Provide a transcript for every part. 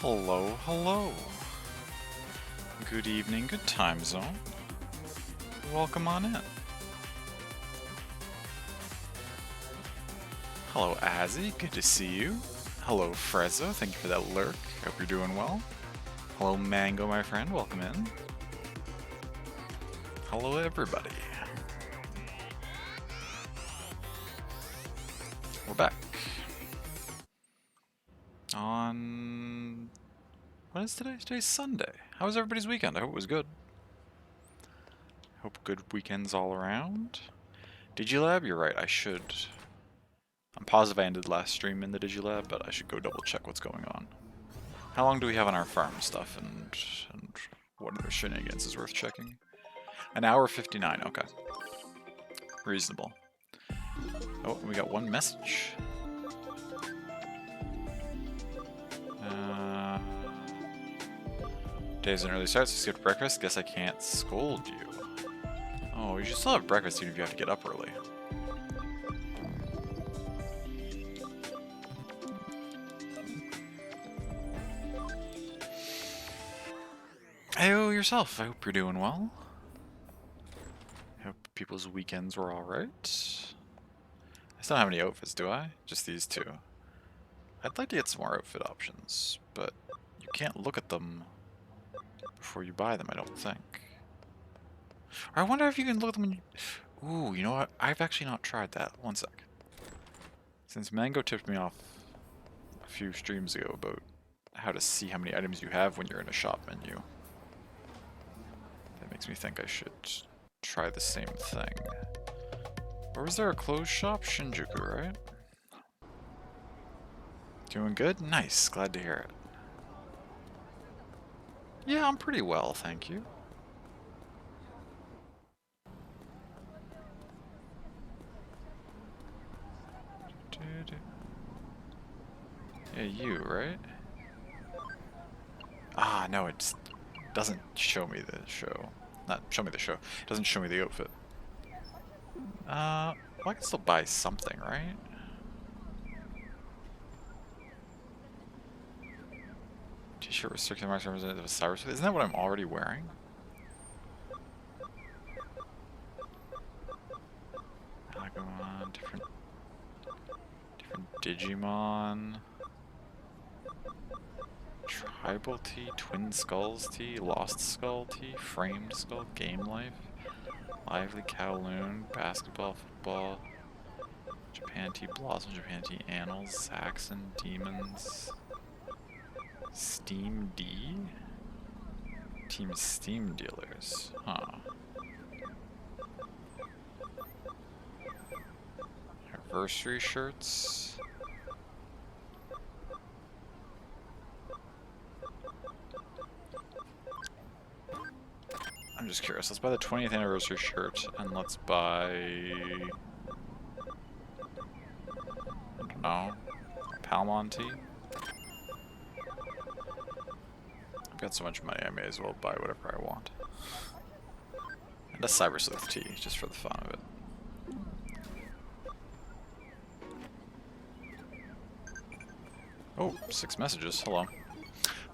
Hello, hello. Good evening, good time zone. Welcome on in. Hello, Azzy. Good to see you. Hello, Frezzo. Thank you for that lurk. Hope you're doing well. Hello, Mango, my friend. Welcome in. Hello, everybody. We're back. On... What is today? Today's Sunday. How was everybody's weekend? I hope it was good. Hope good weekends all around. Digilab? You're right, I should... I'm positive I ended last stream in the Digilab, but I should go double check what's going on. How long do we have on our farm stuff, and what other shenanigans is worth checking? An hour 59, okay. Reasonable. Oh, we got one message. Day's an early start, so skip breakfast. Guess I can't scold you. Oh, you should still have breakfast even if you have to get up early. Heyo, yourself. I hope you're doing well. I hope people's weekends were alright. I still don't have any outfits, do I? Just these two. I'd like to get some more outfit options, but you can't look at them before you buy them, I don't think. Or I wonder if you can look at them when you... Ooh, you know what? I've actually not tried that. One sec. Since Mango tipped me off a few streams ago about how to see how many items you have when you're in a shop menu, that makes me think I should try the same thing. Or was there a closed shop? Shinjuku, right? Doing good? Nice. Glad to hear it. Yeah, I'm pretty well, thank you. Yeah, you, right? Ah, no, it doesn't show me the show. Not show me the show. It doesn't show me the outfit. Well, I can still buy something, right? T-shirt with circular marks representative of Cyrus. Isn't that what I'm already wearing? Agumon, different Digimon. Tribal Tea, Twin Skulls Tea, Lost Skull Tea, Framed Skull, Game Life, Lively Kowloon, Basketball, Football, Japan Tea, Blossom, Japan Tea, Annals, Saxon, Demons, Steam D? Team Steam Dealers, huh. Anniversary shirts. I'm just curious. Let's buy the 20th anniversary shirt, and let's buy... I don't know. Palmon tea? I've got so much money, I may as well buy whatever I want. And a Cyber Sleuth tea, just for the fun of it. Oh, 6 messages. Hello.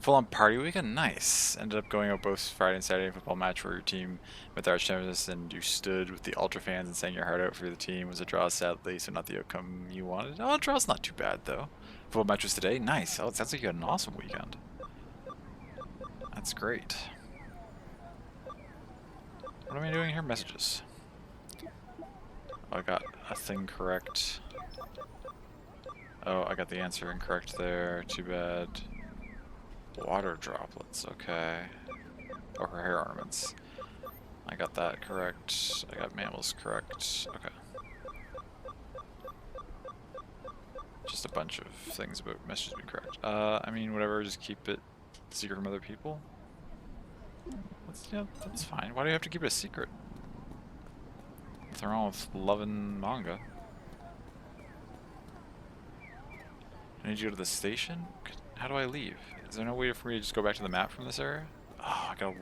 Full-on party weekend? Nice. Ended up going out both Friday and Saturday football match where your team met the arch nemesis and you stood with the Ultra fans and sang your heart out for the team. It was a draw, sadly, so not the outcome you wanted. Oh, a draw's not too bad, though. Football match was today? Nice. Oh, it sounds like you had an awesome weekend. That's great. What am I doing here? Messages. Oh, I got a thing correct. Oh, I got the answer incorrect there. Too bad. Water droplets, okay. Oh, her hair ornaments. I got that correct. I got mammals correct. Okay. Just a bunch of things about messages being correct. I mean, whatever, just keep it secret from other people. Yeah, that's fine. Why do you have to keep it a secret? Nothing wrong with loving manga. I need you to go to the station? How do I leave? Is there no way for me to just go back to the map from this area? Oh, I gotta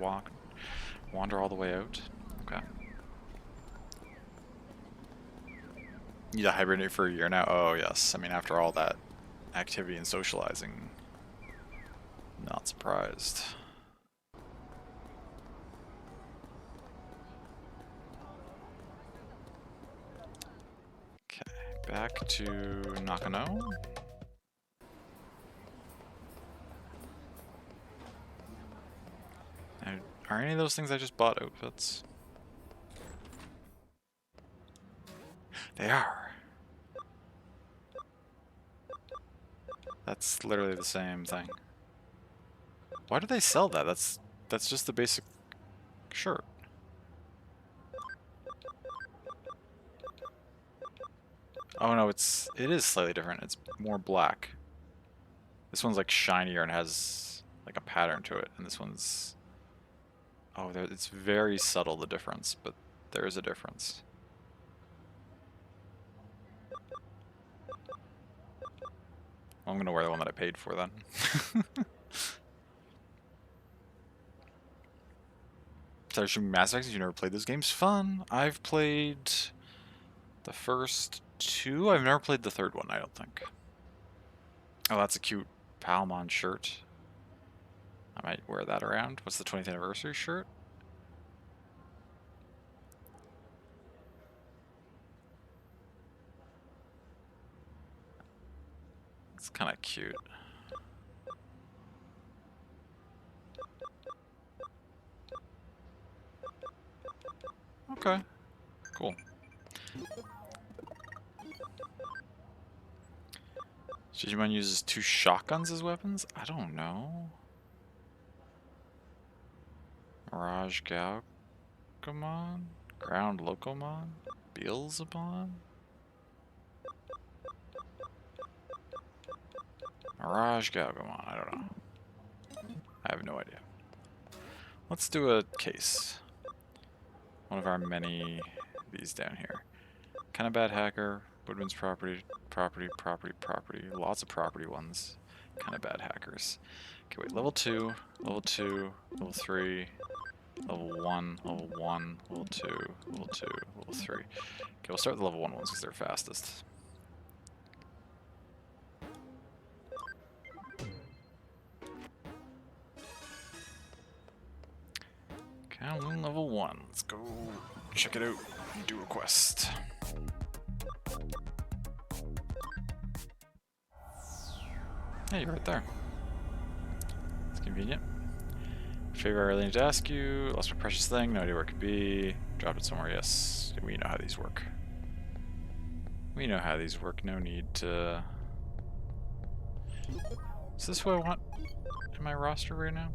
wander all the way out? Okay. Need to hibernate for a year now? Oh, yes. I mean, after all that activity and socializing, Not surprised. Okay, back to Nakano. Now, are any of those things I just bought outfits? They are. That's literally the same thing. Why do they sell that? That's just the basic shirt. Oh no, it is slightly different. It's more black. This one's like shinier and has like a pattern to it, and this one's it's very subtle, the difference, but there is a difference. I'm gonna wear the one that I paid for then. So Mass Effect, you never played those games? Fun. I've played the first two. I've never played the third one, I don't think. Oh, that's a cute Palmon shirt. I might wear that around. What's the 20th anniversary shirt? It's kind of cute. Okay, cool. Digimon uses 2 shotguns as weapons? I don't know. Mirage Galgamon? Ground Locomon? Beelzebon? Mirage Galgamon, I don't know. I have no idea. Let's do a case. One of our many these down here. Kind of bad hacker, Woodman's property. Lots of property ones. Kind of bad hackers. Okay, wait, level 2, level 2, level 3, level 1, level 1, level 2, level 2, level 3. Okay, we'll start with the level 1 ones because they're fastest. Kowloon level 1. Let's go check it out and do a quest. Hey, you're right there. It's convenient. Favor I really need to ask you. Lost my precious thing. No idea where it could be. Dropped it somewhere. Yes. We know how these work. We know how these work. No need to... Is this what I want in my roster right now?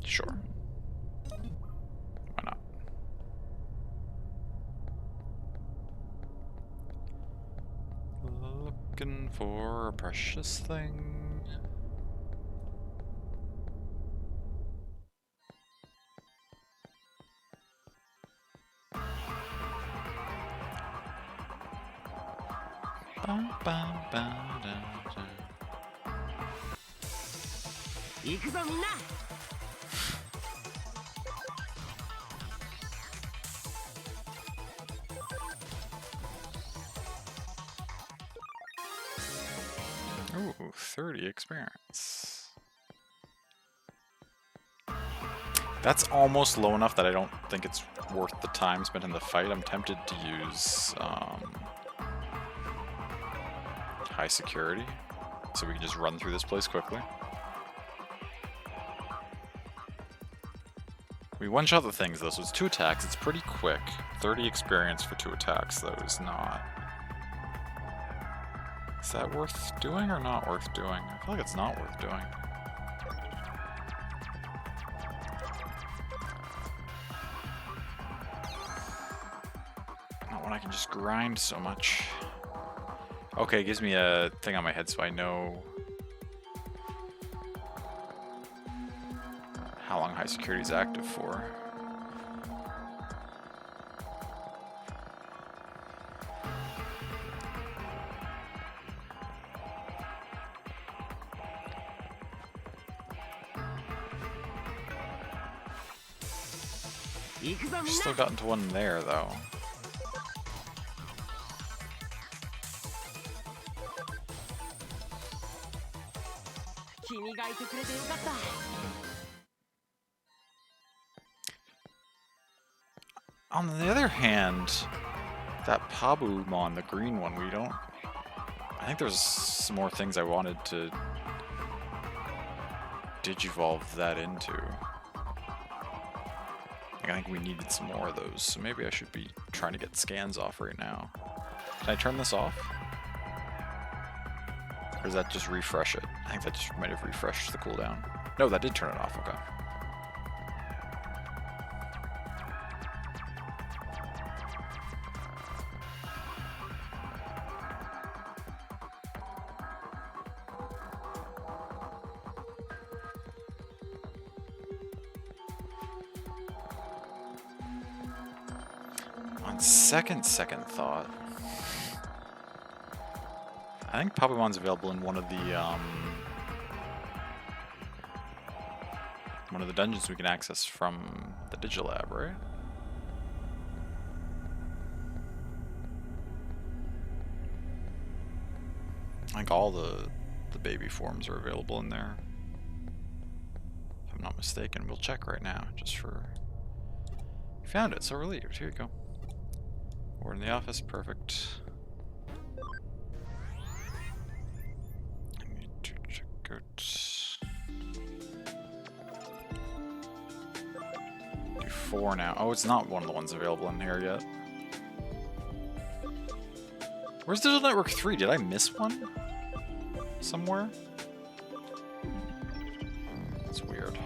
Sure. Why not? Looking for a precious thing. Bum, bum, bum, dum, dum. Ooh, 30 experience. That's almost low enough that I don't think it's worth the time spent in the fight. I'm tempted to use high security, so we can just run through this place quickly. We one-shot the things though, so it's 2 attacks. It's pretty quick. 30 experience for 2 attacks though is not... Is that worth doing or not worth doing? I feel like it's not worth doing. Not when I can just grind so much. Okay, it gives me a thing on my head so I know how long high security is active for. Still gotten to one there though. 君がいてくれてよかった。On the other hand, that Pabumon, the green one, we don't... I think there's some more things I wanted to digivolve that into. I think we needed some more of those, so maybe I should be trying to get scans off right now. Can I turn this off? Or does that just refresh it? I think that just might have refreshed the cooldown. No, that did turn it off, okay. On second thought, I think Pabumon's available in one of the dungeons we can access from the Digilab, right? I think all the baby forms are available in there. If I'm not mistaken, we'll check right now, just for... Found it, so relieved. Here you go. We're in the office, perfect. I need to check out... Do 4 now. Oh, it's not one of the ones available in here yet. Where's Digital Network 3? Did I miss one? Somewhere? That's weird.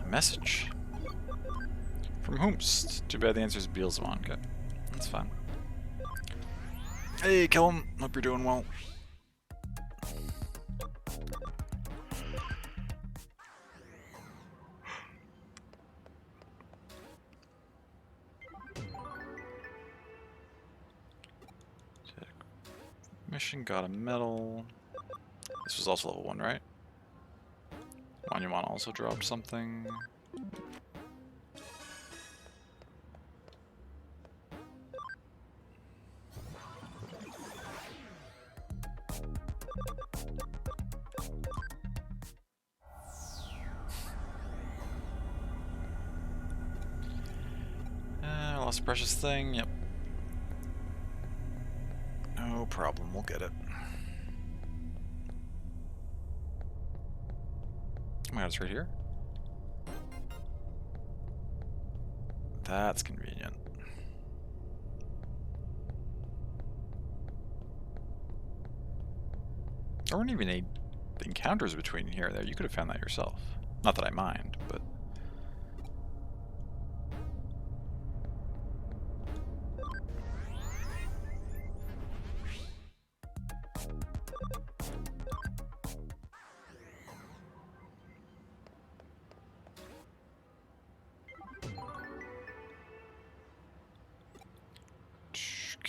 A message. From Whomst. Too bad the answer is Beelzemon. Okay. That's fine. Hey, kill him. Hope you're doing well. Mission got a medal. This was also level 1, right? Monument also dropped something. Lost a precious thing, yep. No problem, we'll get it. Oh my god, it's right here? That's convenient. There weren't even any encounters between here and there. You could have found that yourself. Not that I mind, but...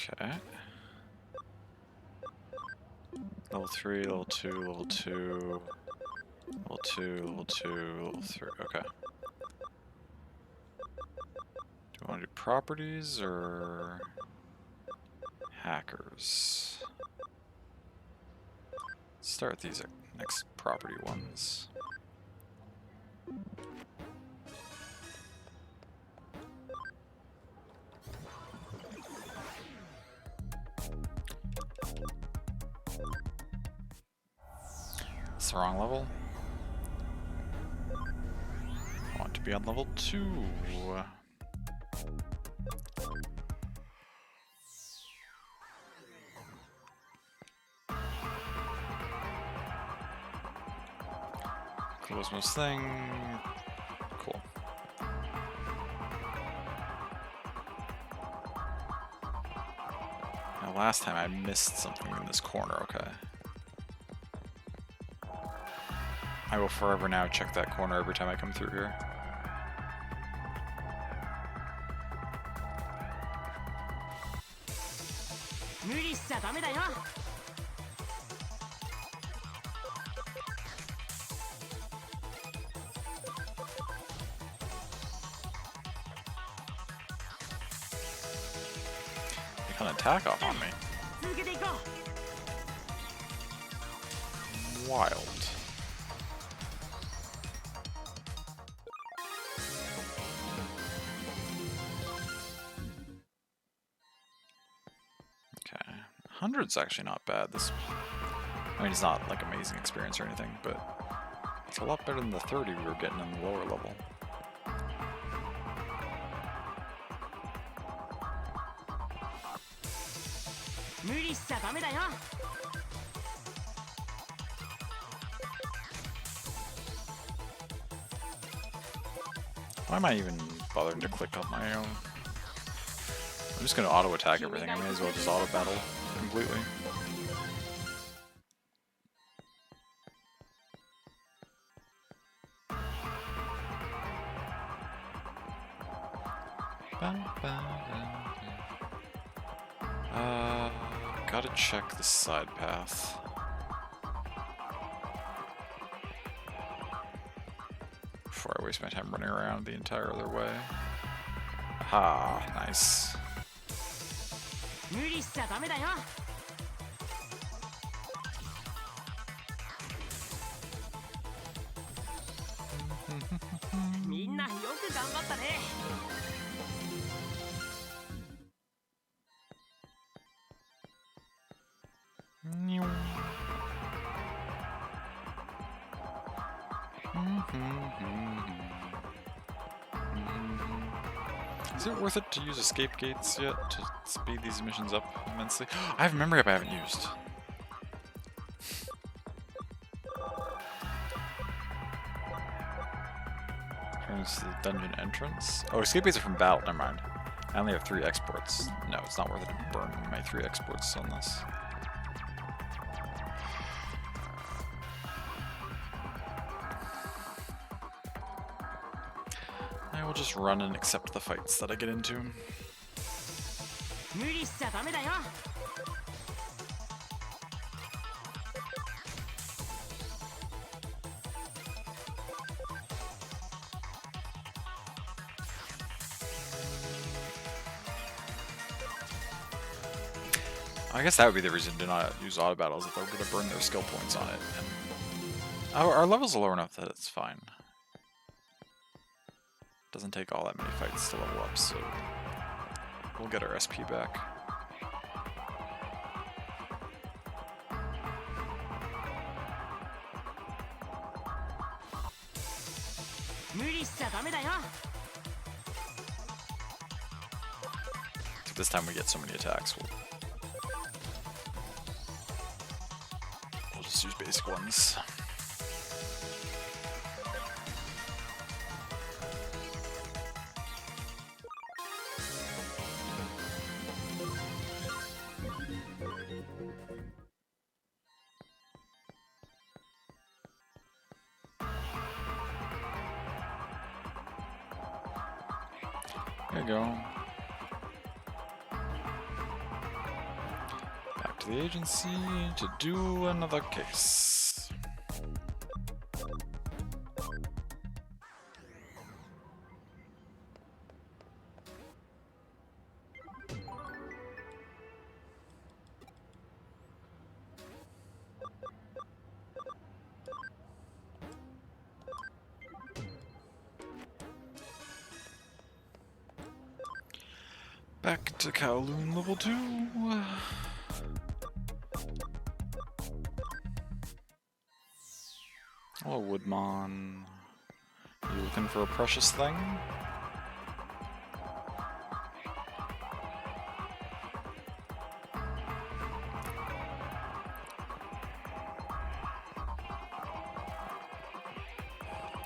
Okay. Level 3, level 2, level 2, level 2, level 2, level 3. Okay. Do you want to do properties or hackers? Let's start with these next property ones. It's the wrong level. I want to be on level 2. Cosmos thing. Cool. Now last time I missed something in this corner, okay. I will forever now check that corner every time I come through here. an attack off on me. Wild. Okay, 100's actually not bad. I mean, it's not like amazing experience or anything, but it's a lot better than the 30 we were getting in the lower level. Why am I even bothering to click on my own? I'm just gonna auto attack everything. I may as well just auto battle completely. Gotta check the side path. Before I waste my time running around the entire other way. Ah, nice. Is it worth it to use escape gates yet to speed these missions up immensely? I have a memory up I haven't used. Turns to the dungeon entrance. Oh, escape gates are from battle, never mind. I only have 3 exports. No, it's not worth it to burn my 3 exports on this. I will just run and accept the fights that I get into. I guess that would be the reason to not use auto battles, if they're going to burn their skill points on it. And our levels are low enough that it's fine. Doesn't take all that many fights to level up, so we'll get our SP back. So this time we get so many attacks, we'll just use basic ones. There you go. Back to the agency to do another case. Back to Kowloon level 2. Hello, Woodmon. You looking for a precious thing?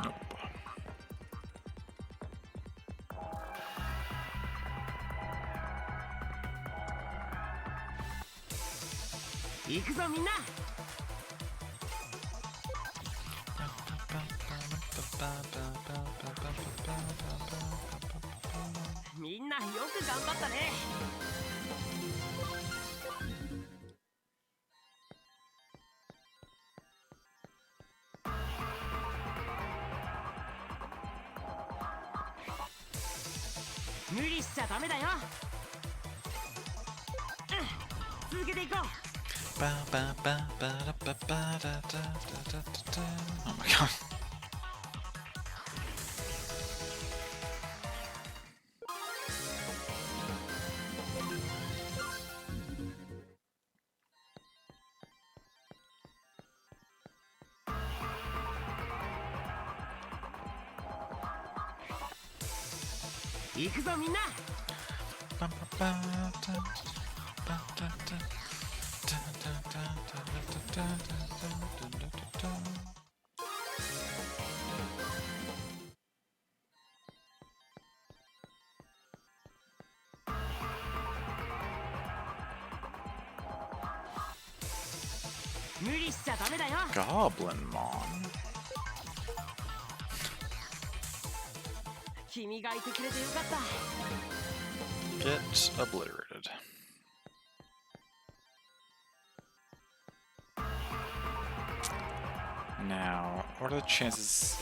Nope. Oh my god. Goblinmon. Get obliterated. Now, what are the chances?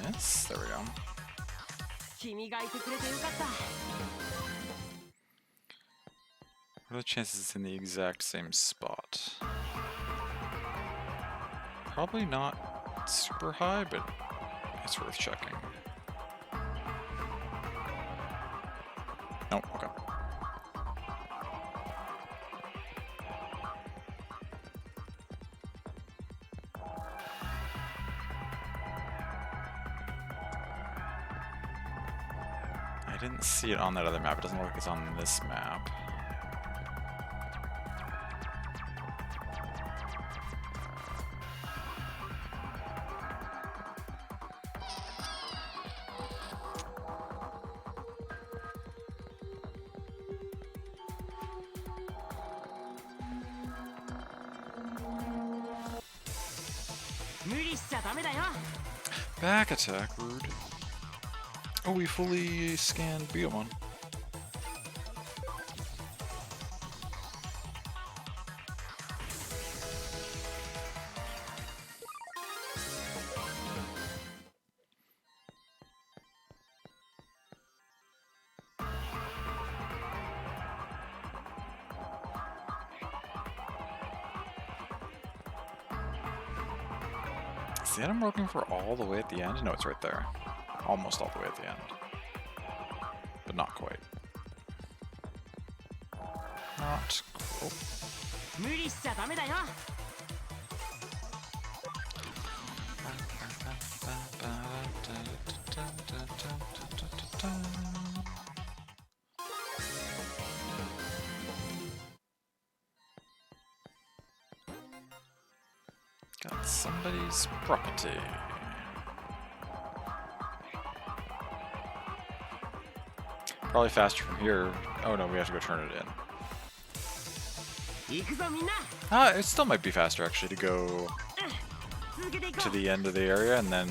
Miss? There we go. What are the chances it's in the exact same spot? Probably not super high, but it's worth checking. Nope, okay. I didn't see it on that other map. It doesn't look like it's on this map. Back attack, rude. Oh, we fully scanned Biomon. Is the item working for all the way at the end? No, it's right there. Almost all the way at the end. But not quite. Not cool. Got somebody's property. Probably faster from here. Oh no, we have to go turn it in. It still might be faster actually to go to the end of the area and then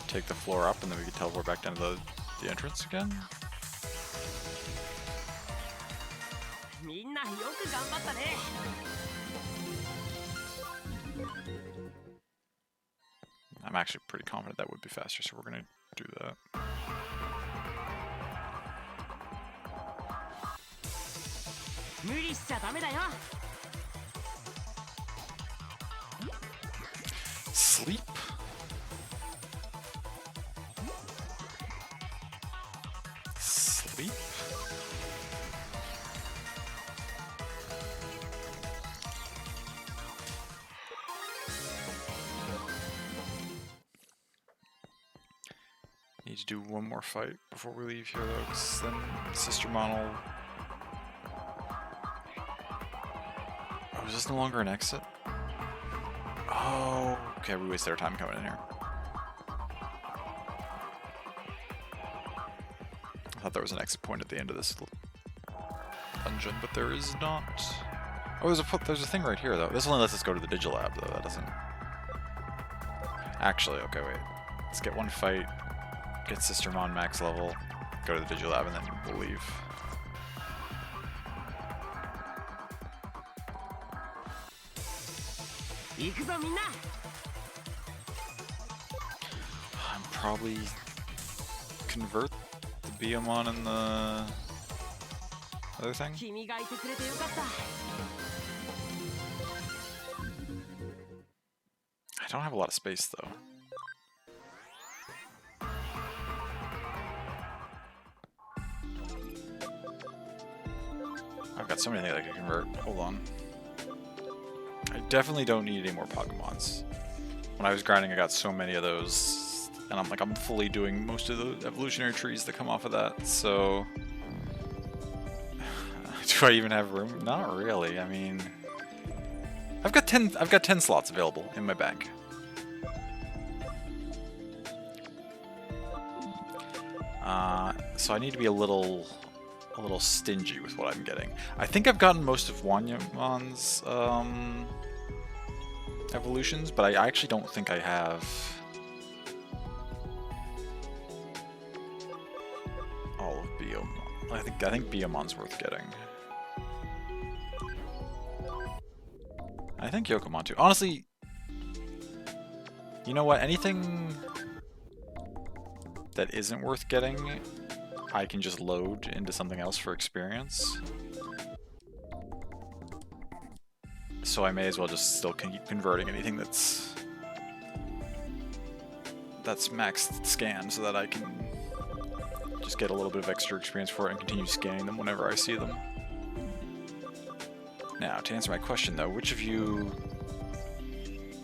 take the floor up, and then we can teleport back down to the entrance again. I'm actually pretty confident that would be faster, so we're gonna do that. Sleep. Sleep. Need to do one more fight before we leave here, though, because then Sistermon will... Oh, is this no longer an exit? Oh, okay, we wasted our time coming in here. I thought there was an exit point at the end of this dungeon, but there is not. Oh, there's a thing right here, though. This only lets us go to the Digilab, though. That doesn't... Actually, okay, wait. Let's get one fight, get Sistermon max level, go to the Digilab, and then we'll leave. I'm probably convert the Beomon and the other thing. I don't have a lot of space though. I've got so many things I can convert. Hold on. I definitely don't need any more Pokemons. When I was grinding, I got so many of those, and I'm fully doing most of the evolutionary trees that come off of that. So, do I even have room? Not really. I mean, I've got 10 slots available in my bank. So I need to be a little stingy with what I'm getting. I think I've gotten most of Wanyamon's evolutions, but I actually don't think I have all of Beomon. I think Beomon's worth getting. I think Yokomon too. Honestly, you know what? Anything that isn't worth getting, I can just load into something else for experience. So I may as well just still keep converting anything that's maxed scan so that I can just get a little bit of extra experience for it and continue scanning them whenever I see them. Now, to answer my question though, which of you...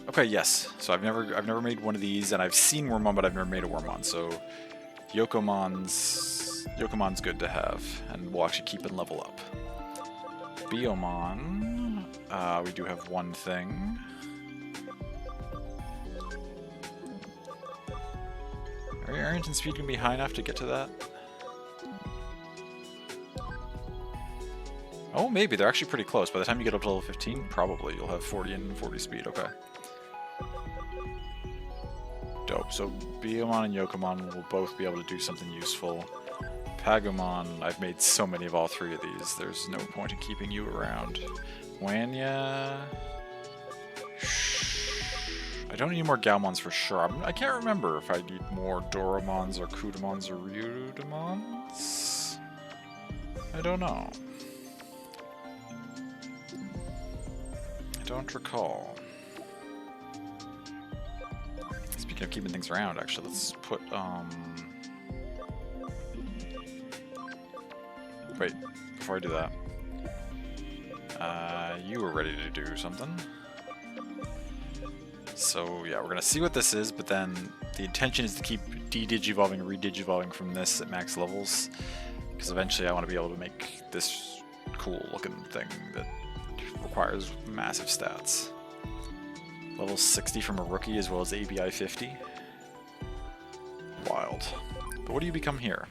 Okay, yes. So I've never made one of these, and I've seen Wormmon, but I've never made a Wormmon, so Yokomon's good to have, and we'll actually keep and level up. Beomon, we do have one thing. Are your Arrington speed gonna be high enough to get to that? Oh, maybe. They're actually pretty close. By the time you get up to level 15, probably you'll have 40 and 40 speed. Okay. Dope. So Beomon and Yokomon will both be able to do something useful. Pagumon, I've made so many of all three of these. There's no point in keeping you around. Wanya... I don't need more Galmons for sure. I can't remember if I need more Doromons or Kudamons or Ryudamons. I don't know. I don't recall. Speaking of keeping things around, actually, let's put, Wait, before I do that. You were ready to do something. So, yeah, we're gonna see what this is, but then the intention is to keep de-digivolving and re-digivolving from this at max levels, because eventually I want to be able to make this cool-looking thing that requires massive stats. Level 60 from a rookie as well as ABI 50. Wild. But what do you become here?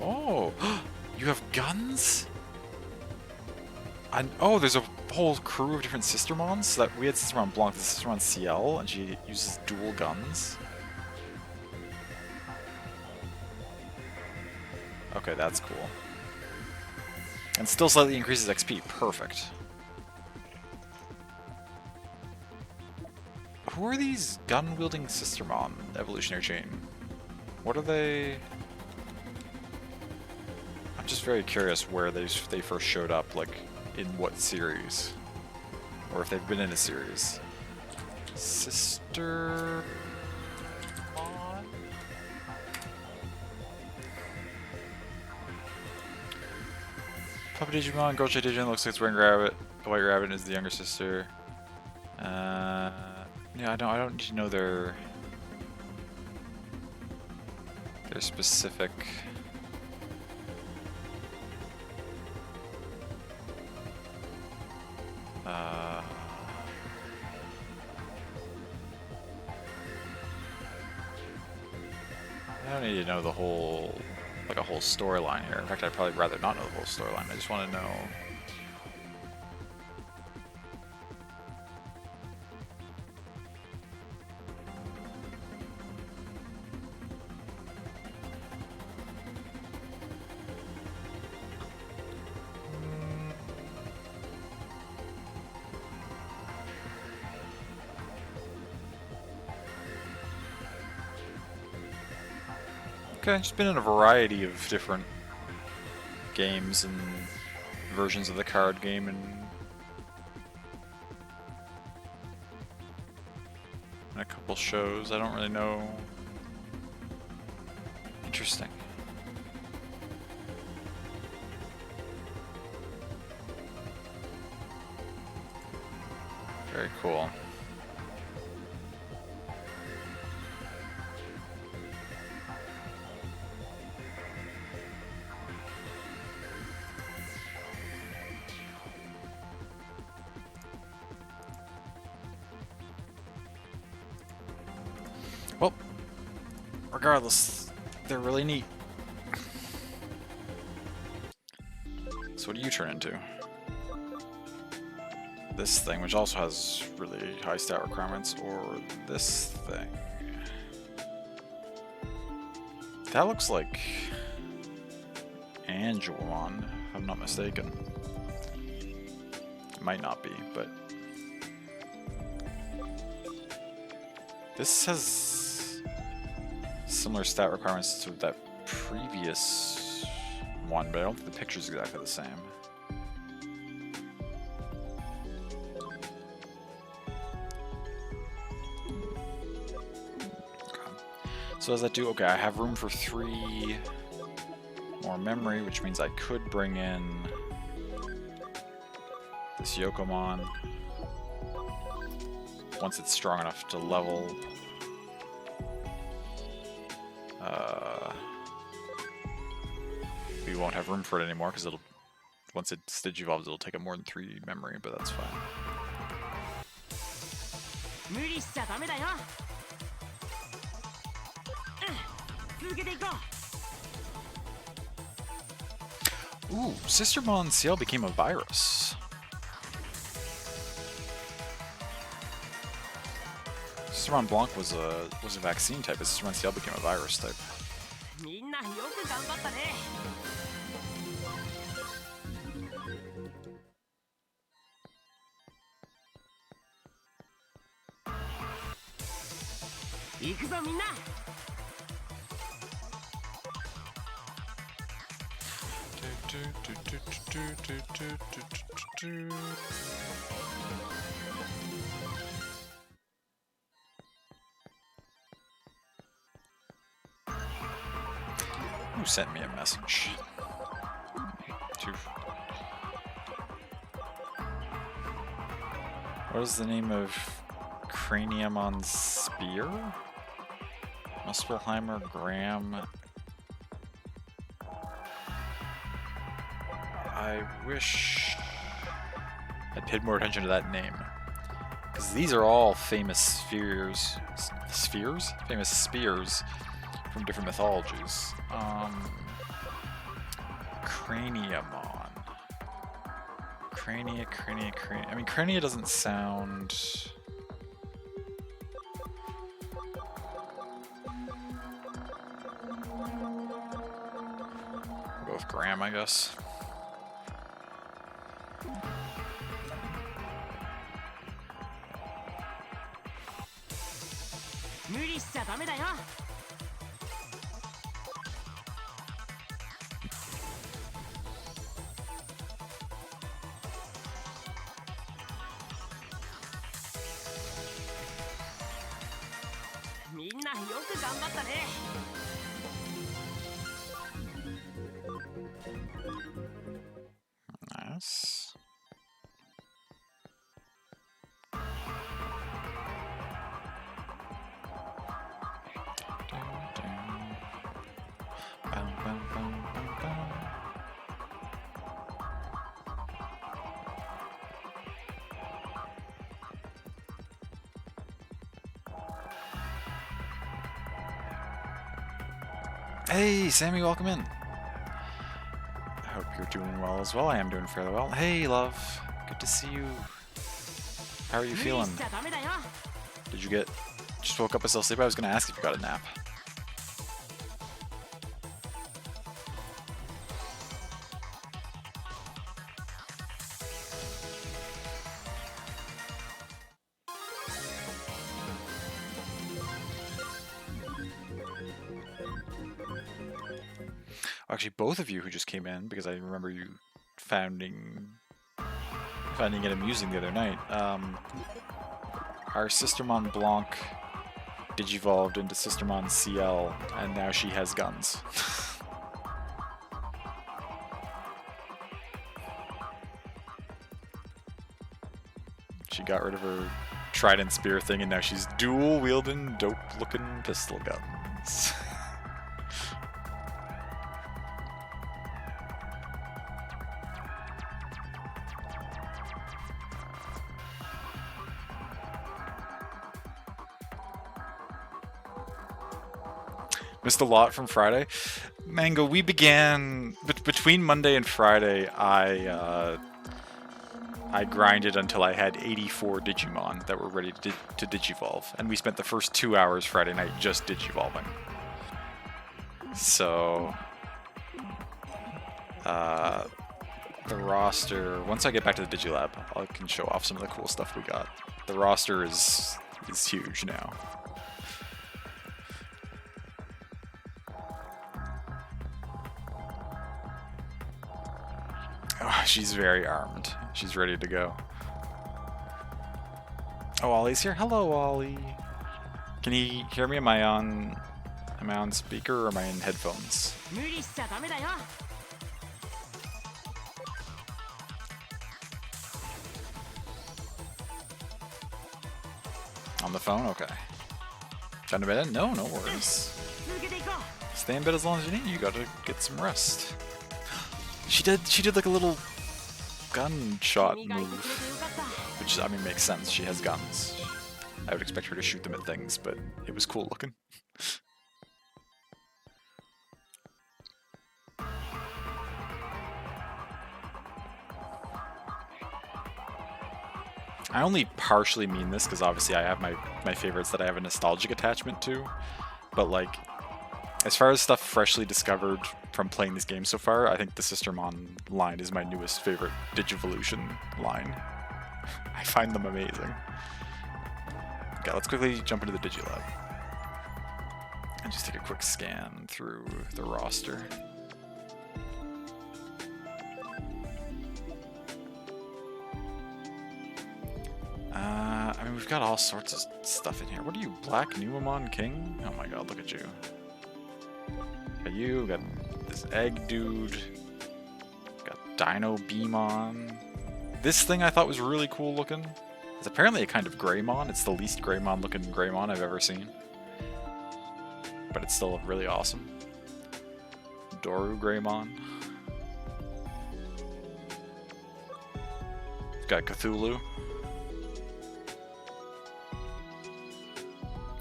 Oh, you have guns? Oh, there's a whole crew of different Sistermons. So that we had Sistermon Blanc, the Sistermon CL, and she uses dual guns. Okay, that's cool. And still slightly increases XP. Perfect. Who are these gun-wielding Sistermon evolutionary chain? What are they? I'm just very curious where they first showed up, like, in what series? Or if they've been in a series. Sister... Puppy Digimon, Gulchi Digimon looks like it's wearing Rabbit. The White Rabbit is the younger sister. Yeah, I don't need to know their specific. I don't need to know the whole, like a whole storyline here. In fact, I'd probably rather not know the whole storyline. I just want to know. Okay, just been in a variety of different games and versions of the card game and a couple shows. I don't really know. Interesting. Very cool. Well, regardless, they're really neat. So what do you turn into? This thing, which also has really high stat requirements, or this thing? That looks like Angelmon, if I'm not mistaken. It might not be, but this has similar stat requirements to that previous one, but I don't think the picture's exactly the same. So does that do? Okay, I have room for 3 more memory, which means I could bring in this Yokomon once it's strong enough to level. We won't have room for it anymore because it'll, once it stage evolves, it'll take up more than 3 memory, but that's fine. Ooh, Sistermon Ciel became a virus. Sistermon Blanc was a vaccine type, but Sistermon Ciel became a virus type. Who sent me a message? What is the name of Craniumon's spear? Muspelheimer, Graham. I wish I'd paid more attention to that name. Because these are all famous spheres. Spheres? Famous spears from different mythologies. Craniumon. Crania. I mean, Crania doesn't sound... I'll go with Graham, I guess. Nice. Hey, Sammy, welcome in. I hope you're doing well as well. I am doing fairly well. Hey, love. Good to see you. How are you feeling? Did you just woke up and still asleep? I was going to ask if you got a nap. Actually, both of you who just came in, because I remember you finding it amusing the other night. Our Sistermon Blanc digivolved into Sistermon CL, and now she has guns. She got rid of her trident spear thing, and now she's dual wielding dope looking pistol guns. Missed a lot from Friday. Mango, we began between Monday and Friday. I grinded until I had 84 Digimon that were ready to digivolve, and we spent the first 2 hours Friday night just digivolving. So, the roster. Once I get back to the Digilab, I can show off some of the cool stuff we got. The roster is huge now. Oh, she's very armed. She's ready to go. Oh, Ollie's here. Hello, Ollie. Can he hear me? Am I on speaker or am I in headphones? On the phone? Okay. Trying to bed in? No, no worries. Stay in bed as long as you need. You gotta get some rest. She did like a little gunshot move, which, I mean, makes sense. She has guns. I would expect her to shoot them at things, but it was cool looking. I only partially mean this because obviously I have my favorites that I have a nostalgic attachment to, but like, as far as stuff freshly discovered from playing this game so far, I think the Sistermon line is my newest favorite Digivolution line. I find them amazing. Okay, let's quickly jump into the Digilab and just take a quick scan through the roster. I mean, we've got all sorts of stuff in here. What are you, Black Numamon King? Oh my god, look at you. Got you, got this egg dude, got Dino Beamon. This thing I thought was really cool looking. It's apparently a kind of Greymon. It's the least Greymon looking Greymon I've ever seen. But it's still really awesome. Doru Greymon. Got Cthulhu.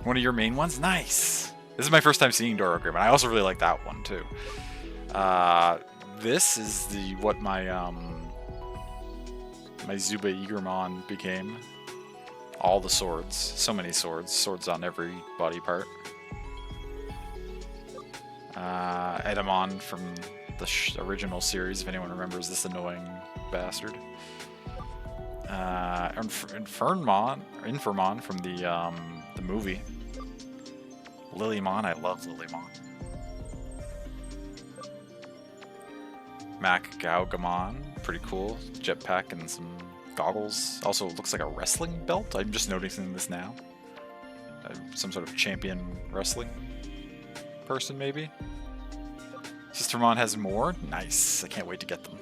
One of your main ones? Nice! This is my first time seeing Doru Greymon. I also really like that one too. This is what my my Zuba Eagermon became. All the swords. So many swords. Swords on every body part. Edamon from the original series, if anyone remembers this annoying bastard. Infernmon from the movie. Lilymon, I love Lilymon. Mac Gaugamon, pretty cool. Jetpack and some goggles. Also looks like a wrestling belt. I'm just noticing this now. Some sort of champion wrestling person, maybe. Sistermon has more. Nice. I can't wait to get them.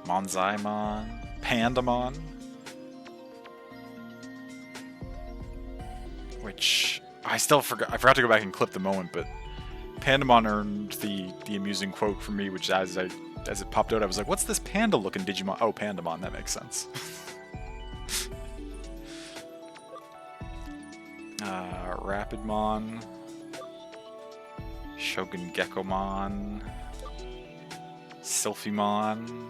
Monzaimon. Pandamon. Which I forgot to go back and clip the moment, but Pandamon earned the amusing quote from me, which as it popped out, I was like, "What's this panda-looking Digimon?" Oh, Pandamon. That makes sense. Rapidmon. Shogun Gekomon. Sylphimon.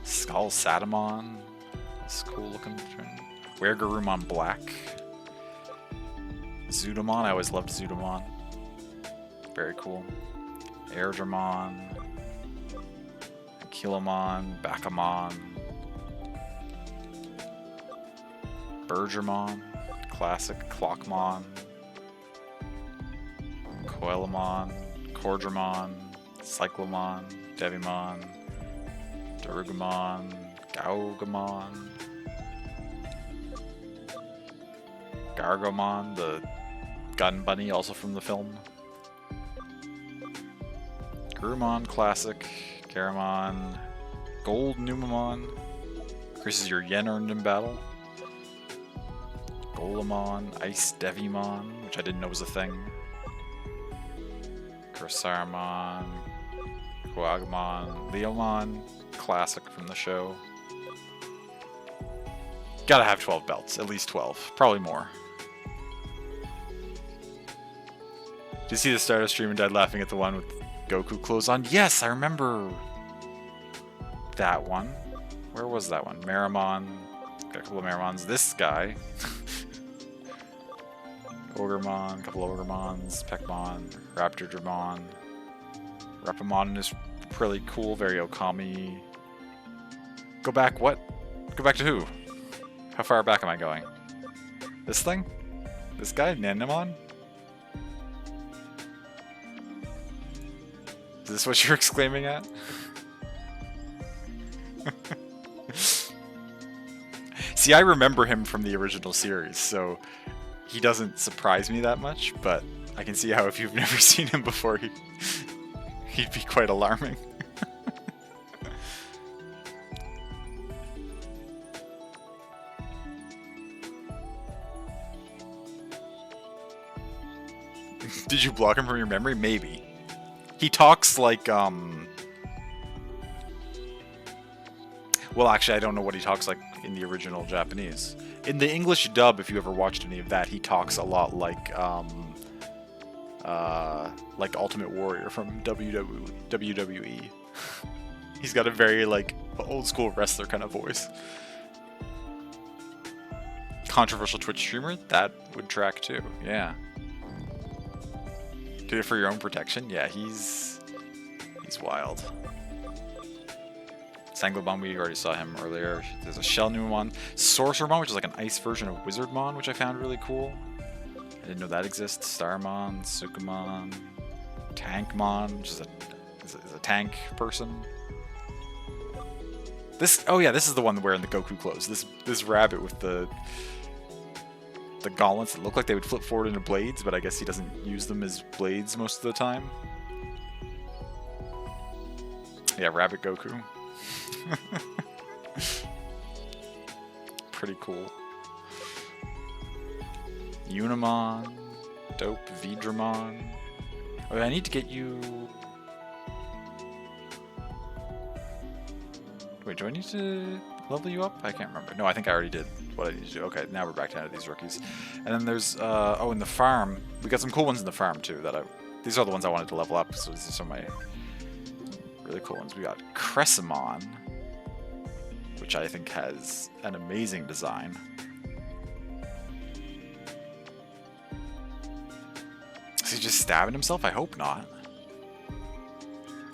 Skull Satamon. That's cool looking. Weregarumon Black. Zudamon. I always loved Zudamon. Very cool. Airdramon. Kilomon. Bakamon. Bergermon. Classic Clockmon. Coelamon, Cordramon, Cyclomon, Devimon, Darugamon, Gaugamon, Gargomon, the gun bunny, also from the film. Gurumon Classic, Garamon, Gold Numamon, increases your yen earned in battle. Golemon, Ice Devimon, which I didn't know was a thing. Corsaramon, Quagamon, Leomon, Classic from the show. Gotta have 12 belts, at least 12, probably more. Did you see the start of stream and died laughing at the one with Goku clothes on? Yes, I remember that one. Where was that one? Marimon. Got a couple of Marimons. This guy. Ogremon, a couple of Ogremons, Peckmon, Raptordramon. Rapamon is pretty cool, very Okami. Go back, what? Go back to who? How far back am I going? This thing? This guy? Nanamon? Is this what you're exclaiming at? See, I remember him from the original series, so he doesn't surprise me that much, but I can see how if you've never seen him before, he'd be quite alarming. Did you block him from your memory? Maybe. He talks like, well, actually, I don't know what he talks like in the original Japanese. In the English dub, if you ever watched any of that, he talks a lot like Ultimate Warrior from WWE. He's got a very, like, old school wrestler kind of voice. Controversial Twitch streamer? That would track too, yeah. Do it for your own protection? Yeah, he's wild. Sanglabon, we already saw him earlier. There's a Shell Numamon. Sorcerermon, which is like an ice version of Wizardmon, which I found really cool. I didn't know that exists. Starmon, Sukamon, Tankmon, which is a tank person. This, oh yeah, this is the one wearing the Goku clothes. This rabbit with the gauntlets that look like they would flip forward into blades, but I guess he doesn't use them as blades most of the time. Yeah, Rabbit Goku. Pretty cool. Unimon, dope. Vidramon. Okay, I need to get you. Wait, do I need to level you up? I can't remember. No, I think I already did what I need to do. Okay, now we're back down to these rookies. And then there's, oh, in the farm, we got some cool ones in the farm too that these are the ones I wanted to level up, so these are some of my really cool ones. We got Cressimon, which I think has an amazing design. Is he just stabbing himself? I hope not.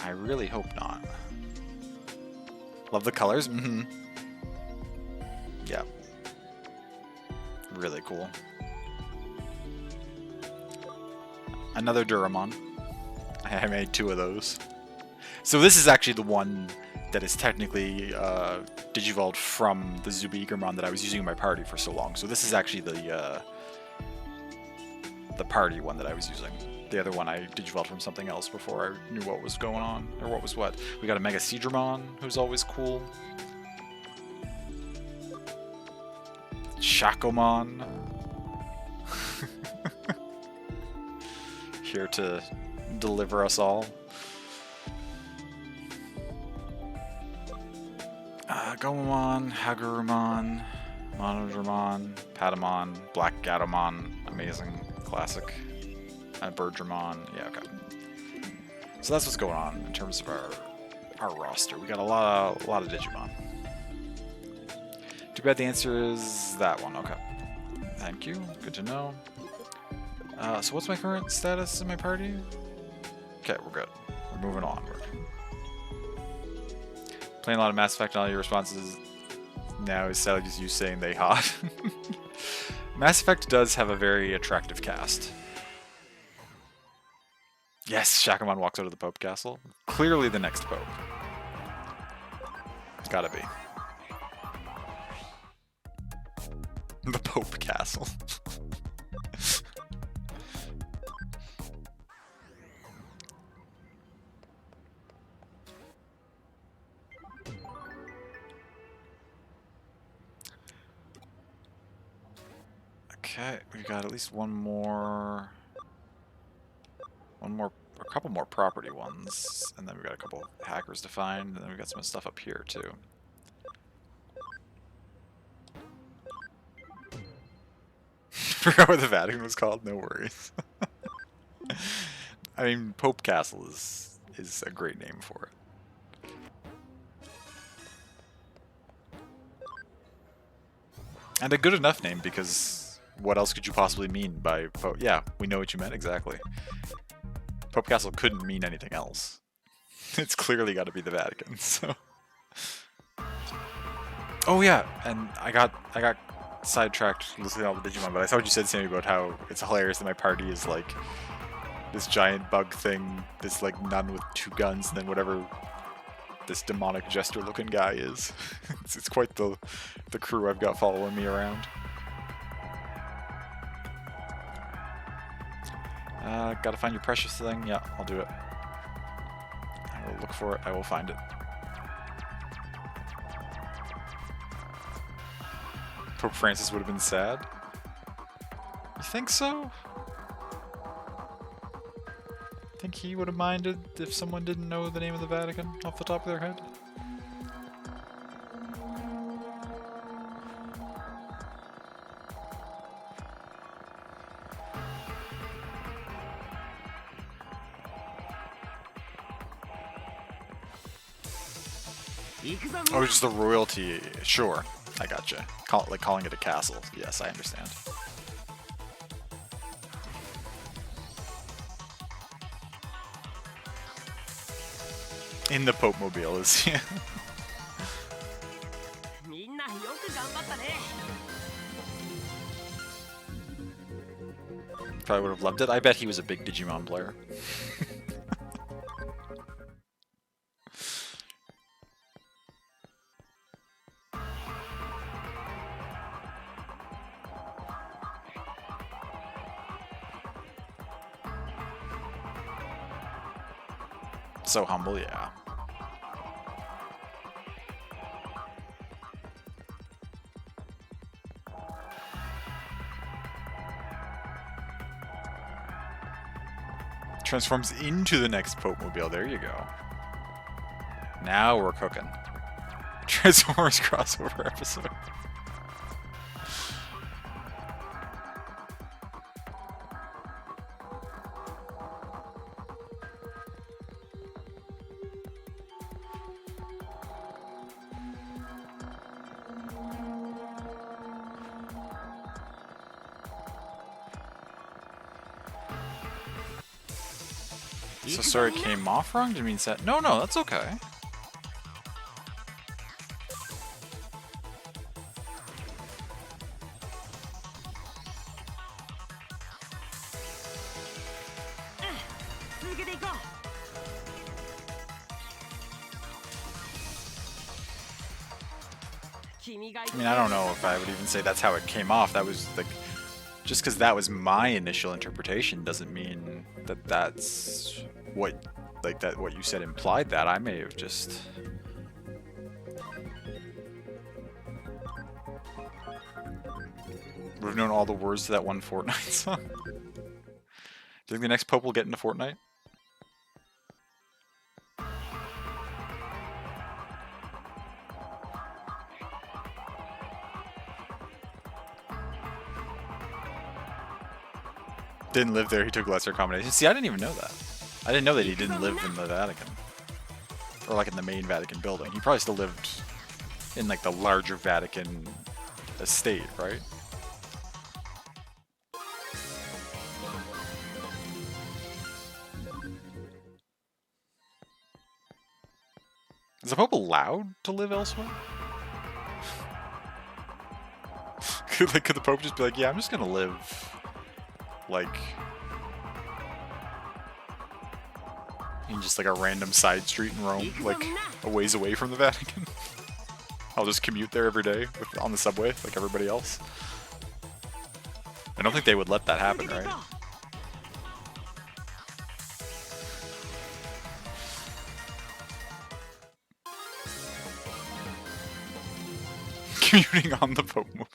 I really hope not. Love the colors? Mm-hmm. Yeah. Really cool. Another Duramon. I made 2 of those. So this is actually the one that is technically Digivolved from the Zubigermon that I was using in my party for so long. So this is actually the party one that I was using. The other one I Digivolved from something else before I knew what was going on, or what was what. We got a Mega Seadramon, who's always cool. Shakomon. Here to deliver us all. Gomamon, Hagurumon, Monodramon, Patamon, Black Gatomon, amazing, classic. Birdramon, yeah, okay. So that's what's going on in terms of our roster. We got a lot of Digimon. Too bad the answer is that one. Okay. Thank you. Good to know. So what's my current status in my party? Okay, we're good. We're moving onward. Playing a lot of Mass Effect and all your responses now is sadly just you saying they hot. Mass Effect does have a very attractive cast. Yes, Shakamon walks out of the Pope Castle. Clearly the next Pope. It's gotta be. The Pope Castle. Okay, we got at least a couple more property ones, and then we got a couple hackers to find, and then we got some stuff up here too. Forgot what the Vatican was called. No worries. I mean, Pope Castle is a great name for it. And a good enough name, because what else could you possibly mean by Pope? Yeah, we know what you meant, exactly. Pope Castle couldn't mean anything else. It's clearly got to be the Vatican, so... Oh yeah, and I got sidetracked listening to all the Digimon, but I saw what you said, Sammy, about how it's hilarious that my party is like this giant bug thing, this like nun with 2 guns, and then whatever this demonic jester-looking guy is. It's quite the crew I've got following me around. Gotta find your precious thing. Yeah, I'll do it. I will look for it. I will find it. Pope Francis would have been sad. You think so? Think he would have minded if someone didn't know the name of the Vatican off the top of their head? Oh, just the royalty. Sure, I gotcha. Like calling it a castle. Yes, I understand. In the Pope Mobile is. Yeah. Probably would have loved it. I bet he was a big Digimon player. So humble, yeah. Transforms into the next Pope Mobile. There you go. Now we're cooking. Transformers crossover episode. So sorry it came off wrong? Didn't mean set. No, that's okay. I mean, I don't know if I would even say that's how it came off. That was like, just because that was my initial interpretation doesn't mean that that's what, like that what you said implied that. I may have just... would have known all the words to that one Fortnite song. Do you think the next Pope will get into Fortnite? Didn't live there, he took lesser accommodations. See, I didn't even know that. I didn't know that he didn't live in the Vatican. Or like in the main Vatican building. He probably still lived in like the larger Vatican estate, right? Is the Pope allowed to live elsewhere? Could the Pope just be like, yeah, I'm just gonna live, like, In just like a random side street in Rome, like a ways away from the Vatican. I'll just commute there every day on the subway, like everybody else. I don't think they would let that happen, right? Commuting on the Pope Mobile.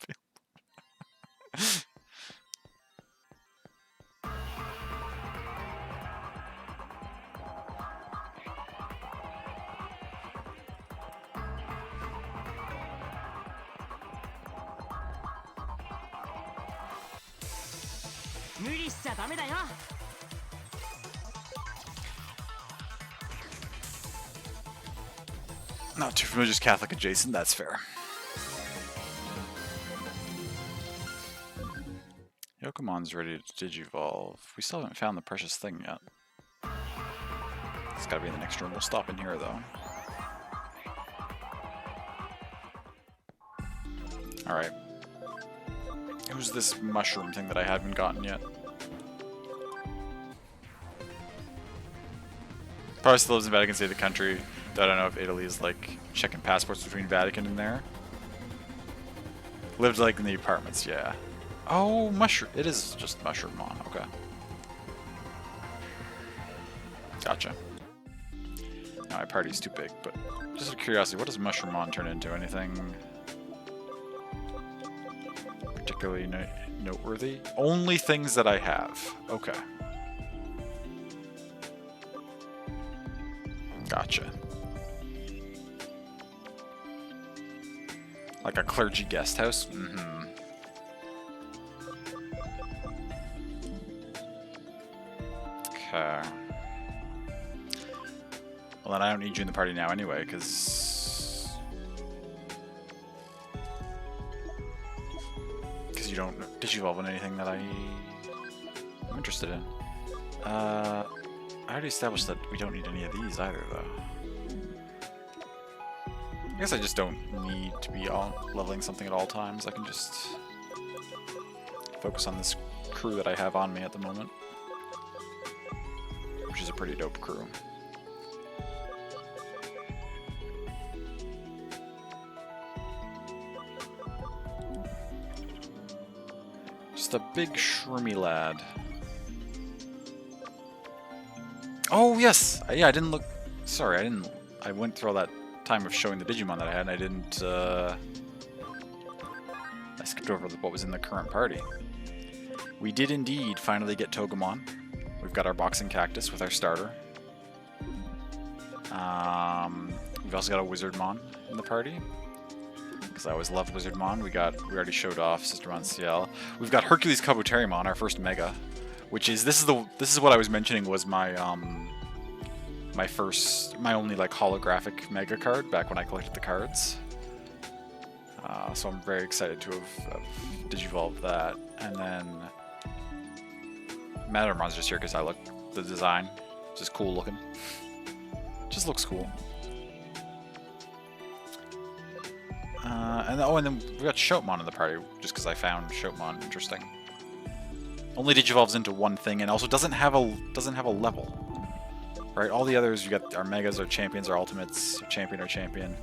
Not too familiar, just Catholic adjacent, that's fair. Yokomon's ready to digivolve. We still haven't found the precious thing yet. It's gotta be in the next room. We'll stop in here though. Alright. Who's this mushroom thing that I haven't gotten yet? Probably still lives in Vatican City, the country. I don't know if Italy is like checking passports between Vatican and there. Lived like in the apartments, yeah. Oh, mushroom. It is just Mushroom-mon, okay. Gotcha. No, my party's too big, but just out of curiosity, what does Mushroom-mon turn into? Anything particularly noteworthy? Only things that I have. Okay. Gotcha. Like a clergy guest house? Mm-hmm. Okay. Well, then I don't need you in the party now anyway, because you don't digivolve on anything that I'm interested in. I already established that we don't need any of these either, though. I guess I just don't need to be leveling something at all times. I can just focus on this crew that I have on me at the moment, which is a pretty dope crew. Just a big shroomy lad. Oh, yes! Yeah, I didn't look... Sorry, I went through all that time of showing the Digimon that I had, and I didn't, I skipped over what was in the current party. We did indeed finally get Togemon. We've got our Boxing Cactus with our starter. We've also got a Wizardmon in the party, because I always loved Wizardmon. We already showed off Sistermon CL. We've got Hercules Kabuterimon, our first Mega, which is this is what I was mentioning was my my only like holographic Mega card back when I collected the cards. So I'm very excited to have digivolved that, and then Mattermon's just here because I like the design, just cool looking. Just looks cool. And then we got Shoutmon in the party, just because I found Shoutmon interesting. Only digivolves into one thing, and also doesn't have a level. Right? All the others, you got our Megas, our Champions, our Ultimates, our Champion.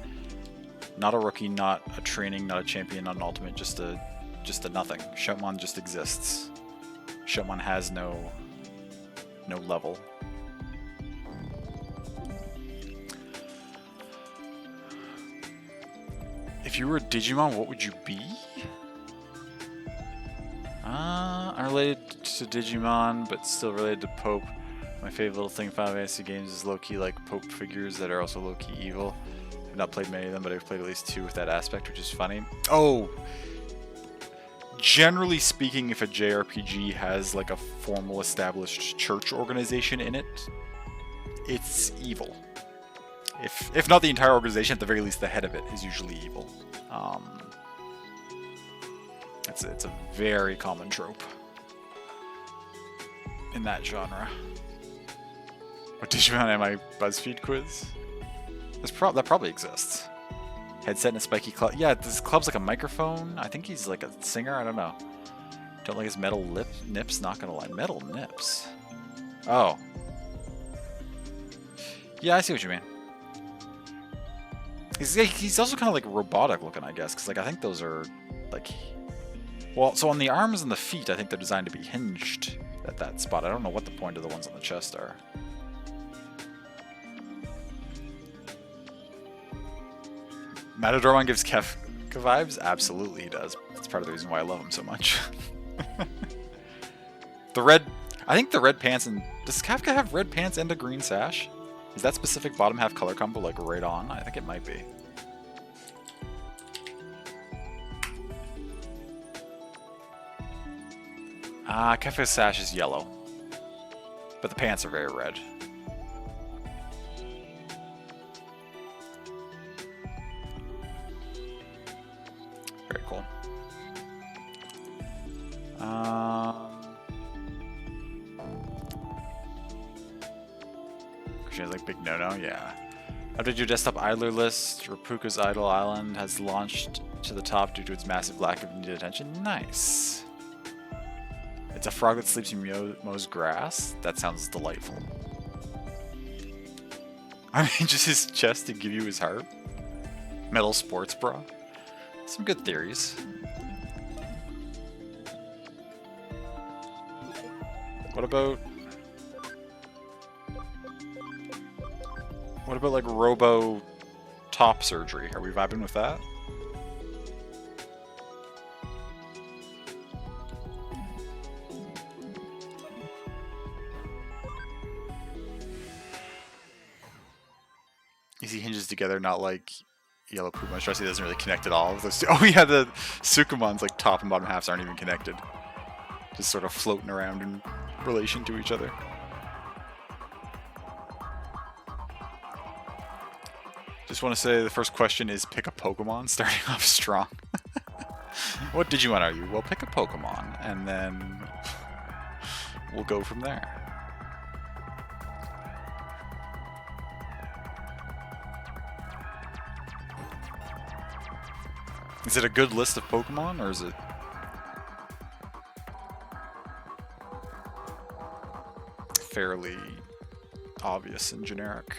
Not a rookie, not a training, not a champion, not an ultimate, just a nothing. Shoutmon just exists. Shoutmon has no level. If you were a Digimon, what would you be? Unrelated to Digimon, but still related to Pope. My favorite little thing in Final Fantasy games is low-key like Pope figures that are also low-key evil. I've not played many of them, but I've played at least 2 with that aspect, which is funny. Oh! Generally speaking, if a JRPG has like a formal established church organization in it, it's evil. If not the entire organization, at the very least the head of it is usually evil. It's a very common trope in that genre. What Digimon am I? BuzzFeed quiz? That probably exists. Headset and a spiky club. Yeah, this club's like a microphone. I think he's like a singer. I don't know. Don't like his metal nips. Not gonna lie, metal nips. Oh. Yeah, I see what you mean. He's also kind of like robotic looking, I guess, because like I think those are like, well, so on the arms and the feet, I think they're designed to be hinged at that spot. I don't know what the point of the ones on the chest are. Matadormon gives Kefka vibes? Absolutely he does. That's part of the reason why I love him so much. The red... I think the red pants and... Does Kefka have red pants and a green sash? Is that specific bottom half color combo like right on? I think it might be. Kefka's sash is yellow. But the pants are very red. Very cool. Christian's like big no-no, yeah. Update your desktop idler list. Rapuka's Idle Island has launched to the top due to its massive lack of needed attention. Nice. It's a frog that sleeps in mows grass. That sounds delightful. I mean, just his chest to give you his heart. Metal sports bra. Some good theories. What about like robo top surgery? Are we vibing with that? Easy hinges together, not like Yellow Puma. Stressy doesn't really connect at all. Oh yeah, the Sukumon's like top and bottom halves aren't even connected. Just sort of floating around in relation to each other. Just want to say the first question is pick a Pokemon, starting off strong. What Digimon are you? Well, pick a Pokemon, and then we'll go from there. Is it a good list of Pokemon, or is it... fairly obvious and generic?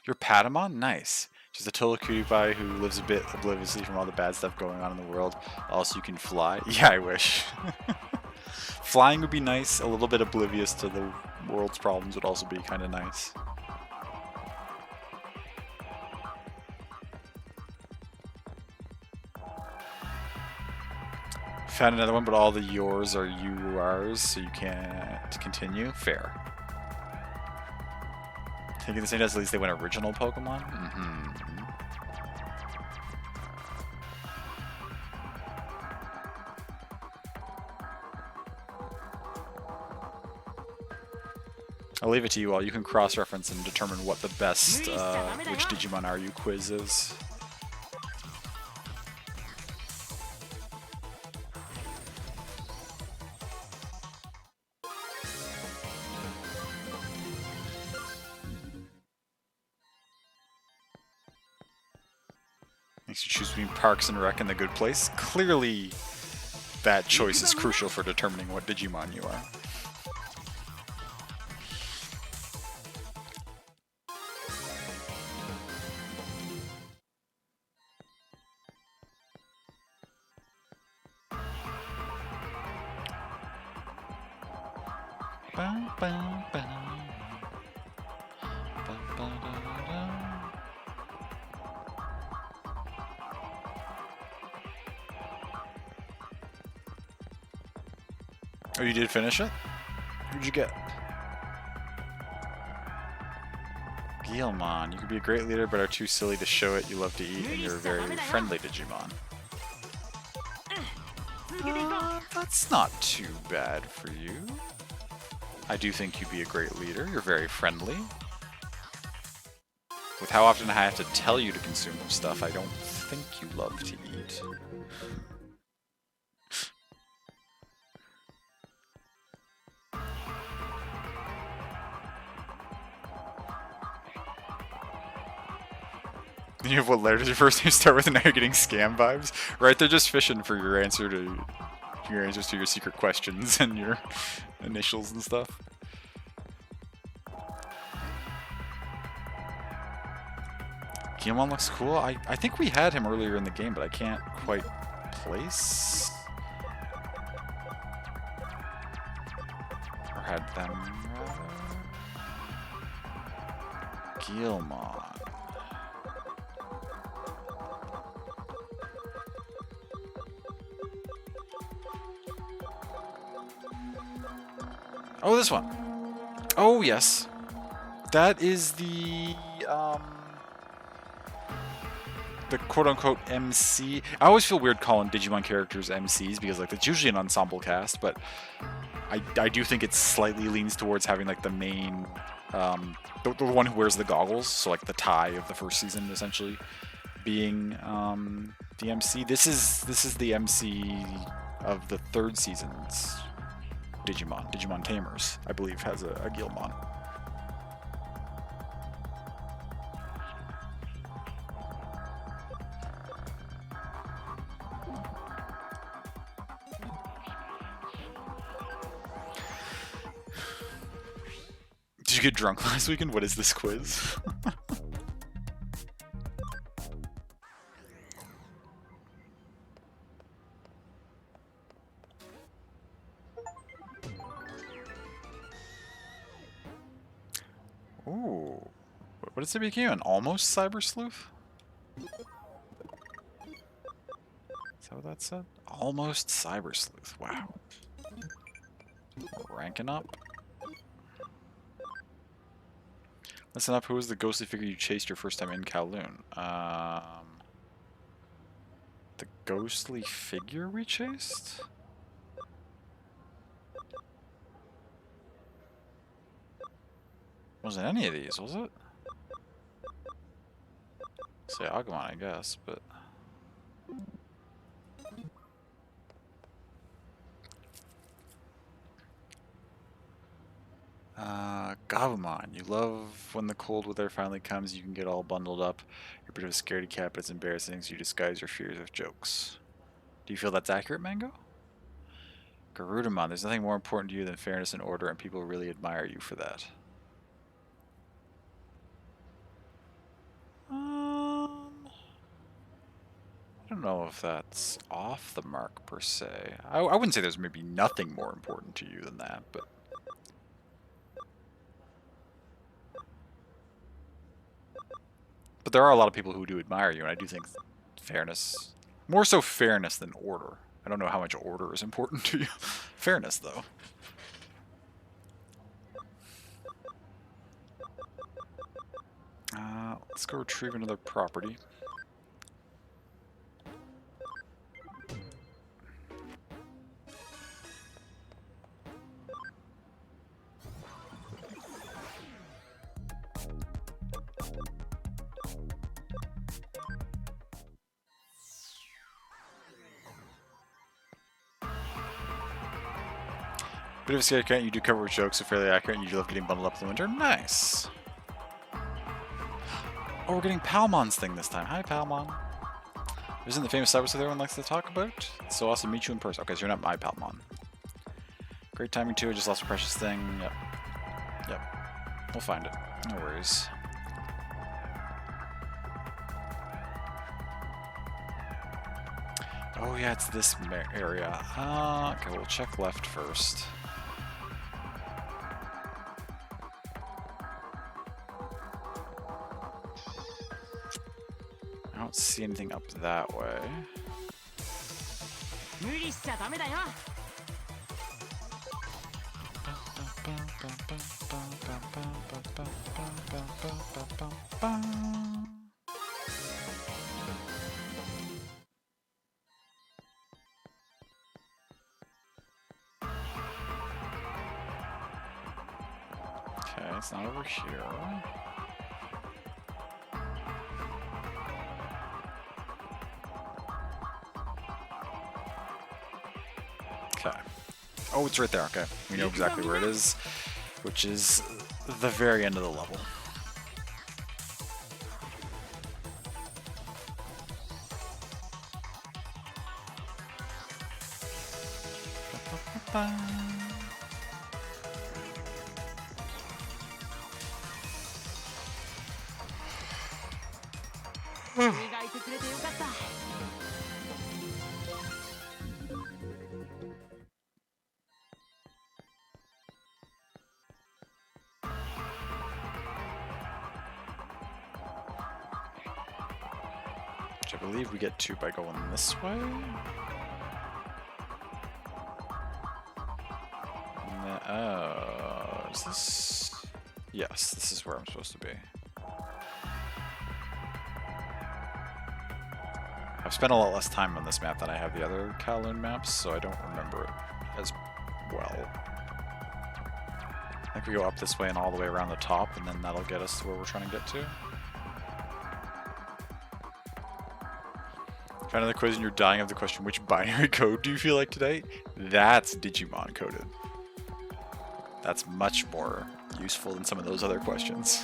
You're Patamon? Nice. Just a total cutie pie who lives a bit obliviously from all the bad stuff going on in the world. Also, you can fly. Yeah, I wish. Flying would be nice. A little bit oblivious to the world's problems would also be kind of nice. Found another one, but all the yours are yours, so you can't continue. Fair. Thinking the same as at least they went original Pokemon? Mm-hmm. I'll leave it to you all. You can cross-reference and determine what the best which Digimon are you quiz is. Makes you choose between Parks and Rec and The Good Place. Clearly, that choice is crucial for determining what Digimon you are. Oh, you did finish it? Who'd you get? Guilmon. You could be a great leader, but are too silly to show it. You love to eat, and you're a very friendly Digimon. That's not too bad for you. I do think you'd be a great leader. You're very friendly. With how often I have to tell you to consume stuff, I don't think you love to eat. You have what letters your first name start with, and now you're getting scam vibes, right? They're just fishing for your answers to your secret questions and your initials and stuff. Guilmon looks cool. I think we had him earlier in the game, but I can't quite place. Or had them. Guilmon. Oh, this one. Oh, yes. That is the quote-unquote MC. I always feel weird calling Digimon characters MCs because like it's usually an ensemble cast, but I do think it slightly leans towards having like the main the one who wears the goggles, so like the tie of the first season essentially being the MC. This is the MC of the third season's Digimon Tamers, I believe, has a Guilmon. Did you get drunk last weekend? What is this quiz? Ooh. What does it become? An almost cyber sleuth? Is that what that said? Almost cyber sleuth. Wow. Ranking up. Listen up, who was the ghostly figure you chased your first time in Kowloon? The ghostly figure we chased? Wasn't any of these, was it? Say Agumon, I guess, but... Gabumon, you love when the cold weather finally comes, you can get all bundled up. You're a bit of a scaredy cat, but it's embarrassing, so you disguise your fears with jokes. Do you feel that's accurate, Mango? Garudamon, there's nothing more important to you than fairness and order, and people really admire you for that. I don't know if that's off the mark, per se. I wouldn't say there's maybe nothing more important to you than that, but... But there are a lot of people who do admire you, and I do think fairness... More so fairness than order. I don't know how much order is important to you. Fairness, though. Let's go retrieve another property. Bit of a scary cat, you do cover with jokes, so fairly accurate, and you do love getting bundled up in the winter. Nice! Oh, we're getting Palmon's thing this time. Hi, Palmon. Isn't the famous cyber sleuth everyone likes to talk about? It's so awesome to meet you in person. Okay, so you're not my Palmon. Great timing, too. I just lost a precious thing. Yep. Yep. We'll find it. No worries. Oh, yeah, it's this area. Okay, we'll check left first. I don't see anything up that way. Okay, it's not over here. Okay. Oh, it's right there. Okay. We know exactly where it is, which is the very end of the level. Which I believe we get to by going this way. Is this? Yes, this is where I'm supposed to be. I've spent a lot less time on this map than I have the other Kowloon maps, so I don't remember it as well. I think we go up this way and all the way around the top, and then that'll get us to where we're trying to get to. Found another quiz and you're dying of the question, which binary code do you feel like today? That's Digimon coded. That's much more useful than some of those other questions.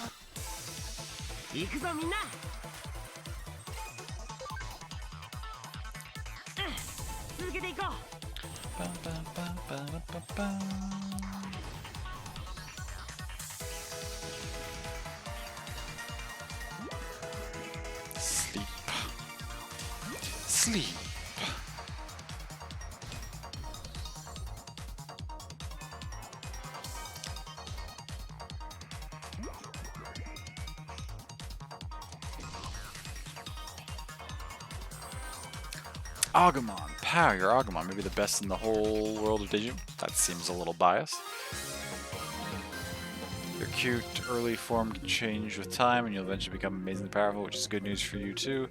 Sleep. Sleep. Agumon. Pow, your Agumon. Maybe the best in the whole world of Digimon. That seems a little biased. Your cute early form can change with time and you'll eventually become amazingly powerful, which is good news for you too.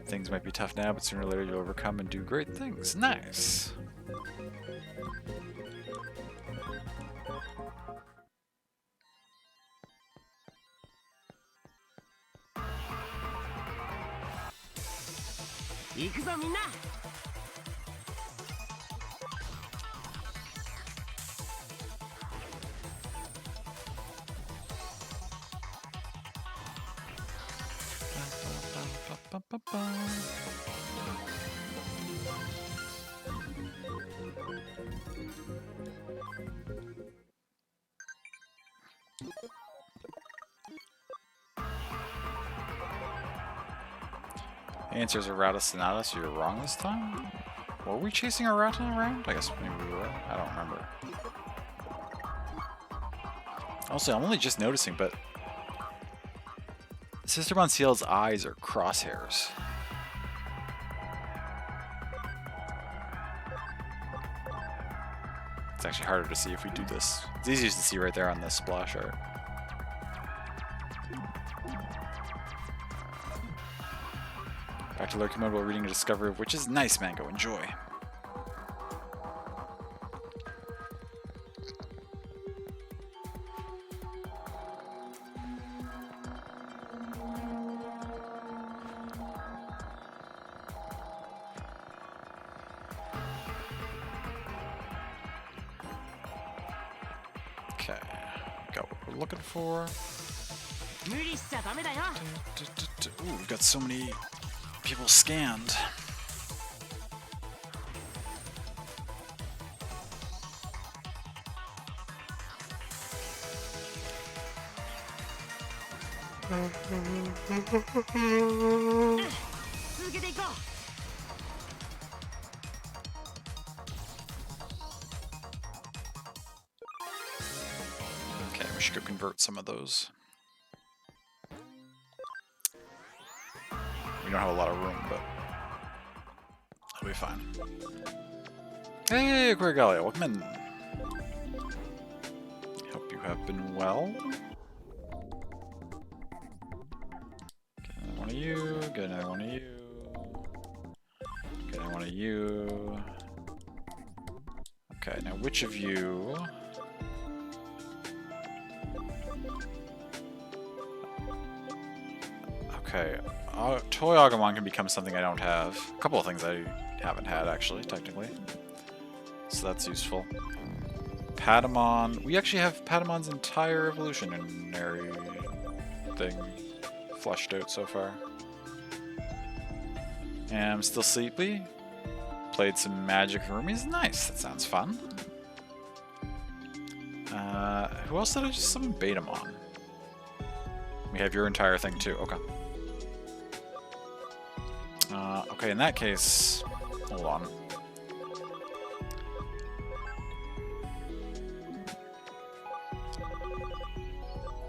Things might be tough now, but sooner or later you'll overcome and do great things. Nice! The answer is Errata Sonata, so you're wrong this time? Were we chasing Errata around? I guess maybe we were. I don't remember. Also, I'm only just noticing, but Sisterbon Ciel's eyes are crosshairs. It's actually harder to see if we do this. It's easiest to see right there on this splash art. Back to lurking mode while reading a discovery of which is nice, Mango. Enjoy. Okay, got what we're looking for. Ooh, we've got so many people scanned. Okay, we should go convert some of those. We don't have a lot of room, but it'll be fine. Hey, Aquarigalia, welcome in. Hope you have been well. Get another one of you, get another one of you, get another one of you. Okay, now which of you... Okay, Toy Agumon can become something I don't have. A couple of things I haven't had, actually, technically. so that's useful. Patamon. We actually have Patamon's entire evolutionary thing fleshed out so far. And I'm still sleepy. Played some Magic Roomies. Nice, that sounds fun. Who else did I just summon? Betamon. We have your entire thing too. Okay. Okay, in that case, hold on.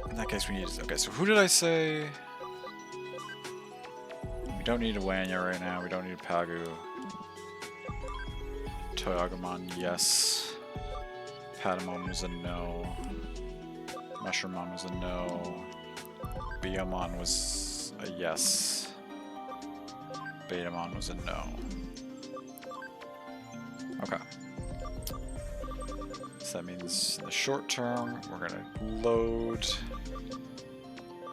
In that case, we need. Okay, so who did I say? We don't need a Wanya right now. We don't need a Pagu. Toyagamon, yes. Patamon was a no. Mushroomon was a no. Beomon was a yes. Betamon was a no. Okay. So that means in the short term, we're gonna load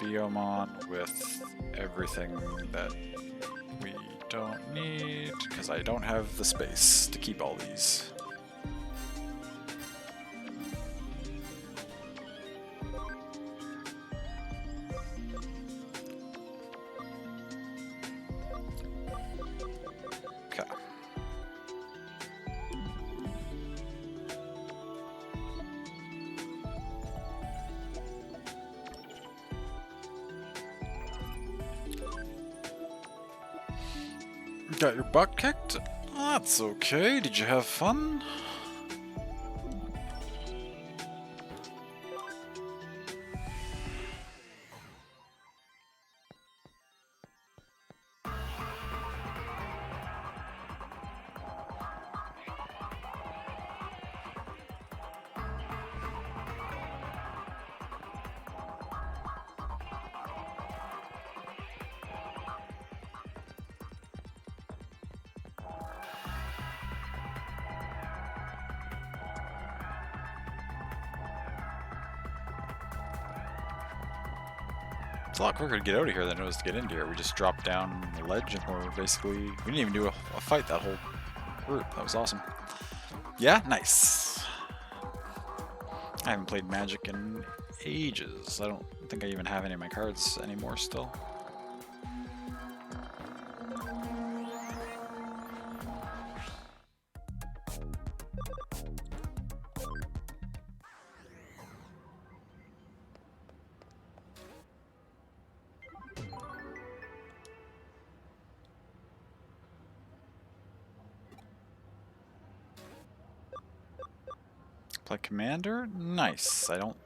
Beomon with everything that we don't need, because I don't have the space to keep all these. Okay. Got your butt kicked? That's okay. Did you have fun? It's a lot quicker to get out of here than it was to get into here. We just dropped down the ledge and we're basically... We didn't even do a fight that whole route. That was awesome. Yeah, nice. I haven't played Magic in ages. I don't think I even have any of my cards anymore still. Play Commander? Nice. I don't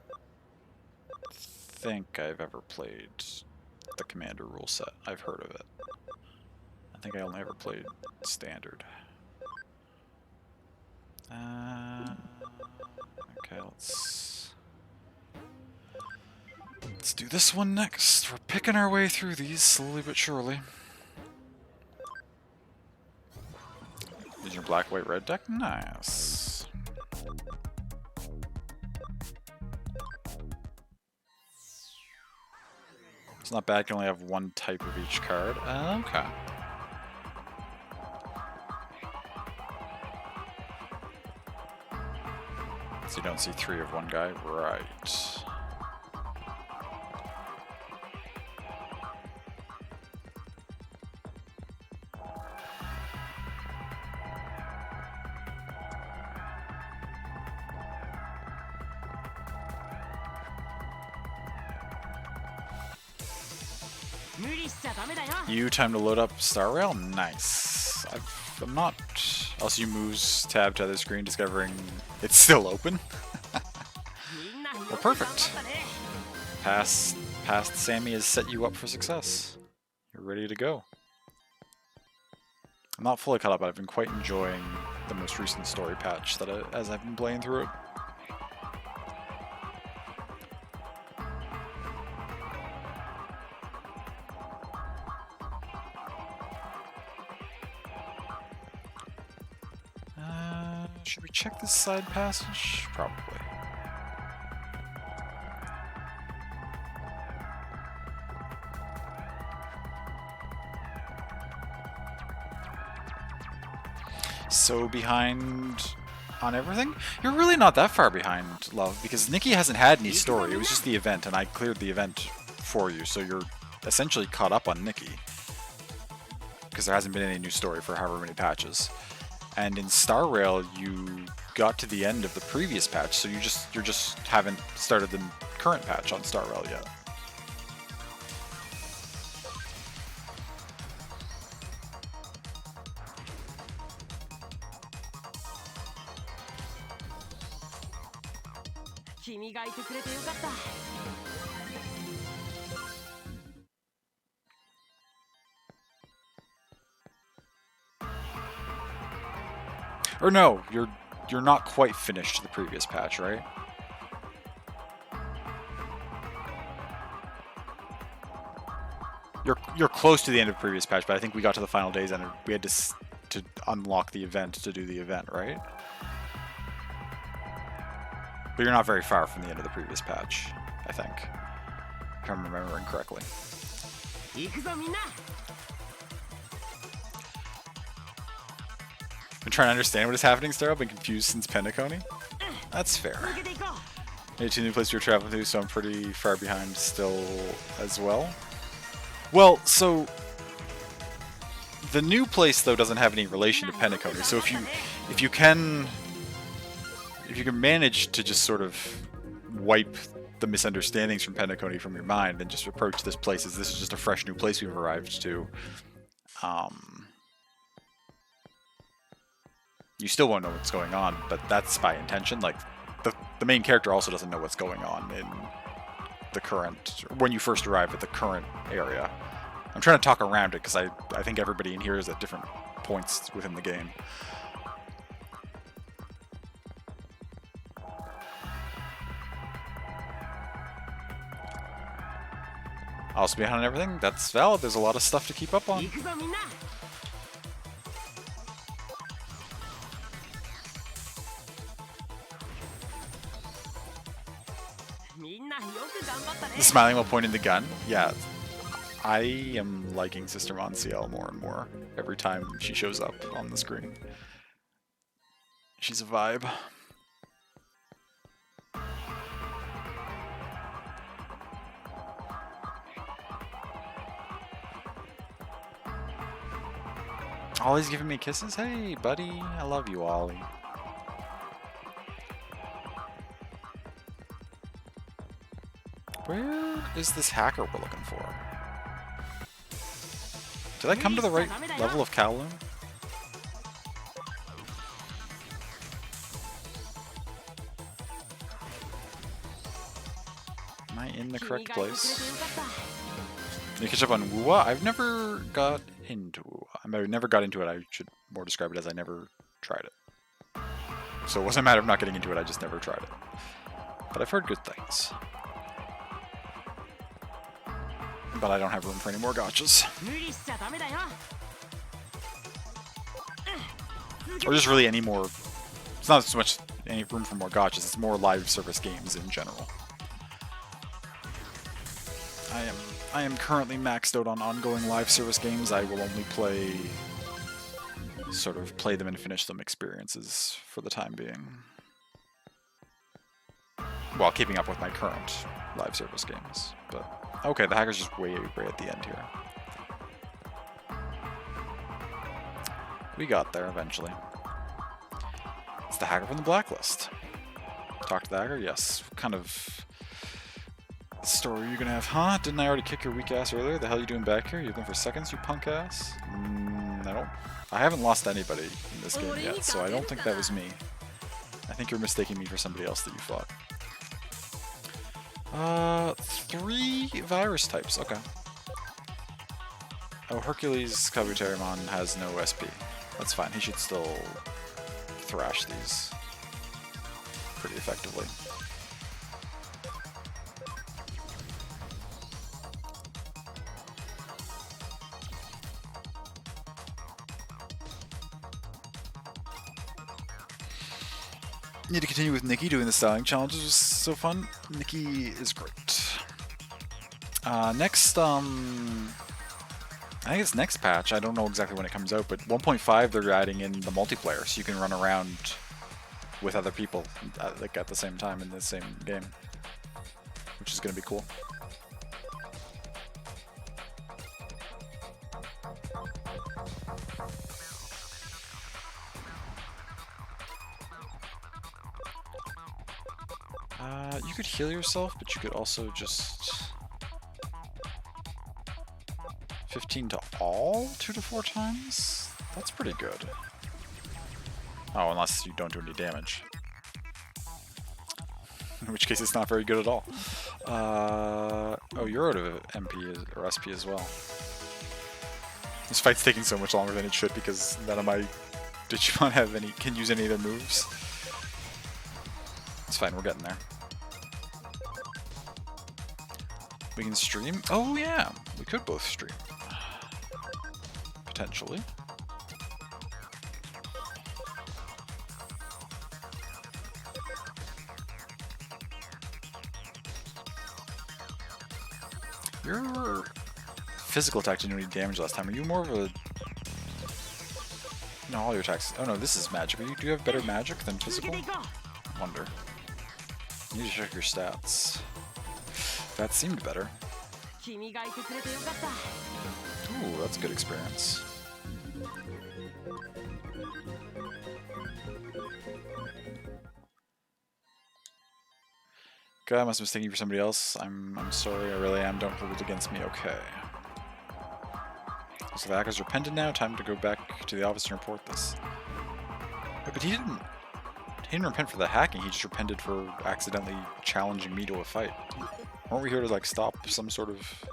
think I've ever played the Commander rule set. I've heard of it. I think I only ever played Standard. Okay, let's do this one next. We're picking our way through these slowly but surely. Is your black, white, red deck? Nice. It's not bad, I can only have one type of each card. Okay. So you don't see three of one guy? Right. You time to load up Star Rail? Nice. I'm not... Also, you moves tab to other screen, discovering it's still open. Well, perfect. Past Sammy has set you up for success. You're ready to go. I'm not fully caught up, but I've been quite enjoying the most recent story patch that as I've been playing through it. Should we check this side passage? Probably. So behind on everything? You're really not that far behind, Love, because Nikki hasn't had any story. It was just the event, and I cleared the event for you, so you're essentially caught up on Nikki. Because there hasn't been any new story for however many patches. And in Star Rail, you got to the end of the previous patch, so you just haven't started the current patch on Star Rail yet. Or no, you're not quite finished the previous patch, right? You're close to the end of the previous patch, but I think we got to the final days and we had to unlock the event to do the event, right? But you're not very far from the end of the previous patch, I think. If I'm remembering correctly. Been trying to understand what is happening, Star. I've been confused since Penacony. That's fair. Maybe two new places you're traveling to, so I'm pretty far behind still as well. Well, so the new place though doesn't have any relation to Penacony. So if you can manage to just sort of wipe the misunderstandings from Penacony from your mind and just approach this place as this is just a fresh new place we've arrived to, you still won't know what's going on, but that's by intention. Like, the main character also doesn't know what's going on in the current, when you first arrive at the current area. I'm trying to talk around it because I think everybody in here is at different points within the game. Also behind everything, that's valid. There's a lot of stuff to keep up on. The smiling while pointing the gun? Yeah. I am liking Sister Monsiel more and more every time she shows up on the screen. She's a vibe. Ollie's giving me kisses? Hey, buddy. I love you, Ollie. Where is this hacker we're looking for? Did I come to the right level of Kowloon? Am I in the correct place? Can you catch up on Wuwa? I've never got into Wuwa. I never got into it. I should more describe it as I never tried it. So it wasn't a matter of not getting into it, I just never tried it. But I've heard good things. But I don't have room for any more gotchas. Or just really any more... It's not so much any room for more gotchas, it's more live service games in general. I am currently maxed out on ongoing live service games. I will only play... sort of play them and finish them experiences for the time being. While keeping up with my current live service games, but... Okay, the hacker's just way at the end here. We got there eventually. It's the hacker from the blacklist. Talk to the hacker? Yes. What kind of story are you gonna have? Huh? Didn't I already kick your weak ass earlier? The hell are you doing back here? You're looking for seconds, you punk ass? No. I haven't lost anybody in this game yet, so I don't think that was me. I think you're mistaking me for somebody else that you fought. 3 virus types, okay. Oh, Hercules Kabuterimon has no SP. That's fine, he should still thrash these pretty effectively. Need to continue with Nikki doing the styling challenges. Was so fun. Nikki is great. Next, I think it's next patch. I don't know exactly when it comes out, but 1.5 they're adding in the multiplayer, so you can run around with other people, like at the same time in the same game, which is going to be cool. You could heal yourself, but you could also just 15 to all 2 to 4 times? That's pretty good. Oh, unless you don't do any damage. In which case it's not very good at all. Oh, you're out of MP or SP as well. This fight's taking so much longer than it should because none of my Digimon can use any of their moves. It's fine, we're getting there. We can stream? Oh yeah, we could both stream. Potentially. Your physical attack didn't do any damage last time. Are you more of a... No, all your attacks... Oh no, this is magic. Do you have better magic than physical? I wonder. You need to check your stats. That seemed better. Ooh, that's a good experience. Okay, I must have mistaken you for somebody else. I'm sorry, I really am. Don't hold it against me. Okay. So the hackers are pending now. Time to go back to the office and report this. Wait, but he didn't repent for the hacking. He just repented for accidentally challenging me to a fight. Weren't we here to like stop some sort of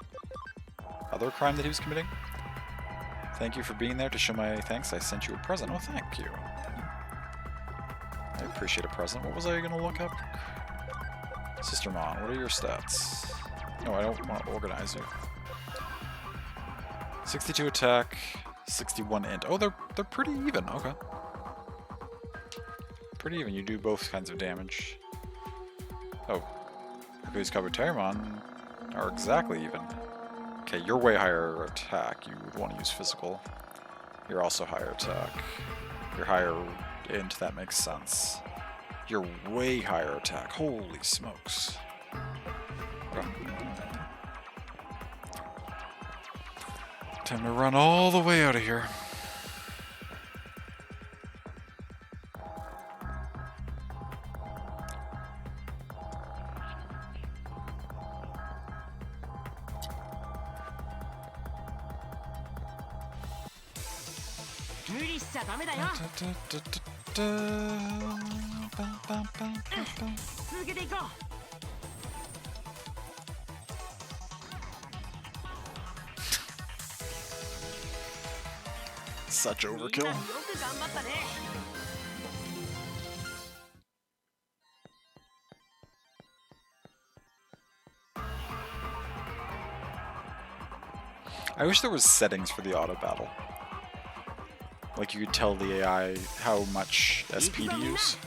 other crime that he was committing? Thank you for being there. To show my thanks, I sent you a present. Oh, thank you. I appreciate a present. What was I gonna look up? Sister Mon, what are your stats? No, I don't want to organize you. 62 attack, 61 int. Oh, they're pretty even. Okay. Pretty even. You do both kinds of damage. Oh. Hercules Kabuterimon are exactly even. Okay, you're way higher attack. You would want to use physical. You're also higher attack. You're higher int. That makes sense. You're way higher attack. Holy smokes. Okay. Time to run all the way out of here. Such overkill. I wish there was settings for the auto battle. Like you could tell the AI how much SP to use.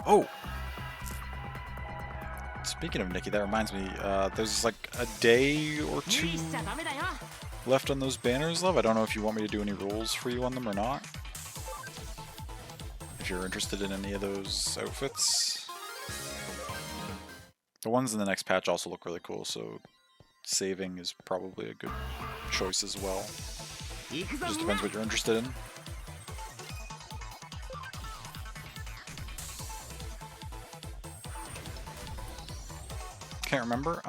Oh! Speaking of Nikki, that reminds me, there's like a day or two left on those banners, love. I don't know if you want me to do any rules for you on them or not. If you're interested in any of those outfits. The ones in the next patch also look really cool, so saving is probably a good choice as well. Just depends what you're interested in. Can't remember.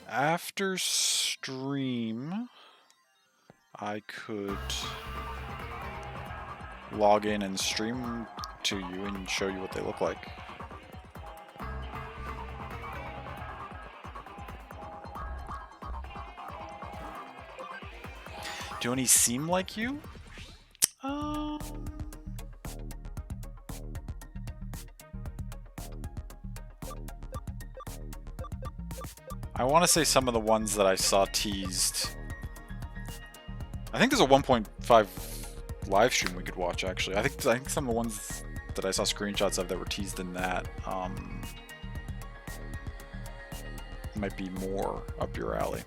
After stream, I could log in and stream to you and show you what they look like. Do any seem like you? I want to say some of the ones that I saw teased. I think there's a 1.5 live stream we could watch, actually. I think some of the ones that I saw screenshots of that were teased in that might be more up your alley.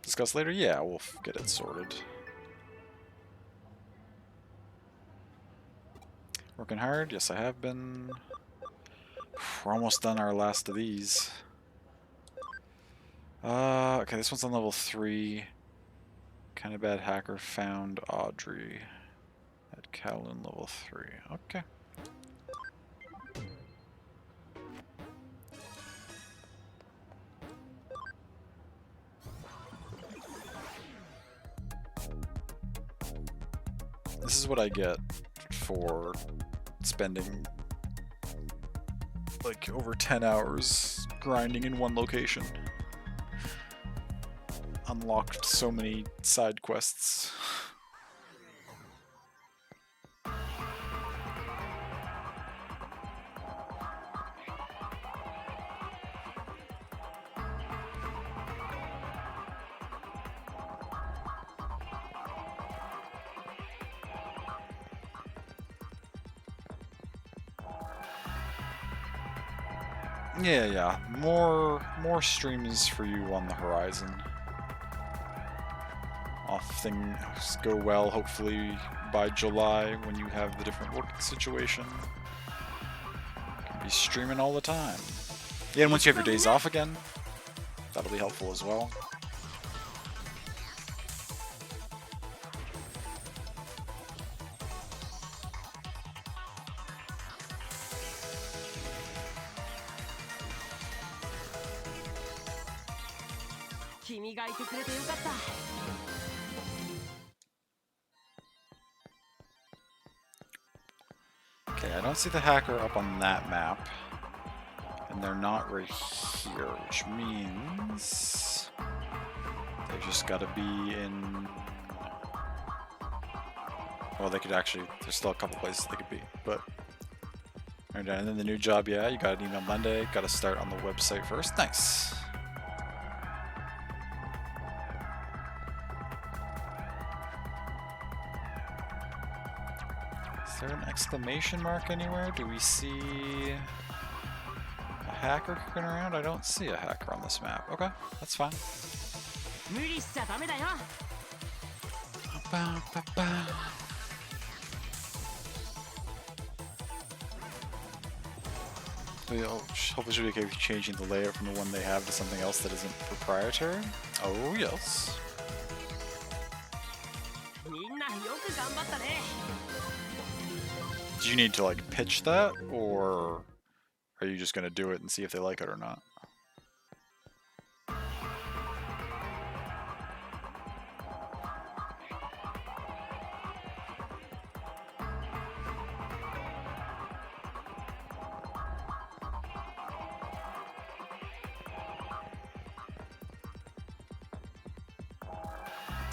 Discuss later? Yeah, we'll get it sorted. Working hard? Yes, I have been. We're almost done our last of these. Okay, this one's on level 3. Kinda bad hacker found Audrey at Kowloon level 3. Okay. This is what I get for spending like over 10 hours grinding in one location. Unlocked so many side quests. Yeah. More streams for you on the horizon. If things go well, hopefully by July when you have the different work situation. You can be streaming all the time. Yeah, and once you have your days off again, that'll be helpful as well. Okay, I don't see the hacker up on that map. And they're not right here, which means they've just got to be in... Well, they could actually... There's still a couple places they could be, but... And then the new job, yeah, you got an email Monday. Got to start on the website first. Nice. Is there an exclamation mark anywhere? Do we see a hacker kicking around? I don't see a hacker on this map. Okay, that's fine. Hopefully should be okay with changing the layout from the one they have to something else that isn't proprietary. Oh yes. Do you need to like pitch that, or are you just gonna do it and see if they like it or not?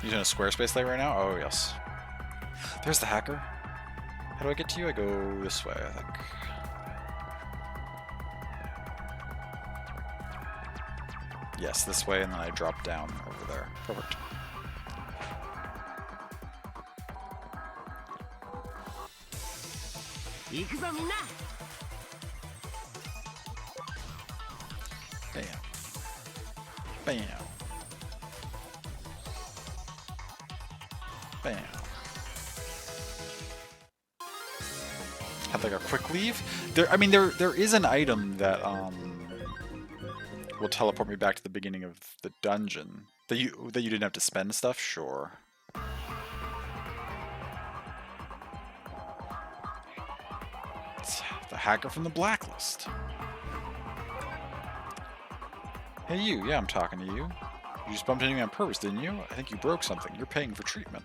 Using a Squarespace layer right now? Oh yes. There's the hacker. How do I get to you? I go this way, I think. Yes, this way, and then I drop down over there. Perfect. Bam. Bam. Bam. Had like a quick leave. I mean, there is an item that will teleport me back to the beginning of the dungeon. That you didn't have to spend stuff. Sure. It's the hacker from the blacklist. Hey you, yeah, I'm talking to you. You just bumped into me on purpose, didn't you? I think you broke something. You're paying for treatment.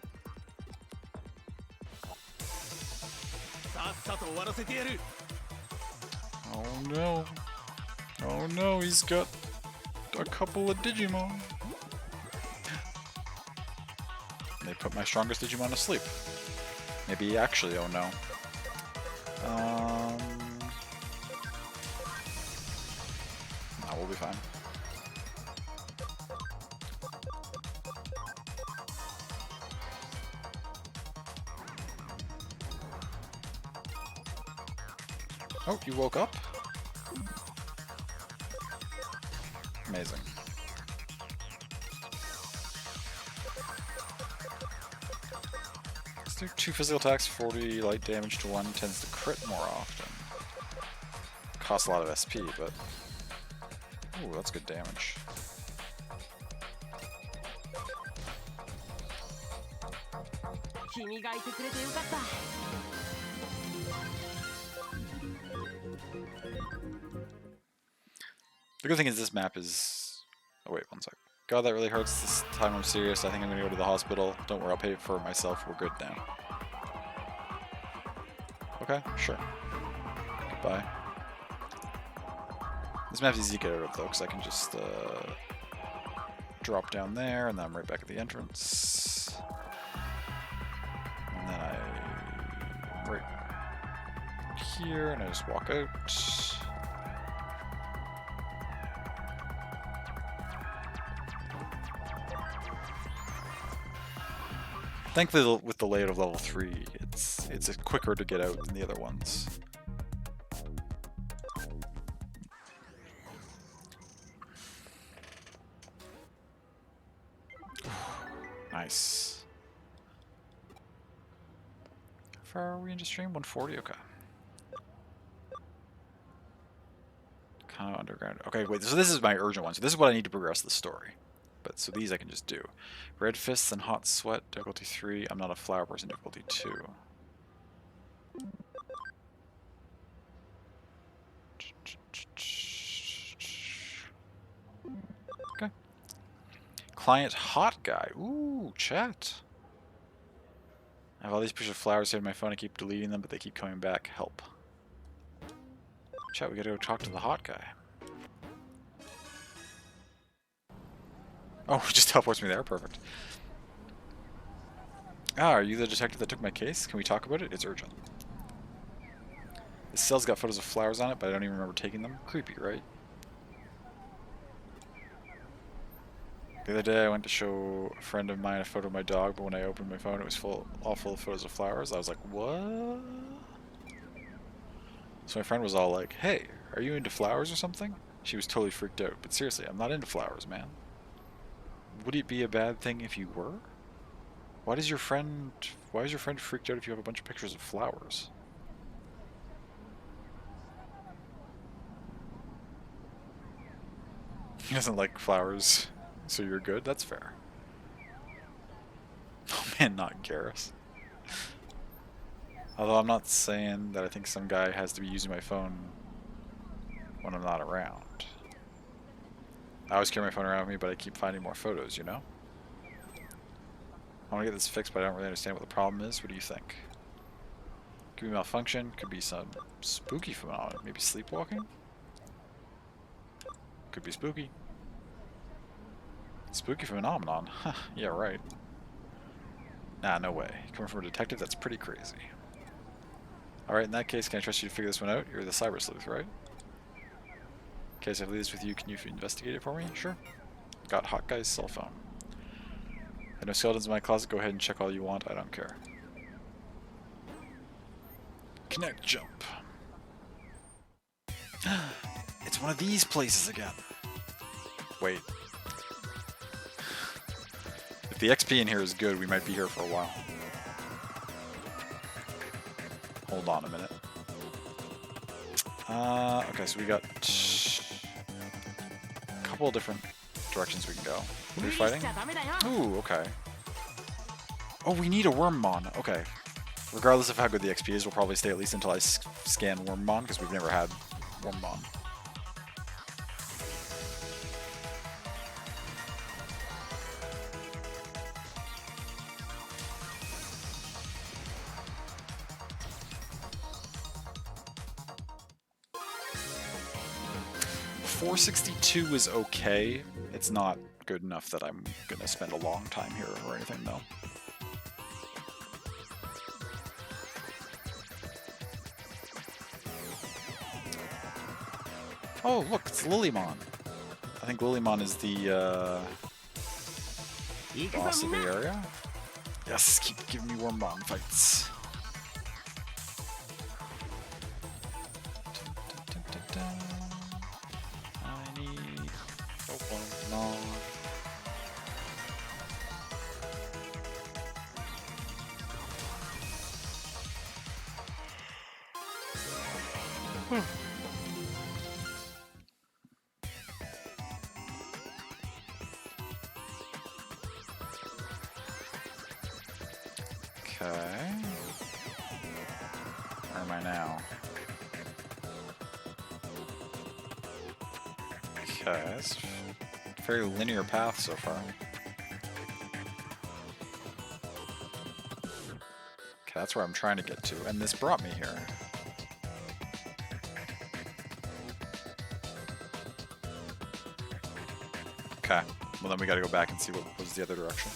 Oh no. Oh no, he's got a couple of Digimon. They put my strongest Digimon to sleep. Maybe actually, oh no. No, we'll be fine. Oh, you woke up? Amazing. Let's do 2 physical attacks, 40 light damage to 1, tends to crit more often. Costs a lot of SP, but... Ooh, that's good damage. The good thing is this map is... Oh wait, one sec. God, that really hurts. This time I'm serious. I think I'm gonna go to the hospital. Don't worry, I'll pay for it myself. We're good now. Okay, sure. Goodbye. This map's easy to get out of though, because I can just drop down there, and then I'm right back at the entrance. And then I'm right here, and I just walk out. Thankfully, with the layout of level 3, it's quicker to get out than the other ones. Nice. How far are we into stream? 140? Okay. Kind of underground. Okay, wait, so this is my urgent one. So this is what I need to progress the story. But so these I can just do. Red Fists and Hot Sweat, difficulty 3. I'm not a flower person, difficulty 2. Okay. Client Hot Guy. Ooh, chat. I have all these pictures of flowers here on my phone. I keep deleting them, but they keep coming back. Help. Chat, we gotta go talk to the hot guy. Oh, he just teleports me there. Perfect. Ah, are you the detective that took my case? Can we talk about it? It's urgent. This cell's got photos of flowers on it, but I don't even remember taking them. Creepy, right? The other day I went to show a friend of mine a photo of my dog, but when I opened my phone it was all full of photos of flowers. I was like, what? So my friend was all like, hey, are you into flowers or something? She was totally freaked out. But seriously, I'm not into flowers, man. Would it be a bad thing if you were? Why is your friend freaked out if you have a bunch of pictures of flowers? He doesn't like flowers, so you're good? That's fair. Oh man, not Garrus. Although I'm not saying that I think some guy has to be using my phone when I'm not around. I always carry my phone around with me, but I keep finding more photos, you know? I want to get this fixed, but I don't really understand what the problem is. What do you think? Could be malfunction, could be some spooky phenomenon. Maybe sleepwalking? Could be spooky. Spooky phenomenon? Huh, yeah, right. Nah, no way. Coming from a detective, that's pretty crazy. Alright, in that case, can I trust you to figure this one out? You're the cyber sleuth, right? Okay, so if I leave this with you, can you investigate it for me? Sure. Got Hot Guy's cell phone. I know skeletons in my closet. Go ahead and check all you want. I don't care. Connect jump. It's one of these places again. Wait. If the XP in here is good, we might be here for a while. Hold on a minute. Okay, so we got a couple of different directions we can go. What are we fighting? Ooh, okay. Oh, we need a Wormmon. Okay. Regardless of how good the XP is, we'll probably stay at least until I scan Wormmon, because we've never had Wormmon. $462 is okay. It's not good enough that I'm gonna spend a long time here or anything, though. Oh, look, it's Lilymon. I think Lilymon is the boss of the area. Yes, keep giving me Wormmon fights. I need a Wormmon. Okay. Where am I now? Okay, it's a very linear path so far. Okay, that's where I'm trying to get to, and this brought me here. Okay, well then we gotta go back and see what was the other direction.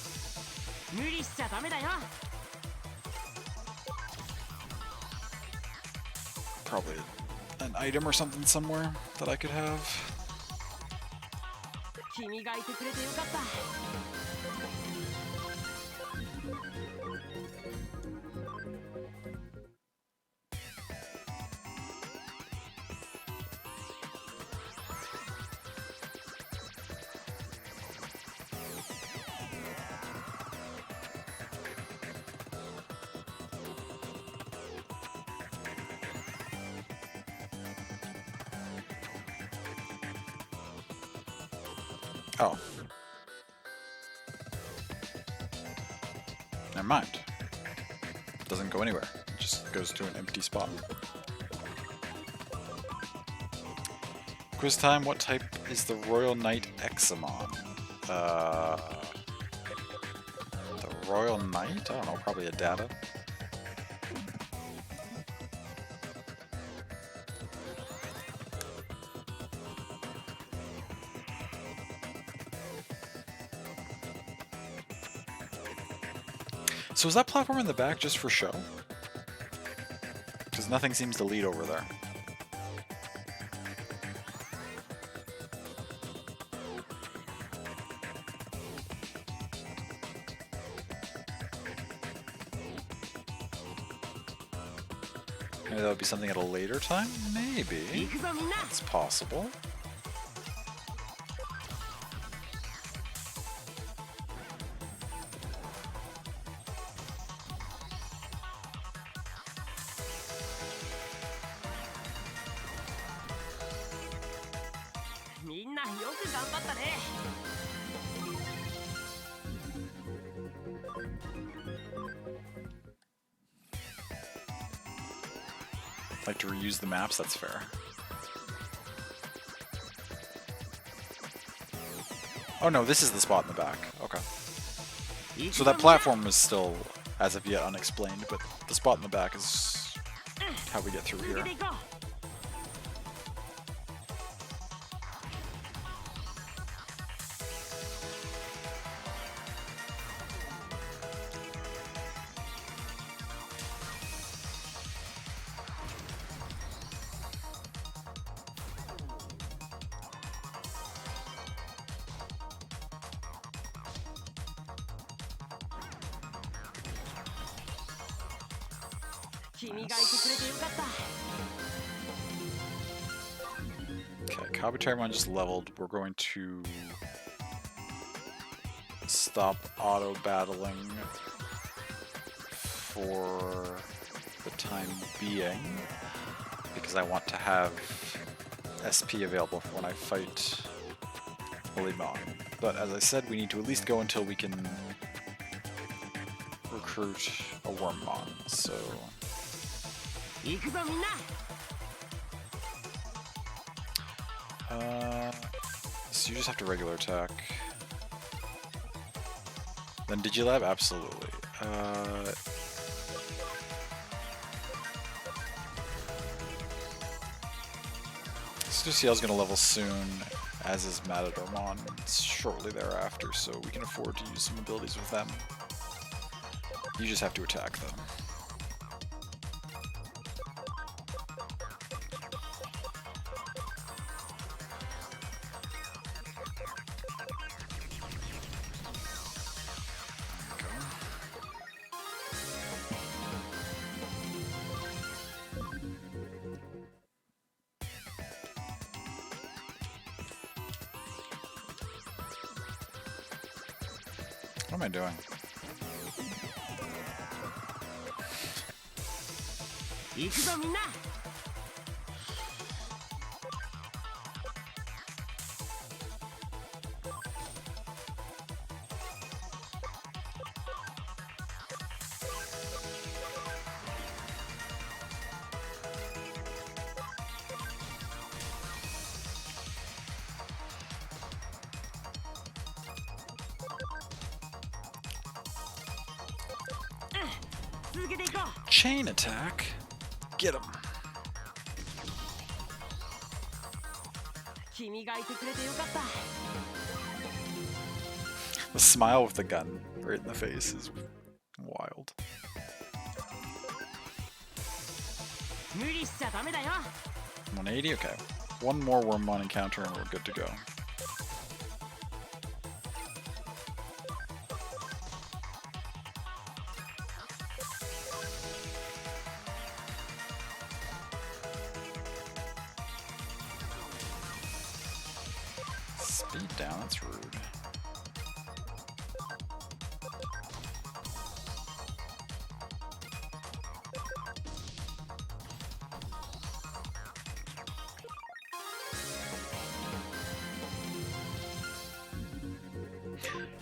Probably an item or something somewhere that I could have. Oh. Never mind. Doesn't go anywhere. It just goes to an empty spot. Quiz time, what type is the Royal Knight Examon? The Royal Knight? I don't know, probably a data. So is that platform in the back just for show? Because nothing seems to lead over there. Maybe that would be something at a later time? Maybe. It's possible. Like to reuse the maps, that's fair. Oh no, this is the spot in the back. Okay. So that platform is still, as of yet, unexplained, but the spot in the back is how we get through here. Okay, Kabuterimon just leveled. We're going to stop auto-battling for the time being, because I want to have SP available for when I fight Holy-Mon. But as I said, we need to at least go until we can recruit a Wormmon, so... So you just have to regular attack. Then Digilab? Absolutely. Stuciel's gonna level soon, as is Matadormon shortly thereafter, so we can afford to use some abilities with them. You just have to attack them. What am I doing? Chain attack? Get him. The smile with the gun right in the face is wild. 180? Okay. One more Wormmon encounter and we're good to go. Speed down, that's rude.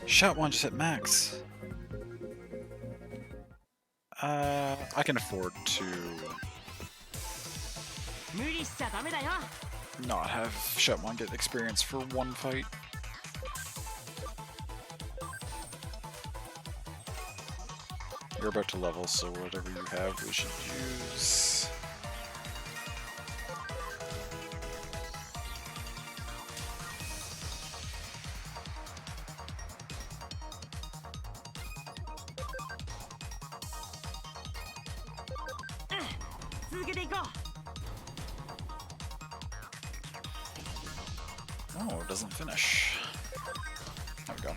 Shot one just hit max. I can afford to not have Shotmon get experience for one fight. You're about to level, so whatever you have we should use. Oh, it doesn't finish. There we go.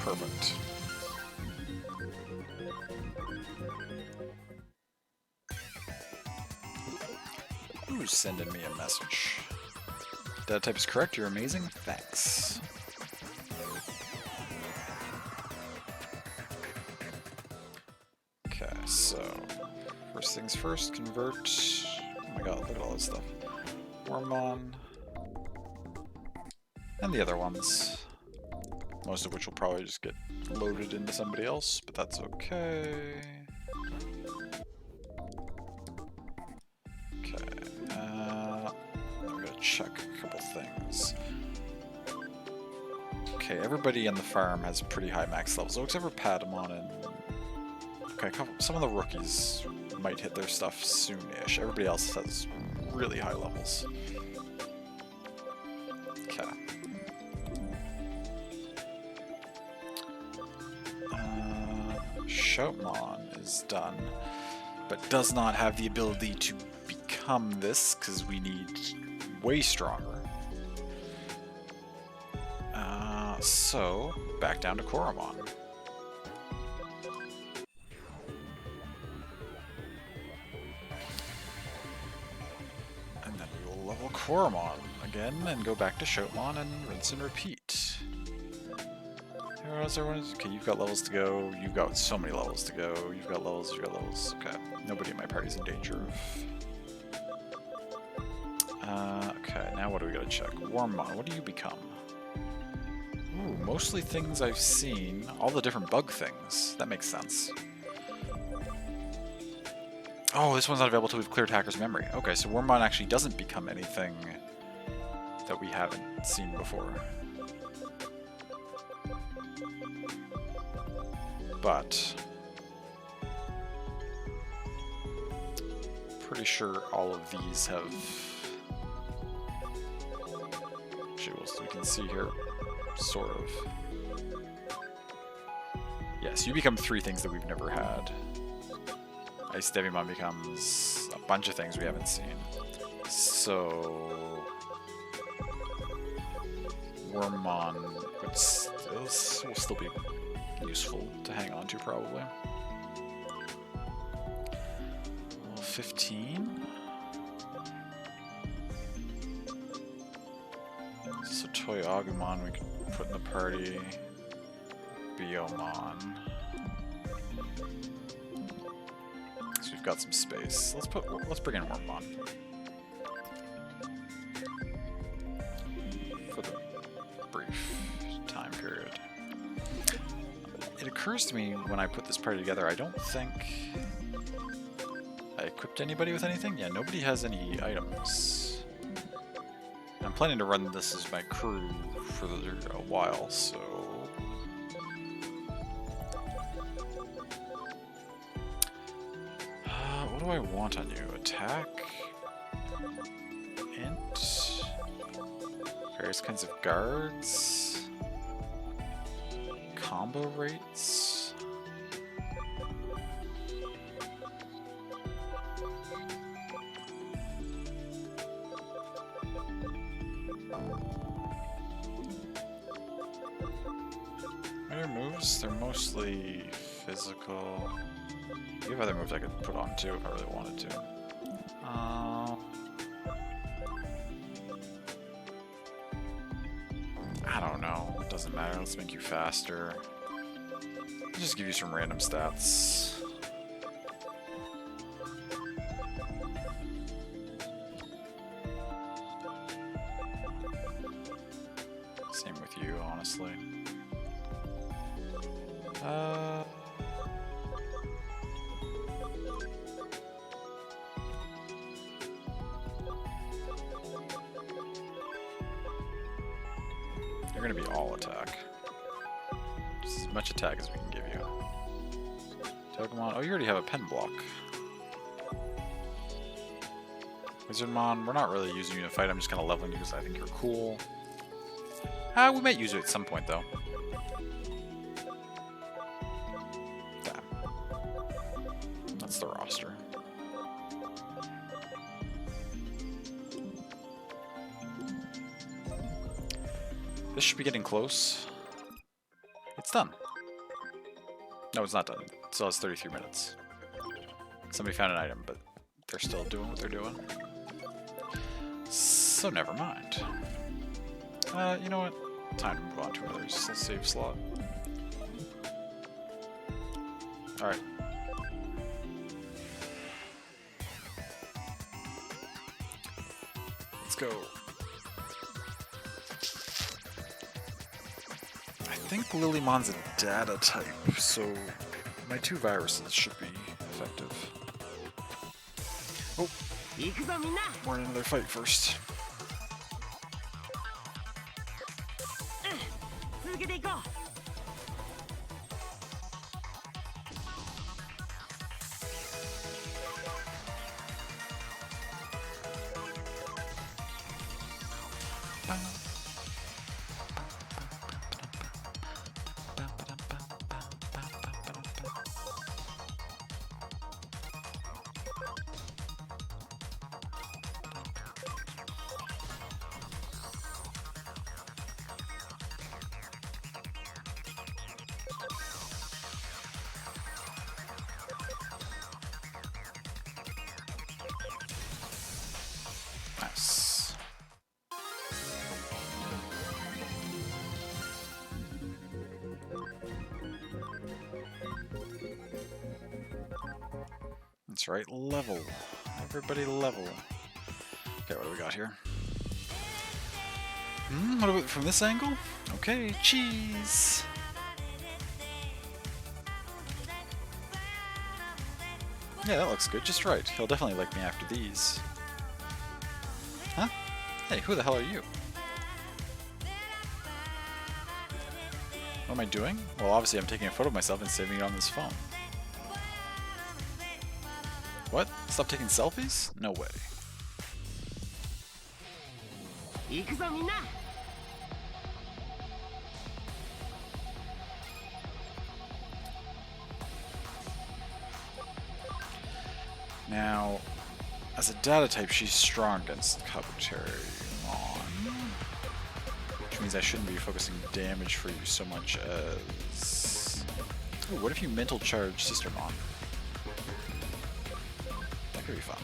Perfect. Who's sending me a message? Data type is correct, you're amazing, thanks. Okay, so first things first, convert. Oh my god, look at all this stuff. Wormmon. And the other ones. Most of which will probably just get loaded into somebody else, but that's okay. Check a couple things. Okay, everybody in the farm has pretty high max levels, except for Patamon and... Okay, some of the rookies might hit their stuff soon-ish. Everybody else has really high levels. Okay. Shoutmon is done, but does not have the ability to become this, because we need way stronger. So, back down to Koromon. And then we will level Koromon again and go back to Shoutmon and rinse and repeat. Where else everyone is? Okay, you've got levels to go. You've got so many levels to go. You've got levels, you've got levels. Okay, nobody in my party's in danger of... okay, now what do we gotta check? Wormmon, what do you become? Ooh, mostly things I've seen. All the different bug things. That makes sense. Oh, this one's not available till we've cleared Hacker's memory. Okay, so Wormmon actually doesn't become anything that we haven't seen before. But pretty sure all of these have... Actually, we can see here, sort of. Yes, you become 3 things that we've never had. Ice Devimon becomes a bunch of things we haven't seen. So... Wormmon will still be useful to hang on to, probably. Level 15. So Toy Agumon we can put in the party. Biomon. So we've got some space. Let's bring in Wormmon. For the brief time period. It occurs to me when I put this party together, I don't think I equipped anybody with anything. Yeah, nobody has any items. I'm planning to run this as my crew for a while, so... what do I want on you? Attack? Int? Various kinds of guards? Combo rates? Their moves, they're mostly physical. You have other moves I could put on too if I really wanted to. I don't know. It doesn't matter. Let's make you faster. I'll just give you some random stats. Same with you, honestly. You're gonna be all attack. Just as much attack as we can give you. Pokemon. Oh, you already have a pen block. Wizardmon, we're not really using you in a fight. I'm just kind of leveling you because I think you're cool. We might use it at some point, though. Damn. That's the roster. This should be getting close. It's done. No, it's not done. It still has 33 minutes. Somebody found an item, but they're still doing what they're doing. So never mind. You know what? Time to move on to another save slot. Alright. Let's go. I think Lilymon's a data type, so my 2 viruses should be effective. Oh, we're in another fight first. Nice. That's right, level. Everybody level. Okay, what do we got here? What about from this angle? Okay, cheese. Yeah, that looks good, just right. He'll definitely like me after these. Huh? Hey, who the hell are you? What am I doing? Well, obviously I'm taking a photo of myself and saving it on this phone. What? Stop taking selfies? No way. Now, as a data type, she's strong against Kabuterimon, which means I shouldn't be focusing damage for you so much as... Ooh, what if you mental charge Sistermon? That could be fun.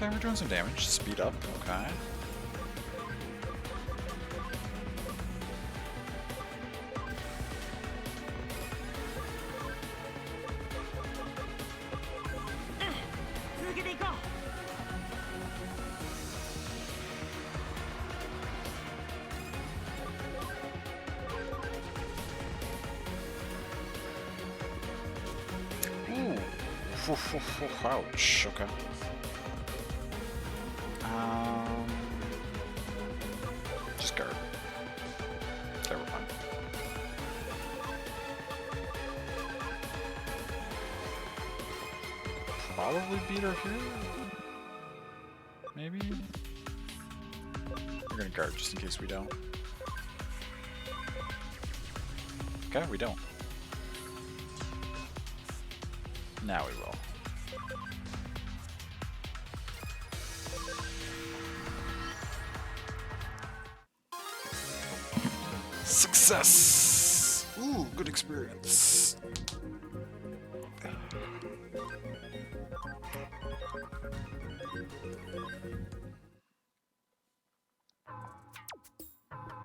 Okay, we're doing some damage. Speed up, okay. Ooh. Ouch, okay. Just guard. Okay, we're fine. Probably beat her here? Maybe? We're gonna guard just in case we don't. Okay, we don't. Now we will. Success! Ooh, good experience.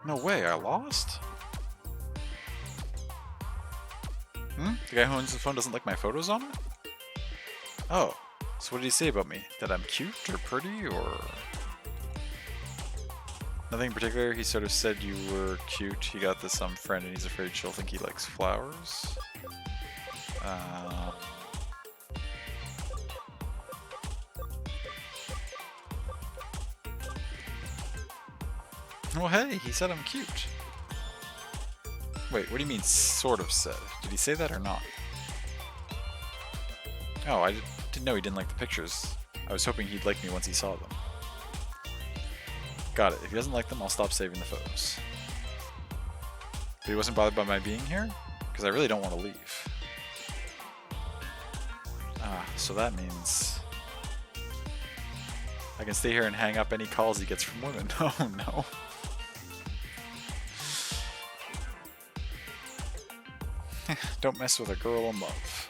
No way, I lost? The guy who owns the phone doesn't like my photos on it? Oh, so what did he say about me? That I'm cute or pretty or... Nothing in particular, he sort of said you were cute, he got this friend and he's afraid she'll think he likes flowers. Well hey, he said I'm cute. Wait, what do you mean sort of said? Did he say that or not? Oh, I didn't know he didn't like the pictures. I was hoping he'd like me once he saw them. Got it. If he doesn't like them, I'll stop saving the photos. But he wasn't bothered by my being here? Because I really don't want to leave. Ah, so that means... I can stay here and hang up any calls he gets from women. Oh no. Don't mess with a girl in love.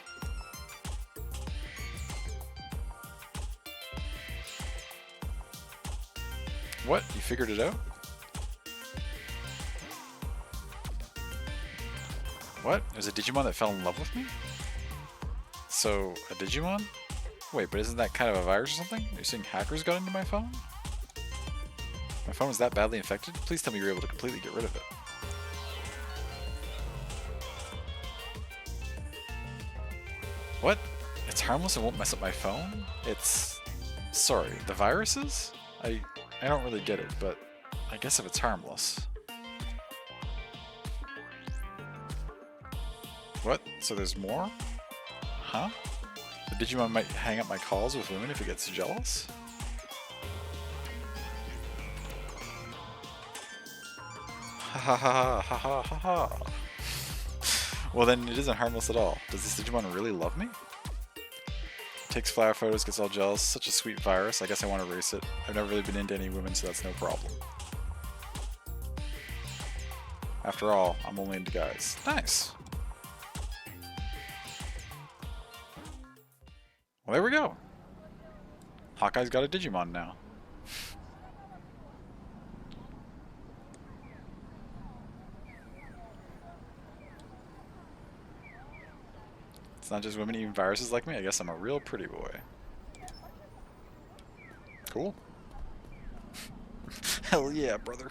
What? You figured it out? What? There's a Digimon that fell in love with me? So, a Digimon? Wait, but isn't that kind of a virus or something? Are you saying hackers got into my phone? My phone was that badly infected? Please tell me you were able to completely get rid of it. What? It's harmless and won't mess up my phone? It's... Sorry, the viruses? I don't really get it, but I guess if it's harmless. What? So there's more? Huh? The Digimon might hang up my calls with women if it gets jealous? Ha ha ha ha ha ha ha. Well then it isn't harmless at all. Does this Digimon really love me? Takes flower photos, gets all jealous. Such a sweet virus. I guess I want to erase it. I've never really been into any women, so that's no problem. After all, I'm only into guys. Nice. Well, there we go. Hawkeye's got a Digimon now. It's not just women eating viruses like me. I guess I'm a real pretty boy. Cool. Hell yeah, brother.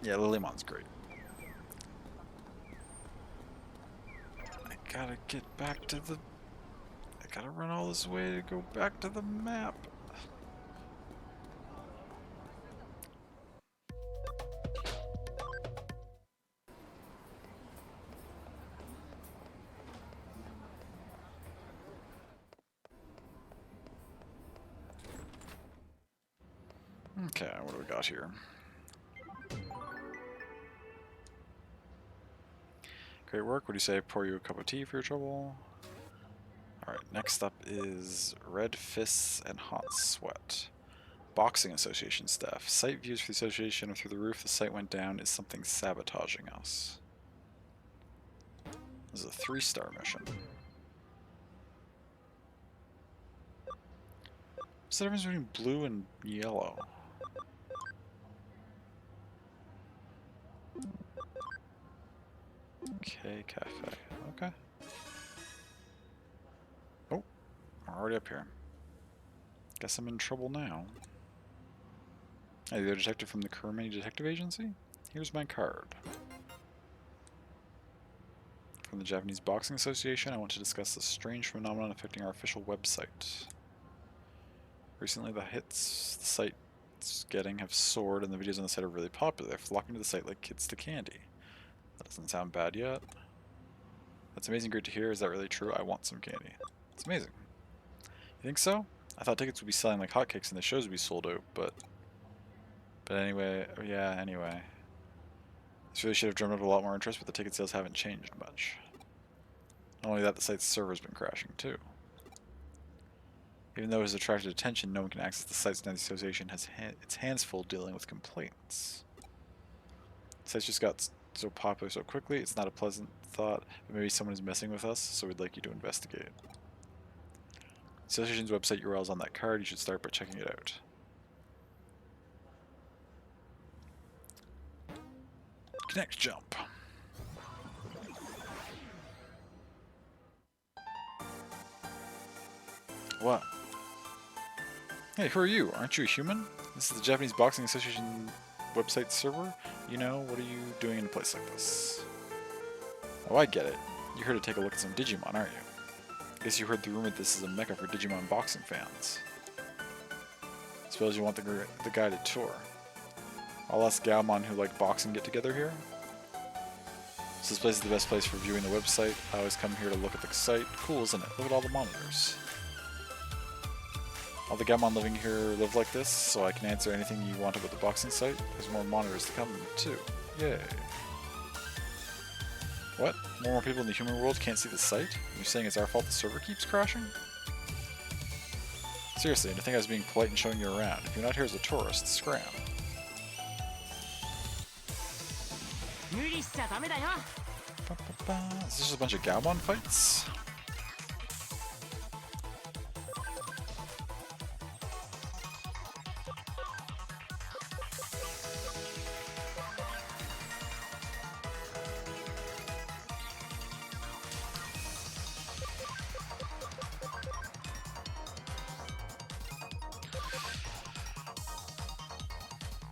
Yeah, Lilymon's great. I gotta get back to the... I gotta run all this way to go back to the map. Okay, what do we got here? Great work. What do you say? Pour you a cup of tea for your trouble? Alright, next up is Red Fists and Hot Sweat. Boxing Association staff. Site views for the association are through the roof. The site went down. Is something sabotaging us? This is a 3-star mission. What's the difference between blue and yellow? K Cafe. Okay. Oh, we're already up here. Guess I'm in trouble now. Hey, you're a detective from the Kermany Detective Agency? Here's my card. From the Japanese Boxing Association, I want to discuss the strange phenomenon affecting our official website. Recently, the hits the site's getting have soared, and the videos on the site are really popular. They're flocking to the site like kids to candy. That doesn't sound bad yet. That's amazing, great to hear. Is that really true? I want some candy. It's amazing. You think so? I thought tickets would be selling like hotcakes and the shows would be sold out, but anyway, yeah, anyway. This really should have drummed up a lot more interest, but the ticket sales haven't changed much. Not only that, the site's server's been crashing too. Even though it has attracted attention, no one can access the site, and the association has its hands full dealing with complaints. The site's just got so popular so quickly, it's not a pleasant thought, but maybe someone is messing with us, so we'd like you to investigate. The association's website URL is on that card. You should start by checking it out. Connect jump. What? Hey, who are you? Aren't you a human? This is the Japanese Boxing Association website server. You know, what are you doing in a place like this? Oh, I get it. You're here to take a look at some Digimon, aren't you? Guess you heard the rumor that this is a mecca for Digimon boxing fans. Suppose you want the guided tour. All us Galmon who like boxing get together here. So this place is the best place for viewing the website. I always come here to look at the site. Cool, isn't it? Look at all the monitors. All the Galmon living here live like this, so I can answer anything you want about the boxing site. There's more monitors to come, too. Yay. What? More people in the human world can't see the site? You're saying it's our fault the server keeps crashing? Seriously, I think I was being polite and showing you around. If you're not here as a tourist, scram. Is this just a bunch of Galmon fights?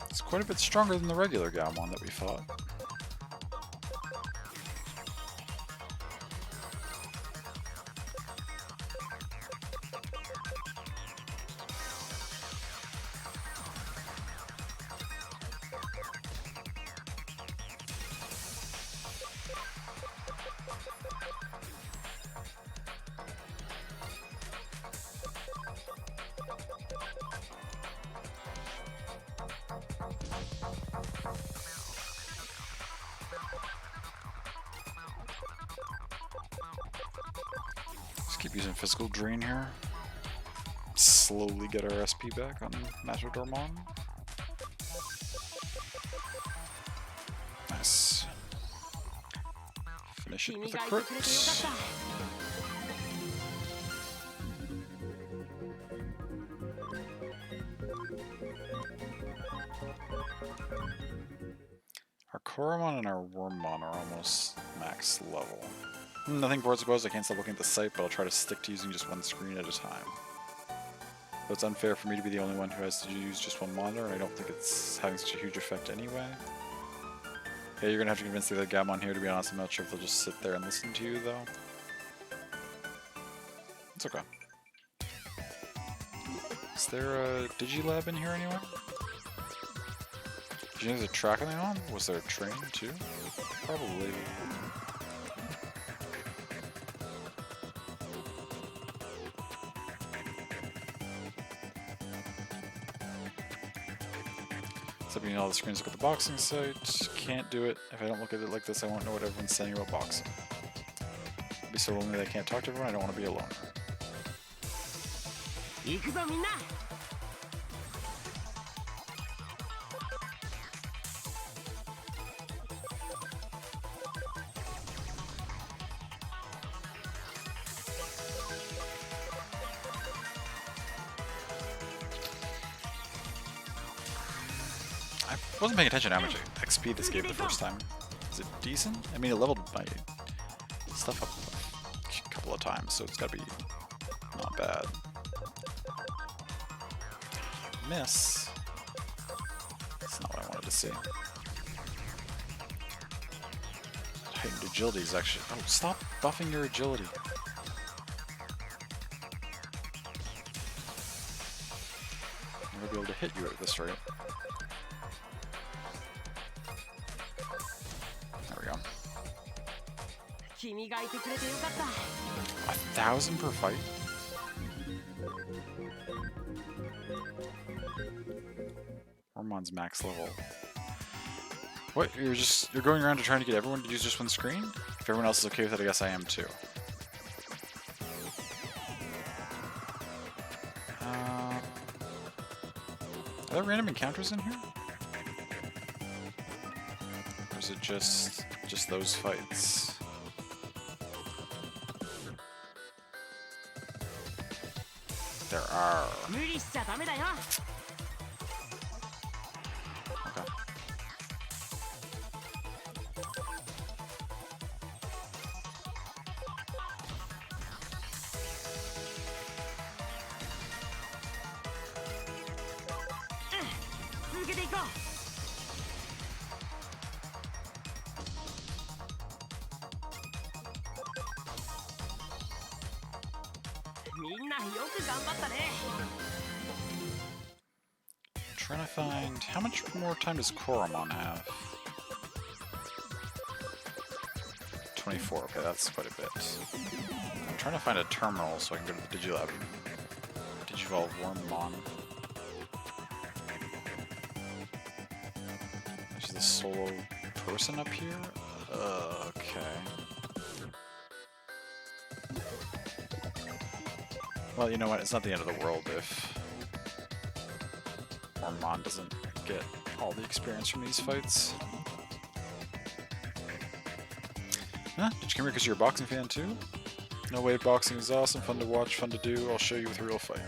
It's quite a bit stronger than the regular Galmon that we fought. Keep using Physical Drain here. Slowly get our SP back on Matadormon. Finish it with a crit. Our Koromon and our Wormmon are almost max level. Nothing for it suppose. I can't stop looking at the site, but I'll try to stick to using just one screen at a time. But it's unfair for me to be the only one who has to use just one monitor, and I don't think it's having such a huge effect anyway. Yeah, you're gonna have to convince the other Gabmon here, to be honest. I'm not sure if they'll just sit there and listen to you, though. It's okay. Is there a Digilab in here anywhere? Did you know there's a track on the on? Was there a train, too? Probably. Except you know all the screens look at the boxing site. Can't do it. If I don't look at it like this, I won't know what everyone's saying about boxing. I'll be so lonely that I can't talk to everyone. I don't want to be alone. I wasn't paying attention to how much XP this gave the first time. Is it decent? I mean, it leveled my stuff up a couple of times, so it's gotta be not bad. Miss. That's not what I wanted to see. Heightened agility is actually... Oh, stop buffing your agility. I'm gonna be able to hit you at this rate. There we go. 1,000 per fight? Wormmon's max level. What? You're going around to trying to get everyone to use just one screen? If everyone else is okay with it, I guess I am too. Are there random encounters in here? Or is it just those fights? There are. Okay. Trying to find... How much more time does Koromon have? 24, okay, that's quite a bit. I'm trying to find a terminal so I can go to the Digilab and Digivolve Wormmon. There's the solo person up here? Okay. Well, you know what? It's not the end of the world if Wormmon doesn't get all the experience from these fights. Huh? Did you come here because you're a boxing fan too? No way, boxing is awesome, fun to watch, fun to do. I'll show you with a real fight.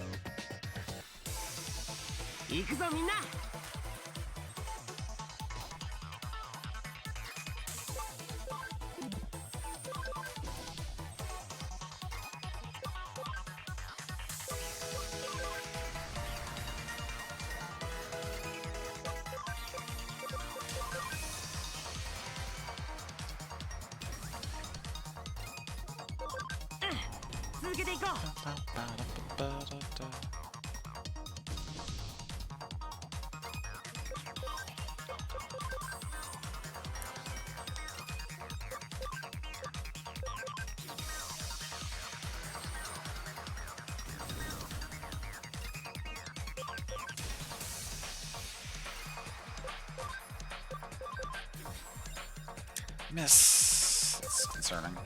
Miss. That's concerning.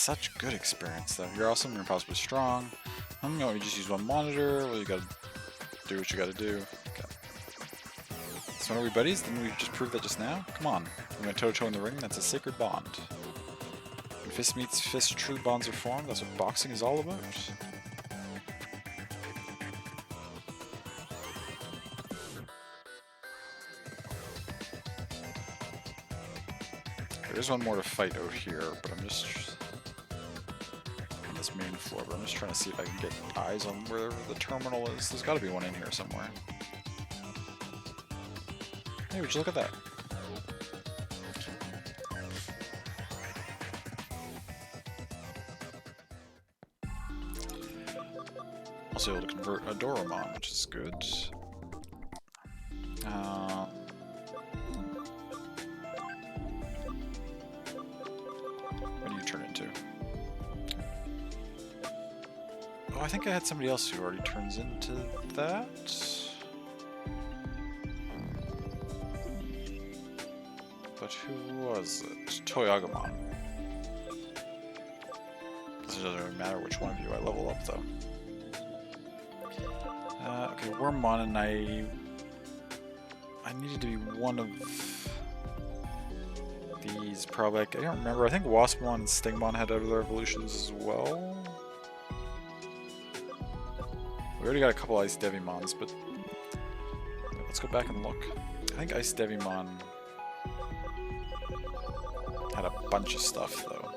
such good experience though. You're awesome, you're impossibly strong. You just use one monitor. Well, you gotta do what you gotta do. Okay. So when are we buddies? Didn't we just prove that just now? Come on. We went toe-to-toe in the ring. That's a sacred bond. When fist meets fist, true bonds are formed. That's what boxing is all about. There's one more to fight out here, but I'm just on this main floor. But I'm just trying to see if I can get eyes on where the terminal is. There's got to be one in here somewhere. Hey, would you look at that? Also able to convert a Doromon, which is good. What do you turn into? Oh, I think I had somebody else who already turns into that. But who was it? Toyagamon. It doesn't really matter which one of you I level up, though. Okay, Wormmon and I needed to be one of these, probably. I don't remember. I think Waspmon and Stingmon had other evolutions as well. We already got a couple Ice Devimons, but let's go back and look. I think Ice Devimon had a bunch of stuff, though.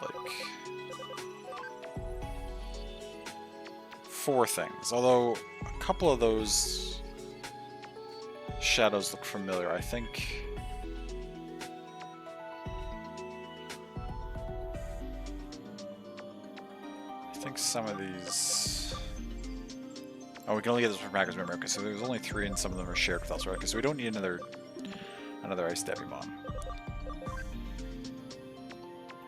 Like 4 things. Although a couple of those shadows look familiar. I think some of these. Oh, we can only get this from Packers memory. Okay, so there's only 3, and some of them are shared with us, right? Okay, so we don't need another Ice Devimon.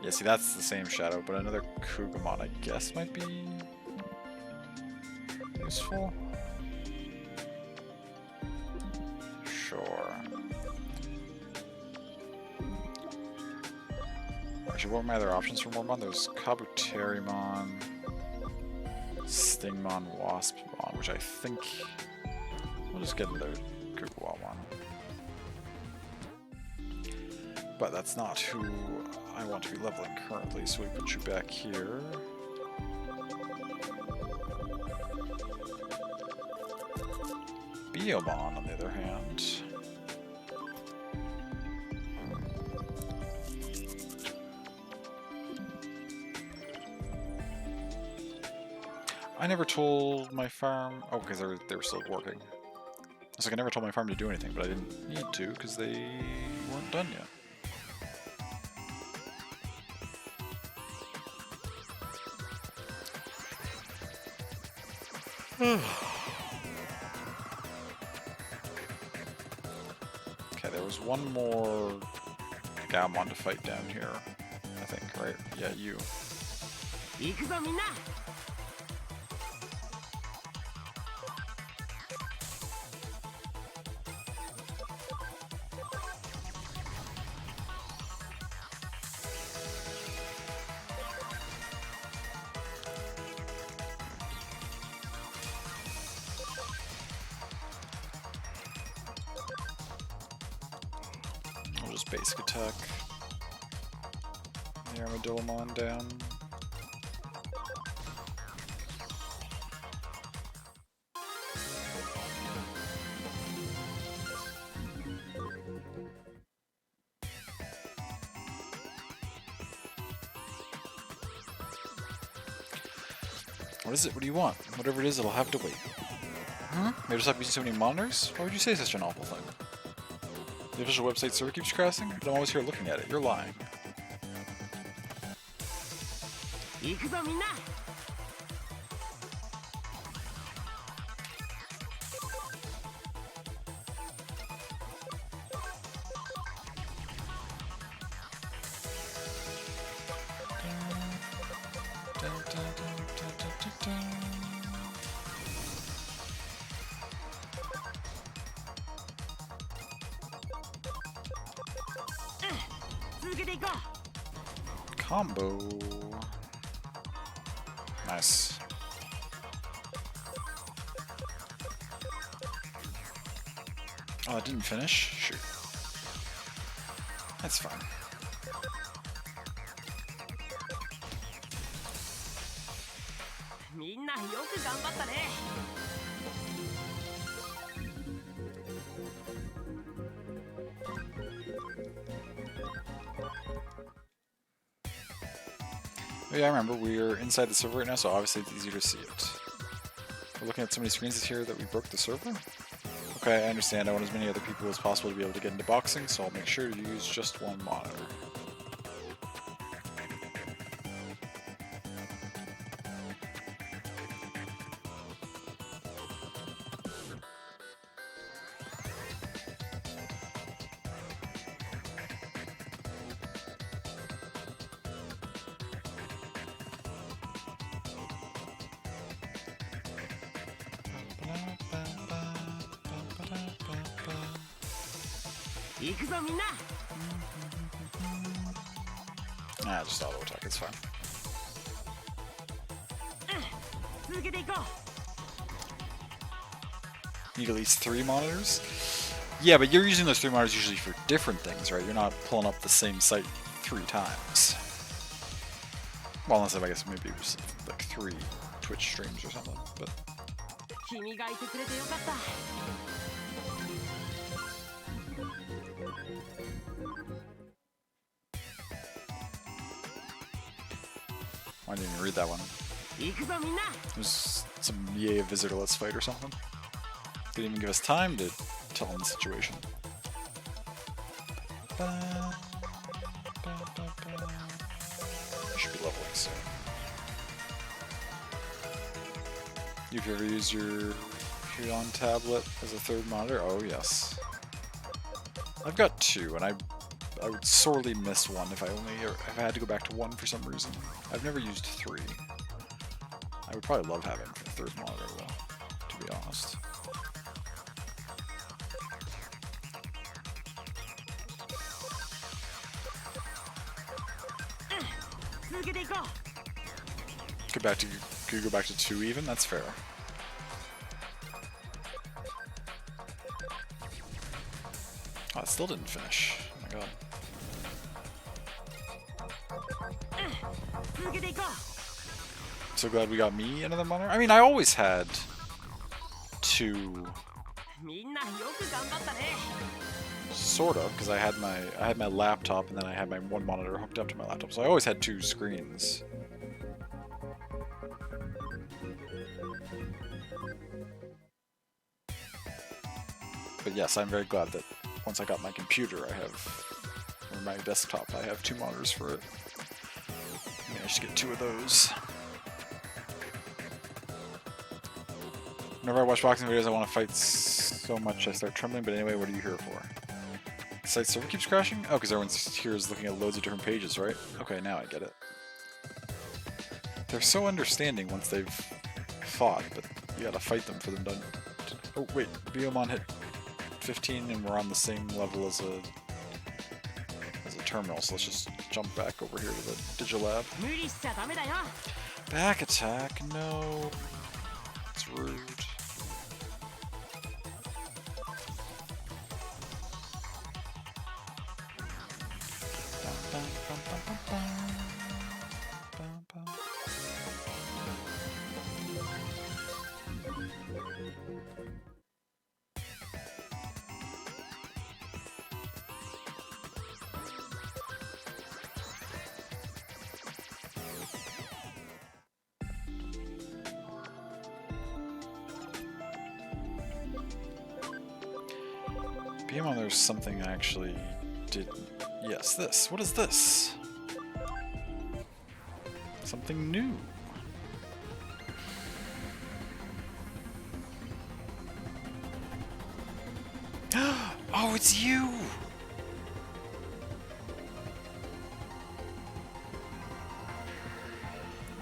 Yeah, see, that's the same shadow, but another Kugamon, I guess, might be useful. Sure. Actually, what were my other options for Wormmon? There's Kabuterimon, Stingmon, Waspmon, which I think we'll just get another Kugawa one. But that's not who I want to be leveling currently, so we put you back here. Biyomon, on the other hand. I never told my farm... Oh, because they were still working. It's like I never told my farm to do anything, but I didn't need to because they weren't done yet. Okay, there was one more Gammon to fight down here, I think, right? Yeah, you. I'll just basic attack the Armadillomon down. What is it? What do you want? Whatever it is, it'll have to wait. Huh? Maybe stop using so many monitors? Why would you say such an awful thing? The official website server keeps crashing, but I'm always here looking at it. You're lying. Combo. Nice. Oh, it didn't finish? Shoot. That's fine. Oh yeah, I remember. We're inside the server right now, so obviously it's easier to see it. We're looking at so many screens here that we broke the server? Okay, I understand. I want as many other people as possible to be able to get into boxing, so I'll make sure to use just one monitor. Ah, just auto attack, it's fine. Need at least 3 monitors? Yeah, but you're using those 3 monitors usually for different things, right? You're not pulling up the same site 3 times. Well, unless I guess maybe it was like 3 Twitch streams or something, but... I didn't even read that one. It was some EA Visitor Let's Fight or something. Didn't even give us time to tell him the situation. Should be leveling soon. You've ever used your Huion tablet as a 3rd monitor? Oh yes. I've got 2, and I would sorely miss 1 if I had to go back to 1 for some reason. I've never used 3. I would probably love having a 3rd monitor though, to be honest. Could you go back to 2 even? That's fair. Oh, it still didn't finish. Oh my god. So glad we got me another monitor. I mean, I always had 2. Sort of, because I had my laptop and then I had my 1 monitor hooked up to my laptop, so I always had 2 screens. But yes, I'm very glad that once I got my computer, or my desktop, I have 2 monitors for it. I managed to get 2 of those. Whenever I watch boxing videos, I want to fight so much I start trembling, but anyway, what are you here for? The site server keeps crashing? Oh, because everyone's here is looking at loads of different pages, right? Okay, now I get it. They're so understanding once they've fought, but you gotta fight them for them to... Oh, wait, Biomon hit 15 and we're on the same level as a terminal, so let's just jump back over here to the Digilab. Back attack? No. It's rude. Beamon, there's something I actually did. Yes, this. What is this? Something new. Oh, it's you!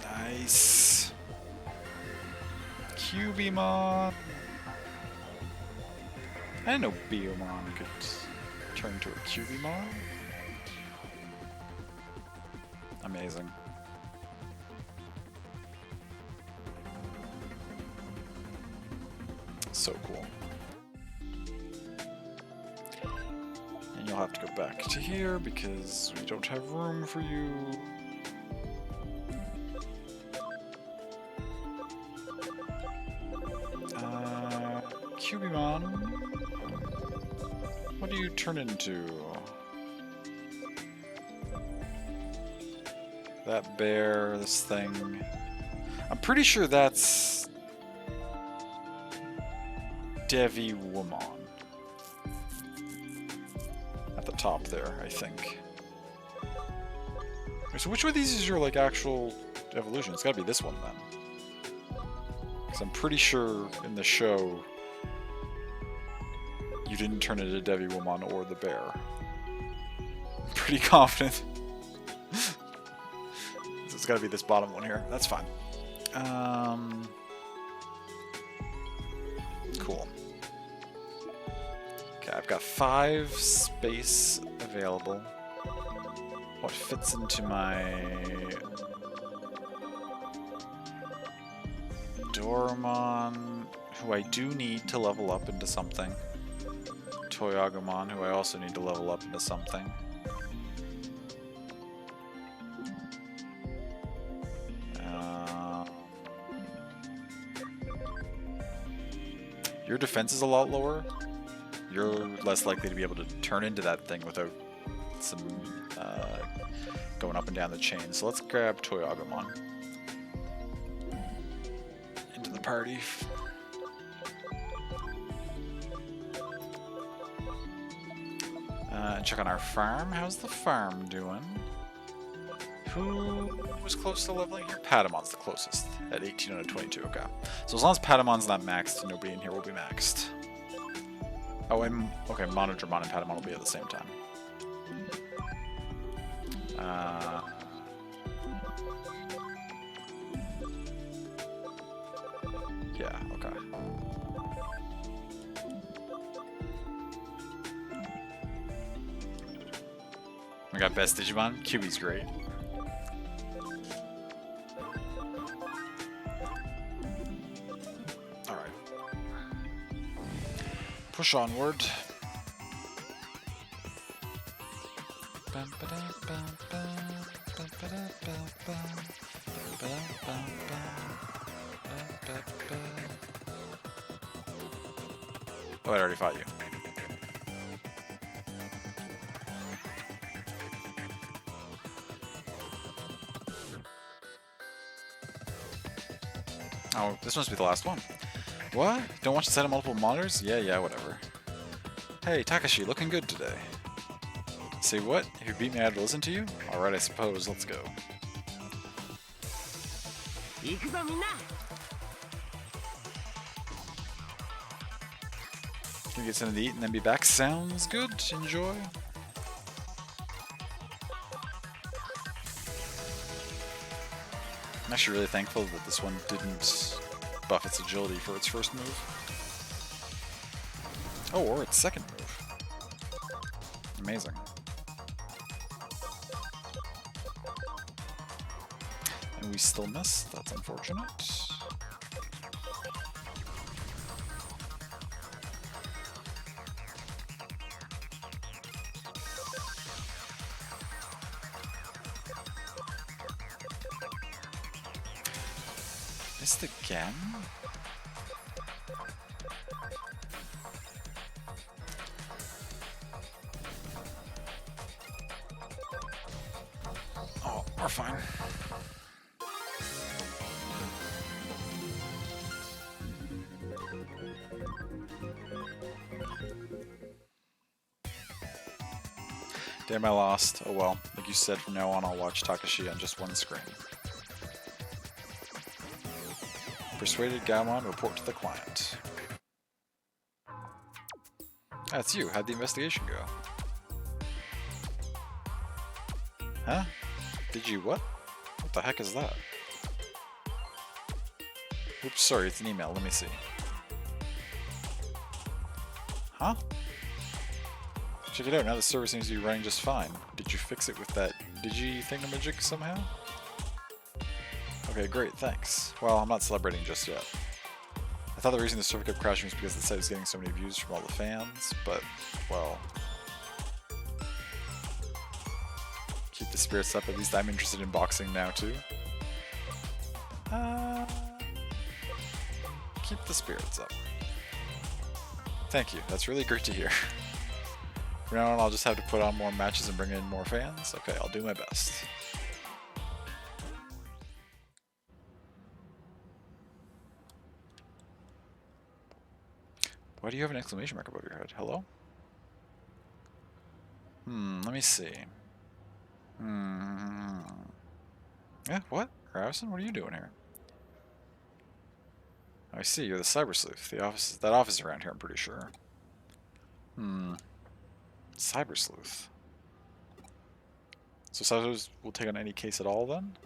Nice. Cubimon. I didn't know Biomon could turn to a Cubimon. Amazing. so cool. And you'll have to go back to here because we don't have room for you. Cubimon, what do you turn into? That bear, this thing. I'm pretty sure that's Devi Woman. At the top there, I think. So which one of these is your like actual evolution? It's gotta be this one then. Because I'm pretty sure in the show you didn't turn into Devi Woman or the bear. I'm pretty confident. So it's gotta be this bottom one here. That's fine. Cool. Okay, I've got 5 space available. What fits into my Dormon, who I do need to level up into something. Toyagumon, who I also need to level up into something. Your defense is a lot lower. You're less likely to be able to turn into that thing without some going up and down the chain. So let's grab Toyagumon into the party. Check on our farm. How's the farm doing? Who was close to leveling here? Patamon's the closest at 18 out of 22. Okay. So as long as Patamon's not maxed, nobody in here will be maxed. Oh, and okay, Monodramon and Patamon will be at the same time. Yeah, okay. We got best Digimon. Cube's great. Alright. Push onward. Oh, I already fought you. Oh, this must be the last one. What? Don't want to set up multiple monitors? Yeah, whatever. Hey, Takashi, looking good today. Say what? If you beat me, I had to listen to you? Alright, I suppose. Let's go. Can we get something to eat and then be back? Sounds good. Enjoy. I'm actually really thankful that this one didn't buff its agility for its first move. Oh, or its second move. Amazing. And we still missed. That's unfortunate. Missed again? Oh, we're fine. Damn, I lost. Oh well. Like you said, from now on I'll watch Takashi on just one screen. Persuaded Gaomon, report to the client. That's you. How'd the investigation go? Huh? Did you what? What the heck is that? Oops, sorry, it's an email. Let me see. Huh? Check it out. Now the server seems to be running just fine. Did you fix it with that Digi thingamajig somehow? Okay, great, thanks. Well, I'm not celebrating just yet. I thought the reason the server kept crashing was because the site was getting so many views from all the fans, but, well... Keep the spirits up, at least I'm interested in boxing now too. Keep the spirits up. Thank you, that's really great to hear. From now on I'll just have to put on more matches and bring in more fans. Okay, I'll do my best. Why do you have an exclamation mark above your head? Hello? Let me see. Yeah, what? Ravison, what are you doing here? I see, you're the Cyber Sleuth. That office is around here, I'm pretty sure. Cyber Sleuth. So Cyber will take on any case at all, then?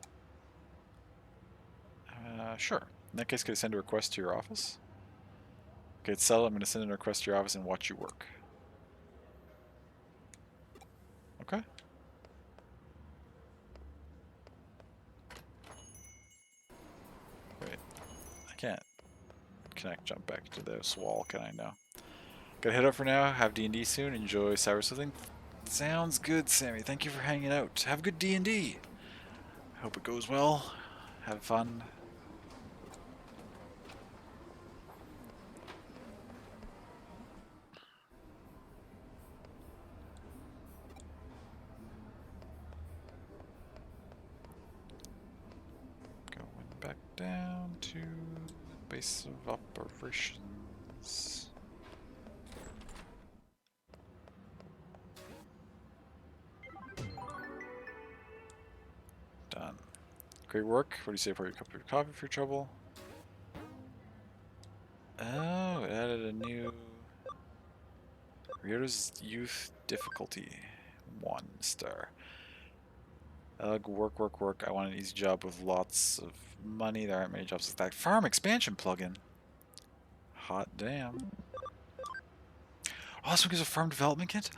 Sure. In that case, could I send a request to your office? Okay, it's settled. I'm going to send a request to your office and watch you work. Okay. Wait. I can't jump back to this wall, can I now? Gotta head up for now. Have D&D soon. Enjoy Cyber Sleuthing. Sounds good, Sammy. Thank you for hanging out. Have a good D&D. Hope it goes well. Have fun. Going back down to the base of operations. Done. Great work. What do you say for your cup of coffee for your trouble? Oh, it added a new... Riota's Youth Difficulty. 1 star. Ugh, work. I want an easy job with lots of money. There aren't many jobs like that. Farm expansion plugin. Hot damn. Oh, this one gives a farm development kit?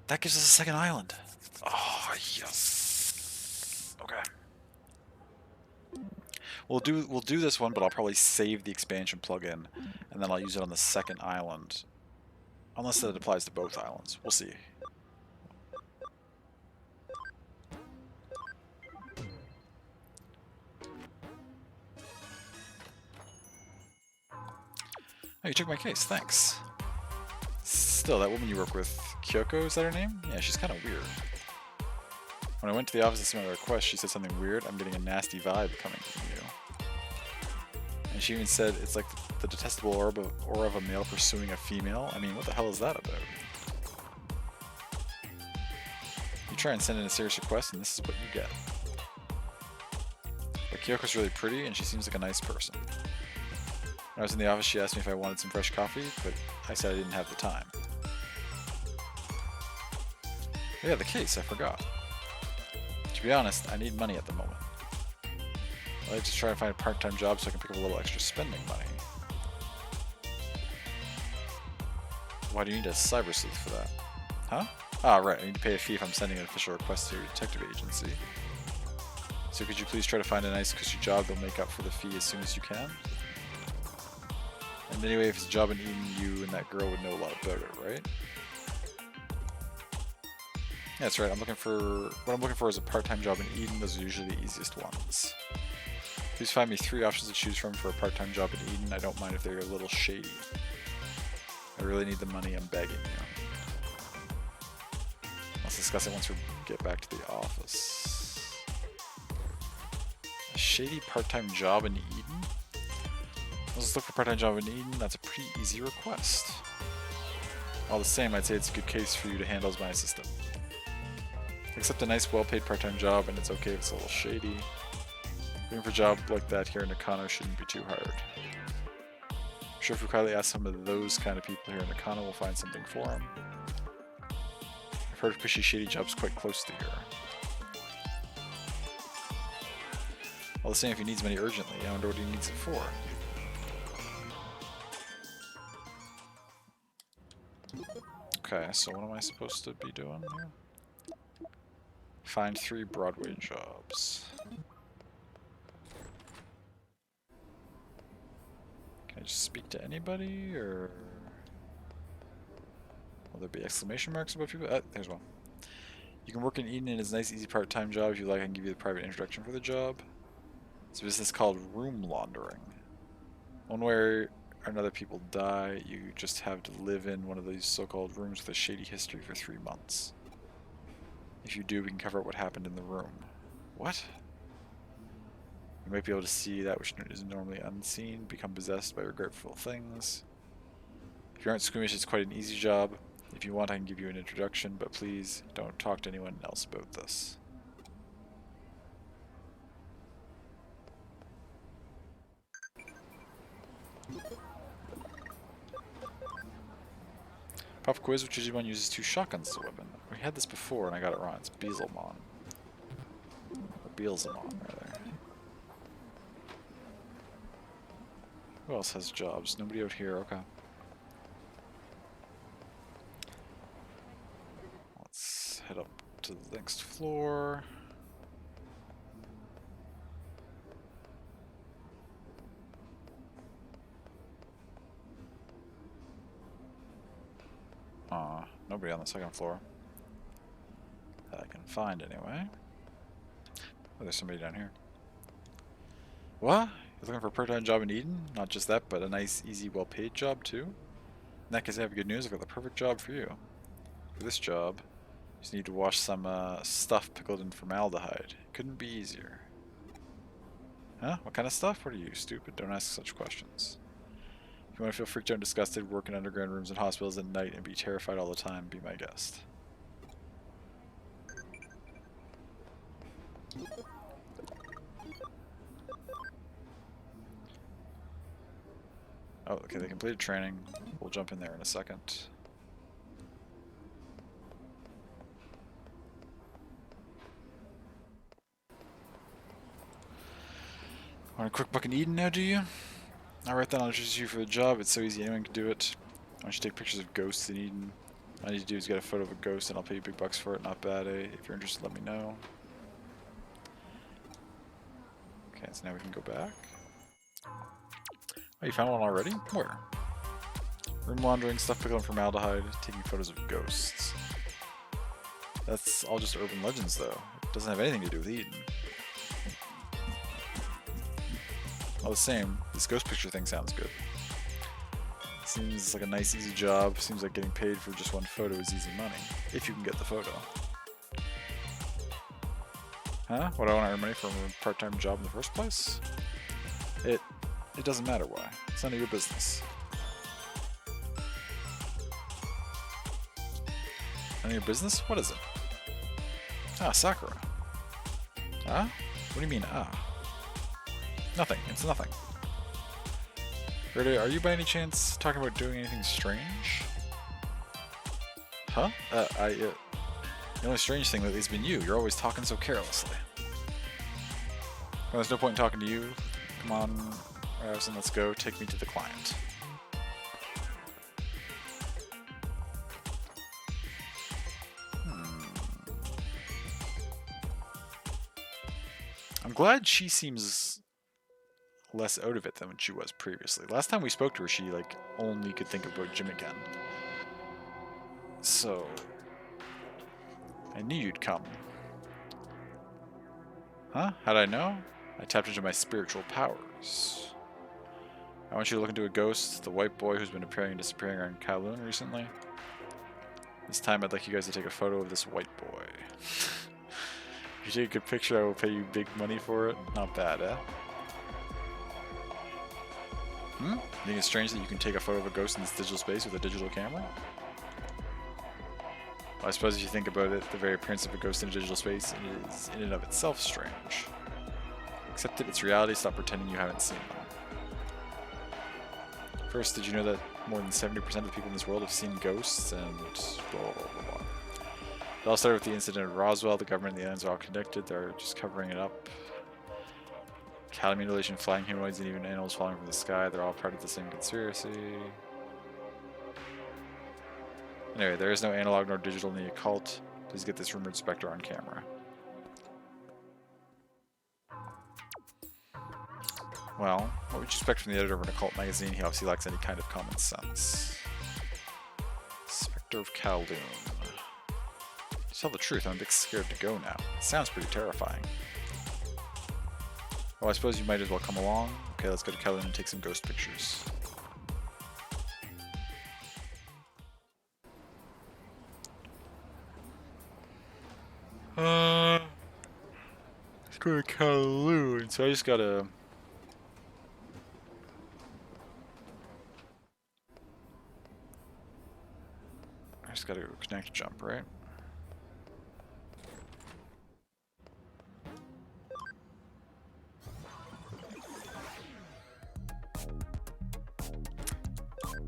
That gives us a second island. Oh, yes. Okay. We'll do this one, but I'll probably save the expansion plugin, and then I'll use it on the second island. Unless that applies to both islands. We'll see. Oh, you took my case. Thanks. Still, that woman you work with, Kyoko, is that her name? Yeah, she's kind of weird. When I went to the office to see my request, she said something weird. I'm getting a nasty vibe coming from you. And she even said it's like the detestable aura of a male pursuing a female. I mean, what the hell is that about? You try and send in a serious request, and this is what you get. But Kyoko's really pretty, and she seems like a nice person. When I was in the office, she asked me if I wanted some fresh coffee, but I said I didn't have the time. Oh yeah, the case, I forgot. To be honest, I need money at the moment. I like to try and find a part-time job so I can pick up a little extra spending money. Why do you need a cyber sleuth for that? Huh? Ah, right, I need to pay a fee if I'm sending an official request to your detective agency. So could you please try to find a nice cushy job that'll make up for the fee as soon as you can? And anyway, if it's a job in Eden, you and that girl would know a lot about it, right? Yeah, that's right. What I'm looking for is a part-time job in Eden. Those are usually the easiest ones. Please find me 3 options to choose from for a part-time job in Eden. I don't mind if they're a little shady. I really need the money. I'm begging you. Let's discuss it once we get back to the office. A shady part-time job in Eden? Let's look for a part-time job in Eden. That's a pretty easy request. All the same, I'd say it's a good case for you to handle as my assistant. Accept a nice, well-paid part-time job, and it's okay if it's a little shady. Looking for a job like that here in Nakano shouldn't be too hard. I'm sure if we quietly ask some of those kind of people here in Nakano, we'll find something for them. I've heard of cushy, shady jobs quite close to here. All the same, if he needs money urgently, I wonder what he needs it for. Okay, so what am I supposed to be doing here? Find 3 Broadway jobs. Can I I just speak to anybody, or will there be exclamation marks above people? There's one. You can work in Eden, and it's a nice, easy part-time job. If you like, I can give you the private introduction for the job. It's a business called room laundering. One way or another, people die. You just have to live in one of these so-called rooms with a shady history for 3 months. If you do, we can cover up what happened in the room. What? You might be able to see that which is normally unseen, become possessed by regretful things. If you aren't squeamish, it's quite an easy job. If you want, I can give you an introduction, but please don't talk to anyone else about this. Pop quiz, which Digimon uses 2 shotguns as a weapon. We had this before and I got it wrong. It's Beelzemon. Or Beelzemon, rather. Who else has jobs? Nobody out here, okay. Let's head up to the next floor. Nobody on the second floor. That I can find anyway. Oh, there's somebody down here. What? You're looking for a part-time job in Eden? Not just that, but a nice, easy, well-paid job too? In that case, I have good news. I've got the perfect job for you. For this job, you just need to wash some stuff pickled in formaldehyde. Couldn't be easier. Huh? What kind of stuff? What are you, stupid? Don't ask such questions. If you want to feel freaked out and disgusted, work in underground rooms and hospitals at night and be terrified all the time, be my guest. Oh, okay, they completed training. We'll jump in there in a second. Want a quick buck in Eden now, do you? Alright then, I'll introduce you for the job. It's so easy, anyone can do it. Why don't you take pictures of ghosts in Eden? All I need to do is get a photo of a ghost and I'll pay you big bucks for it. Not bad, eh? If you're interested, let me know. Okay, so now we can go back. Oh, you found one already? Where? Room laundering, stuff pickled in formaldehyde, taking photos of ghosts. That's all just urban legends, though. It doesn't have anything to do with Eden. All the same, this ghost picture thing sounds good. Seems like a nice, easy job. Seems like getting paid for just one photo is easy money. If you can get the photo. Huh? What, I want to earn money from a part-time job in the first place? It doesn't matter why. It's none of your business. None of your business? What is it? Ah, Sakura. Ah? What do you mean, ah? Nothing. It's nothing. Rita, are you by any chance talking about doing anything strange? Huh? The only strange thing lately has been you. You're always talking so carelessly. Well, there's no point in talking to you. Come on, Ravison, let's go. Take me to the client. I'm glad she seems less out of it than when she was previously. Last time we spoke to her, she like only could think about Jim again. So I knew you'd come. Huh? How'd I know? I tapped into my spiritual powers. I want you to look into a ghost, the white boy who's been appearing and disappearing around Kowloon recently. This time I'd like you guys to take a photo of this white boy. If you take a good picture, I will pay you big money for it. Not bad, eh? Hmm? You think it's strange that you can take a photo of a ghost in this digital space with a digital camera? Well, I suppose if you think about it, the very appearance of a ghost in a digital space is in and of itself strange. Accept it, it's reality, stop pretending you haven't seen them. First, did you know that more than 70% of the people in this world have seen ghosts and blah blah blah blah. It all started with the incident at Roswell. The government and the aliens are all connected. They're just covering it up. Cattle mutilation, flying humanoids, and even animals falling from the sky. They're all part of the same conspiracy. Anyway, there is no analog nor digital in the occult. Please get this rumored specter on camera. Well, what would you expect from the editor of an occult magazine? He obviously lacks any kind of common sense. Spectre of Kowloon. To tell the truth, I'm a bit scared to go now. It sounds pretty terrifying. Well, I suppose you might as well come along. Okay, let's go to Kowloon and take some ghost pictures. Let's go to Kowloon. So I just gotta... go connect jump, right?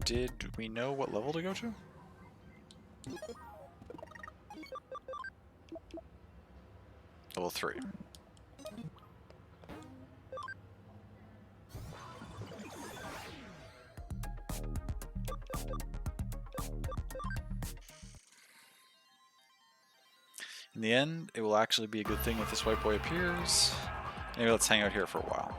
Did we know what level to go to? Level 3. In the end, it will actually be a good thing if this white boy appears. Maybe let's hang out here for a while.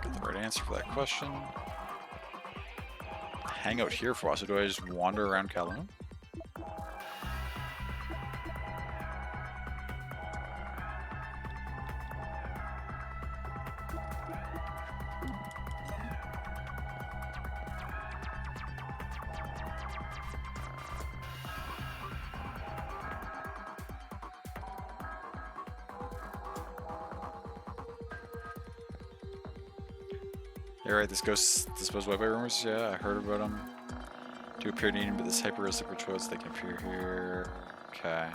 Get the right answer for that question. Hang out here for a while, so do I just wander around Kowloon? You're right, this ghost disposed white boy rumors? Yeah, I heard about them. Do appear needing, but this hyper-realistic rituals, they can appear here. Okay.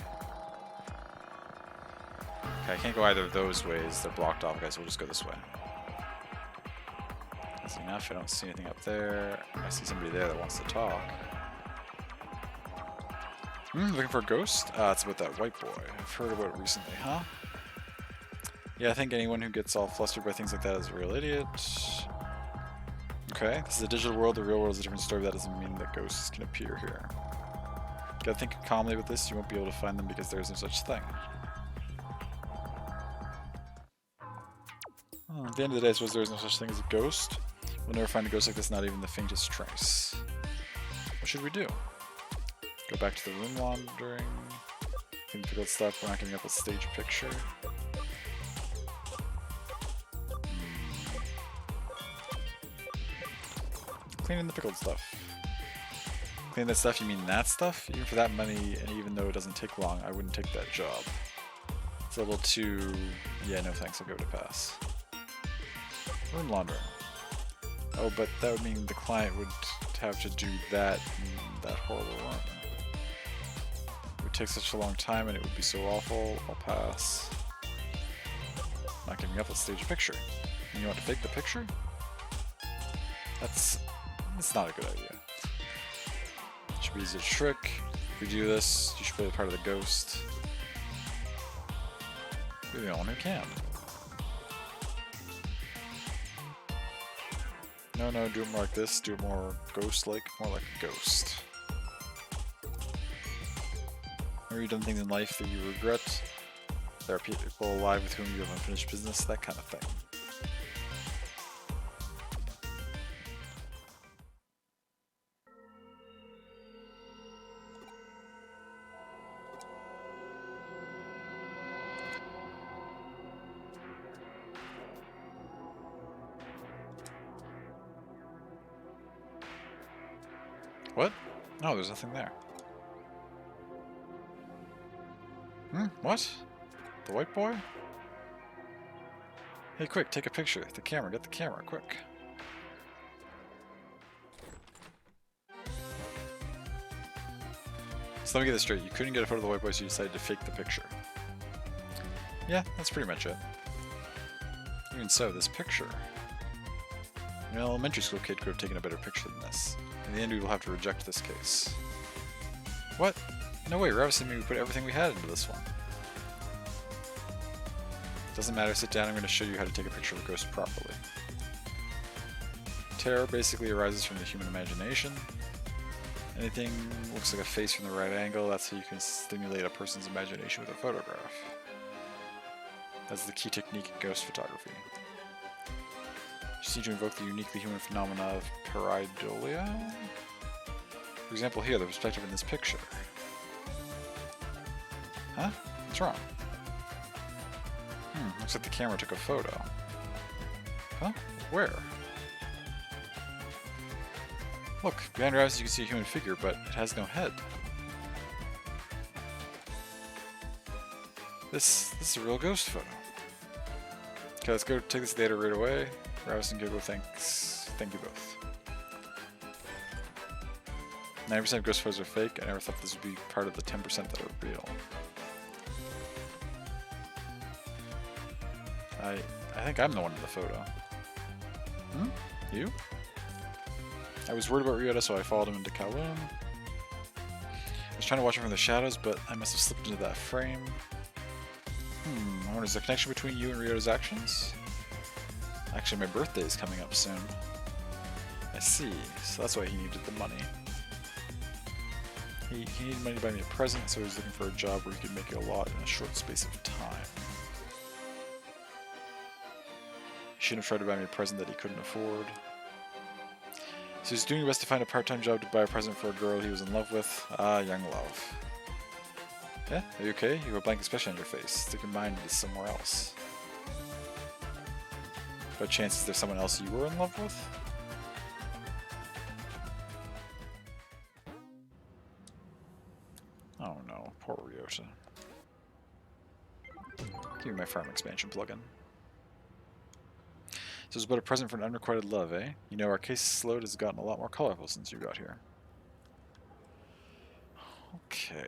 Okay, I can't go either of those ways. They're blocked off, guys, so we'll just go this way. Easy enough, I don't see anything up there. I see somebody there that wants to talk. Looking for a ghost? It's about that white boy. I've heard about it recently, huh? Yeah, I think anyone who gets all flustered by things like that is a real idiot. Okay, this is a digital world, the real world is a different story, but that doesn't mean that ghosts can appear here. Gotta think calmly with this, you won't be able to find them because there's no such thing. At the end of the day, I suppose there is no such thing as a ghost. We'll never find a ghost like this, not even the faintest trace. What should we do? Go back to the room wandering. Clean the pickled stuff, we're not getting up a stage picture. Cleaning the pickled stuff. Clean that stuff, you mean that stuff? Even for that money, and even though it doesn't take long, I wouldn't take that job. It's a little too... yeah, no thanks, I'll give it a pass. Room laundering. Oh, but that would mean the client would have to do that in that horrible room. It would take such a long time and it would be so awful. I'll pass. Not giving up, let's stage a picture. And you want to fake the picture? That's not a good idea. Should be easy trick. If we do this, you should play the part of the ghost. You're the only one who can. No, do it more like this. Do it more ghost-like. More like a ghost. Have you done things in life that you regret? There are people alive with whom you have unfinished business. That kind of thing. What? No, there's nothing there. What? The white boy? Hey, quick, take a picture. The camera, get the camera, quick. So let me get this straight. You couldn't get a photo of the white boy, so you decided to fake the picture. Yeah, that's pretty much it. Even so, this picture. An elementary school kid could have taken a better picture than this. In the end, we will have to reject this case. What? No way, Revis and me put everything we had into this one. Doesn't matter, sit down, I'm going to show you how to take a picture of a ghost properly. Terror basically arises from the human imagination. Anything looks like a face from the right angle, that's how you can stimulate a person's imagination with a photograph. That's the key technique in ghost photography. You just need to invoke the uniquely human phenomena of pareidolia. For example, here, the perspective in this picture. Huh? What's wrong? Looks like the camera took a photo. Huh? Where? Look, behind your eyes you can see a human figure, but it has no head. This is a real ghost photo. Okay, let's go take this data right away. Ravis and Google, thanks. Thank you both. 90% of ghost photos are fake. I never thought this would be part of the 10% that are real. I think I'm the one in the photo. You? I was worried about Ryota, so I followed him into Kowloon. I was trying to watch him from the shadows, but I must have slipped into that frame. I wonder, is there a connection between you and Ryota's actions? Actually, my birthday is coming up soon. I see, so that's why he needed the money. He needed money to buy me a present, so he was looking for a job where he could make a lot in a short space of time. He shouldn't have tried to buy me a present that he couldn't afford. So he's doing his best to find a part-time job to buy a present for a girl he was in love with. Ah, young love. Yeah, are you okay? You have a blank expression on your face. Stick your mind into somewhere else. By chance, is there someone else you were in love with? Oh no, poor Ryota. Give me my farm expansion plugin. So it's about a present for an unrequited love, eh? You know, our case load has gotten a lot more colorful since you got here. Okay.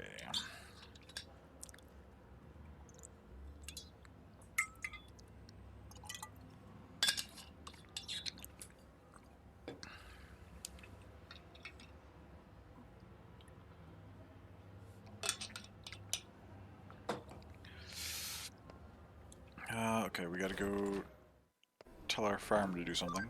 Okay, we gotta go tell our farm to do something.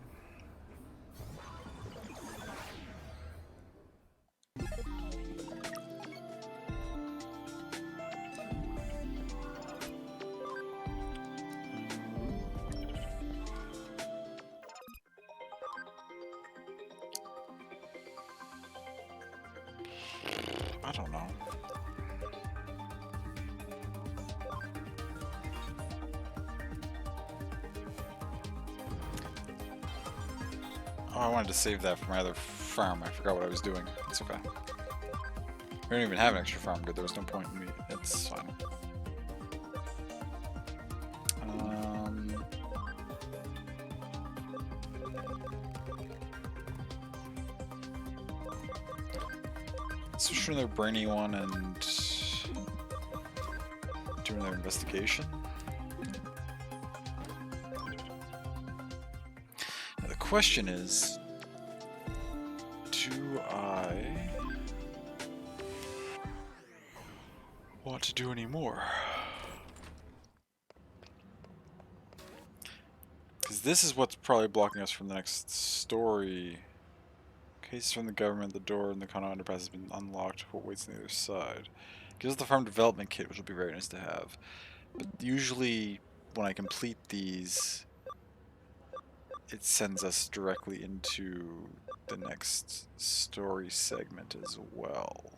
I don't know. Oh, I wanted to save that for my other farm. I forgot what I was doing. It's okay. We don't even have an extra farm good. There was no point in me. It's fine. Let's shoot another brainy one and do another investigation. Now the question is, do I want to do any more? Because this is what's probably blocking us from the next story. Case from the government, the door in the Kano underpass has been unlocked. What waits on the other side? Gives us the farm development kit, which will be very nice to have. But usually, when I complete these, it sends us directly into the next story segment as well.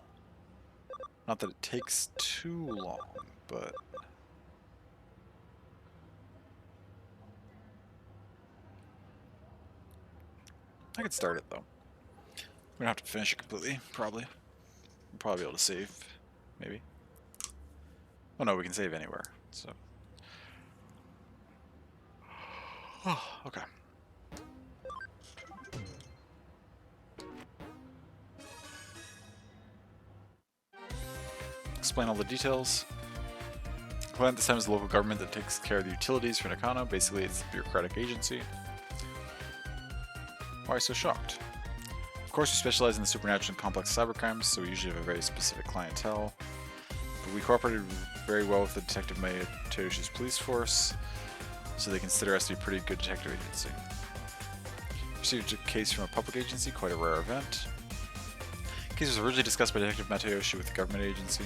Not that it takes too long, but... I could start it, though. We don't have to finish it completely, probably. We'll probably be able to save, maybe. Oh no, we can save anywhere, so... Oh, okay. Explain all the details. Well, this time is the local government that takes care of the utilities for Nakano. Basically, it's a bureaucratic agency. Why so shocked? Of course, we specialize in the supernatural and complex cybercrimes, so we usually have a very specific clientele. But we cooperated very well with the Detective Mayotoshi's police force, so they consider us to be a pretty good detective agency. Received a case from a public agency, quite a rare event. case was originally discussed by Detective Matayoshi with the government agency.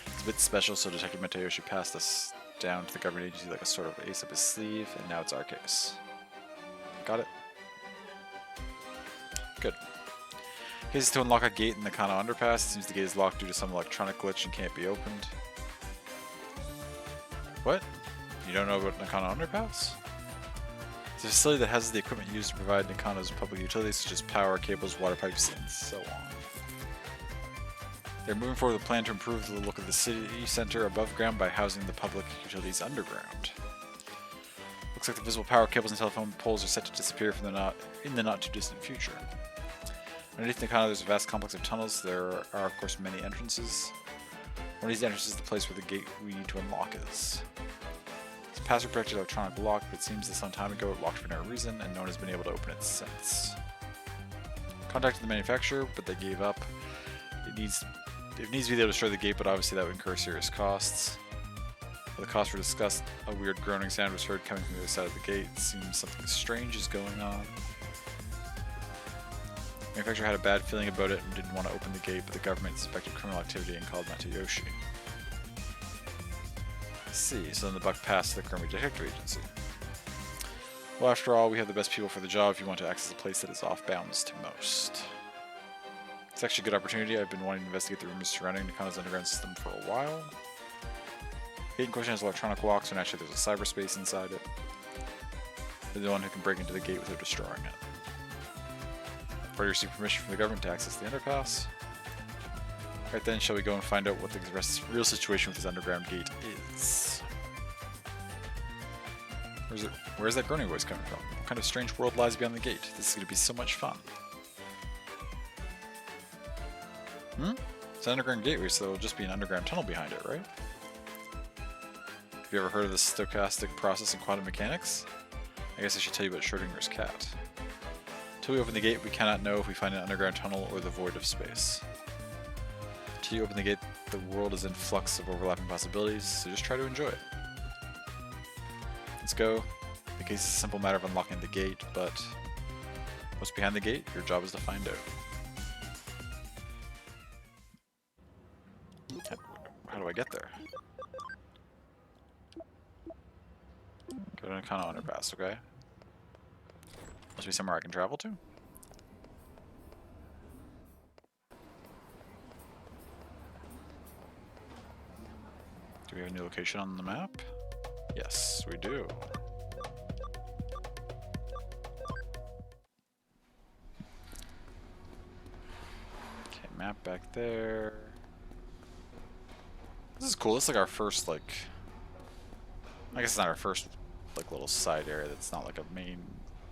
It's a bit special, so Detective Matayoshi passed us down to the government agency like a sort of ace up his sleeve, and now it's our case. Got it? Good. Case is to unlock a gate in the Kano underpass. It seems the gate is locked due to some electronic glitch and can't be opened. What? You don't know about Nakano Underpass? It's a facility that houses the equipment used to provide Nakano's public utilities such as power, cables, water pipes, and so on. They're moving forward with a plan to improve the look of the city center above ground by housing the public utilities underground. Looks like the visible power cables and telephone poles are set to disappear from in the not too distant future. Underneath Nakano there's a vast complex of tunnels. There are of course many entrances. One of these entrances is the place where the gate we need to unlock is. It's a password protected electronic lock, but it seems that some time ago it locked for no reason, and no one has been able to open it since. Contacted the manufacturer, but they gave up. It needs to be able to destroy the gate, but obviously that would incur serious costs. While the costs were discussed, a weird groaning sound was heard coming from the other side of the gate. It seems something strange is going on. The manufacturer had a bad feeling about it and didn't want to open the gate, but the government suspected criminal activity and called Matayoshi. I see, so then the buck passed to the Kermit Detective Agency. Well, after all, we have the best people for the job if you want to access a place that is off bounds to most. It's actually a good opportunity. I've been wanting to investigate the rumors surrounding Nakano's underground system for a while. The gate in question has electronic locks, and actually there's a cyberspace inside it. You're the one who can break into the gate without destroying it. Or you receive permission from the government to access the underpass. Right then, shall we go and find out what the real situation with this underground gate is? Where's that groaning voice coming from? What kind of strange world lies beyond the gate? This is going to be so much fun. It's an underground gateway, so there'll just be an underground tunnel behind it, right? Have you ever heard of the stochastic process in quantum mechanics? I guess I should tell you about Schrödinger's cat. Until we open the gate, we cannot know if we find an underground tunnel or the void of space. Until you open the gate, the world is in flux of overlapping possibilities, so just try to enjoy it. Let's go. The case is a simple matter of unlocking the gate, but what's behind the gate? Your job is to find out. How do I get there? Go to Nakano Underpass, okay? Must be somewhere I can travel to? Do we have a new location on the map? Yes, we do. Okay, map back there. This is cool. This is like our first, like... I guess it's not our first, like, little side area that's not like a main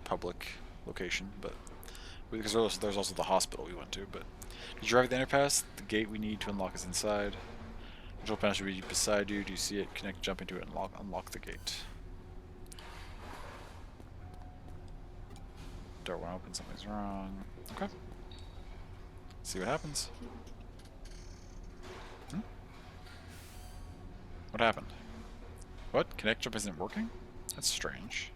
public location, but... Because there's also the hospital we went to, but... Did you arrive at the underpass? The gate we need to unlock is inside. Control panel should be beside you. Do you see it? Connect, jump into it, and unlock the gate. Door won't open, something's wrong. Okay. See what happens. What happened? What? Connect jump isn't working? That's strange.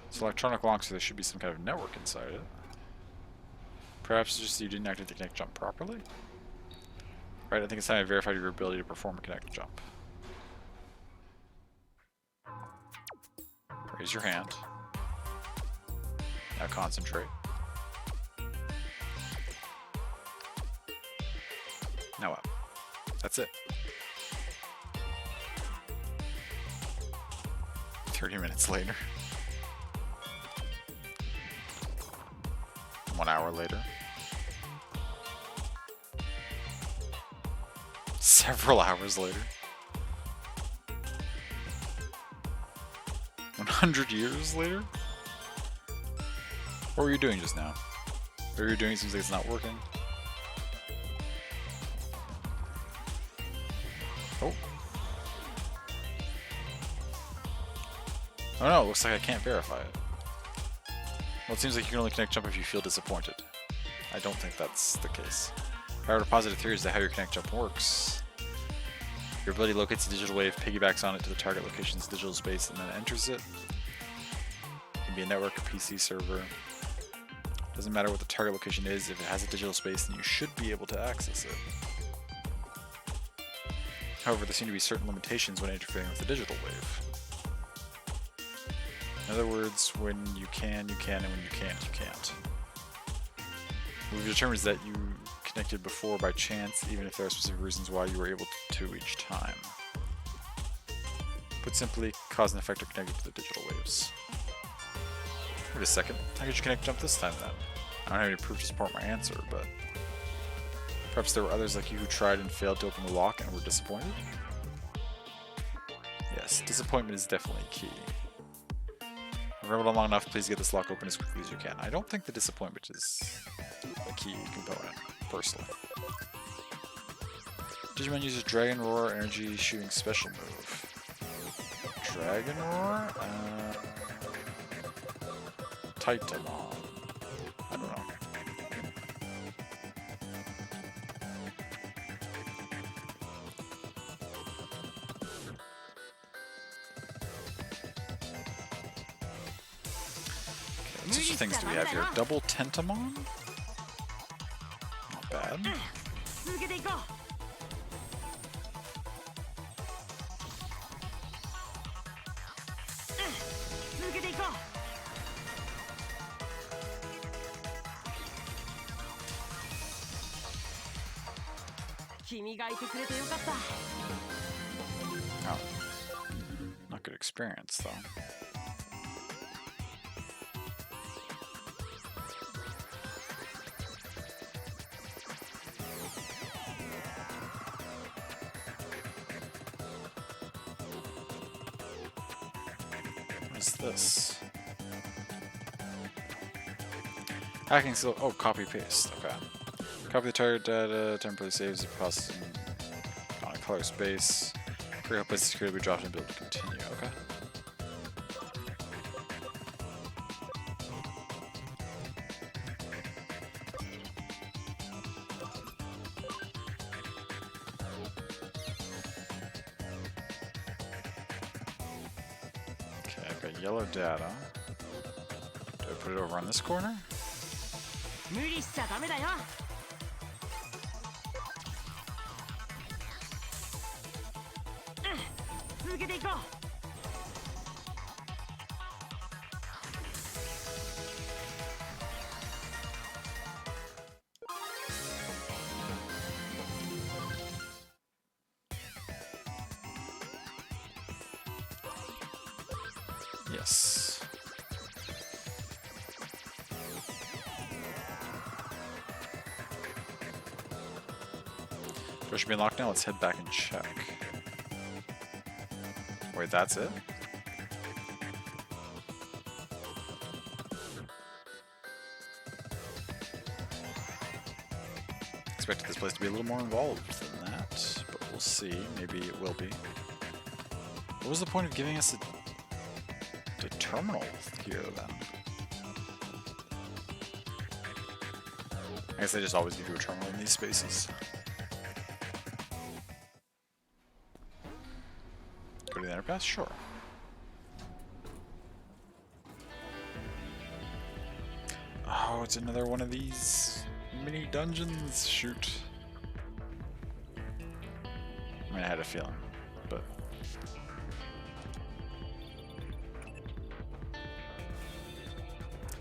It's electronic lock, so there should be some kind of network inside it. Perhaps it's just you didn't activate the connect jump properly? Right, I think it's time I verified your ability to perform a connect jump. Raise your hand. Now concentrate. Now what? That's it. 30 minutes later. 1 hour later. Several hours later. 100 years later? What were you doing just now? What were you doing? Seems like it's not working. Oh. Oh no, it looks like I can't verify it. Well, it seems like you can only connect jump if you feel disappointed. I don't think that's the case. However, positive theory is that how your connect jump works. Your ability locates a digital wave, piggybacks on it to the target location's digital space, and then enters it. It can be a network, a PC server. Doesn't matter what the target location is, if it has a digital space, then you should be able to access it. However, there seem to be certain limitations when interfering with the digital wave. In other words, when you can, and when you can't, you can't. We've determined that you connected before by chance, even if there are specific reasons why you were able to each time. Put simply, cause and effect are connected to the digital waves. Wait a second, how did you connect jump this time then? I don't have any proof to support my answer, but perhaps there were others like you who tried and failed to open the lock and were disappointed? Yes, disappointment is definitely key. Remember long enough, please get this lock open as quickly as you can. I don't think the disappointment is a key component, personally. Digimon uses Dragon Roar energy shooting special move. Dragon Roar? Titamon. I don't know. What sorts of things do we have here? Double Tentamon? Not bad. Oh. Not good experience, though. What's this? Hacking still. Oh, copy paste. Okay. Copy the target data, temporarily saves the processing on a color space. Create a place security will be dropped and be able to continue. Okay. Okay, I've got yellow data. Do I put it over on this corner? Yes. Door should be unlocked now. Let's head back and check. Wait, that's it? Expected this place to be a little more involved than that, but we'll see. Maybe it will be. What was the point of giving us a terminal here, then? I guess they just always give you a terminal in these spaces. Go to the underpass? Sure. Oh, it's another one of these mini dungeons. Shoot. I mean, I had a feeling, but...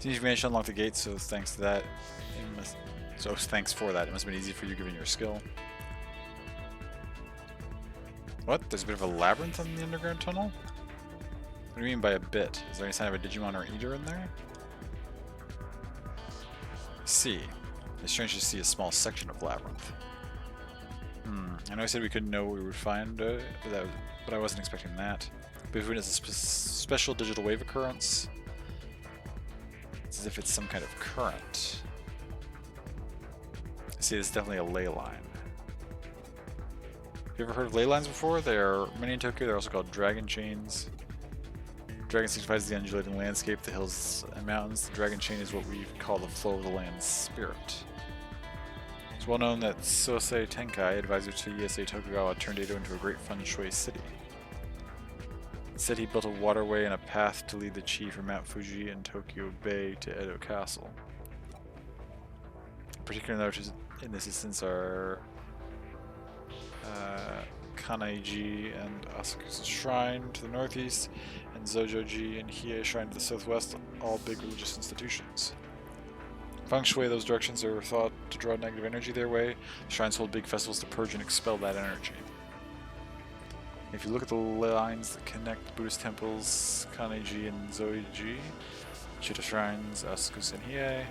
Seems you managed to unlock the gate, so thanks to that, thanks for that. It must have been easy for you given your skill. What? There's a bit of a labyrinth in the underground tunnel? What do you mean by a bit? Is there any sign of a Digimon or Eater in there? See. It's strange to see a small section of labyrinth. I know I said we couldn't know what we would find, but I wasn't expecting that. But if we witness a special digital wave occurrence, it's as if it's some kind of current. See, it's definitely a ley line. Have you ever heard of ley lines before? There are many in Tokyo. They're also called dragon chains. Dragon signifies the undulating landscape, the hills and mountains. The dragon chain is what we call the flow of the land's spirit. It's well known that Sosei Tenkai, advisor to Ieyasu Tokugawa, turned Edo into a great feng shui city. It said he built a waterway and a path to lead the chi from Mount Fuji and Tokyo Bay to Edo Castle. particular note in this instance are Kanaiji and Asuku's Shrine to the northeast, and Zojoji and Hiei Shrine to the southwest, all big religious institutions. Feng Shui, those directions are thought to draw negative energy their way. The shrines hold big festivals to purge and expel that energy. If you look at the lines that connect Buddhist temples, Kanaiji and Zoiji, Chitta shrines, Asuku's and Hiei,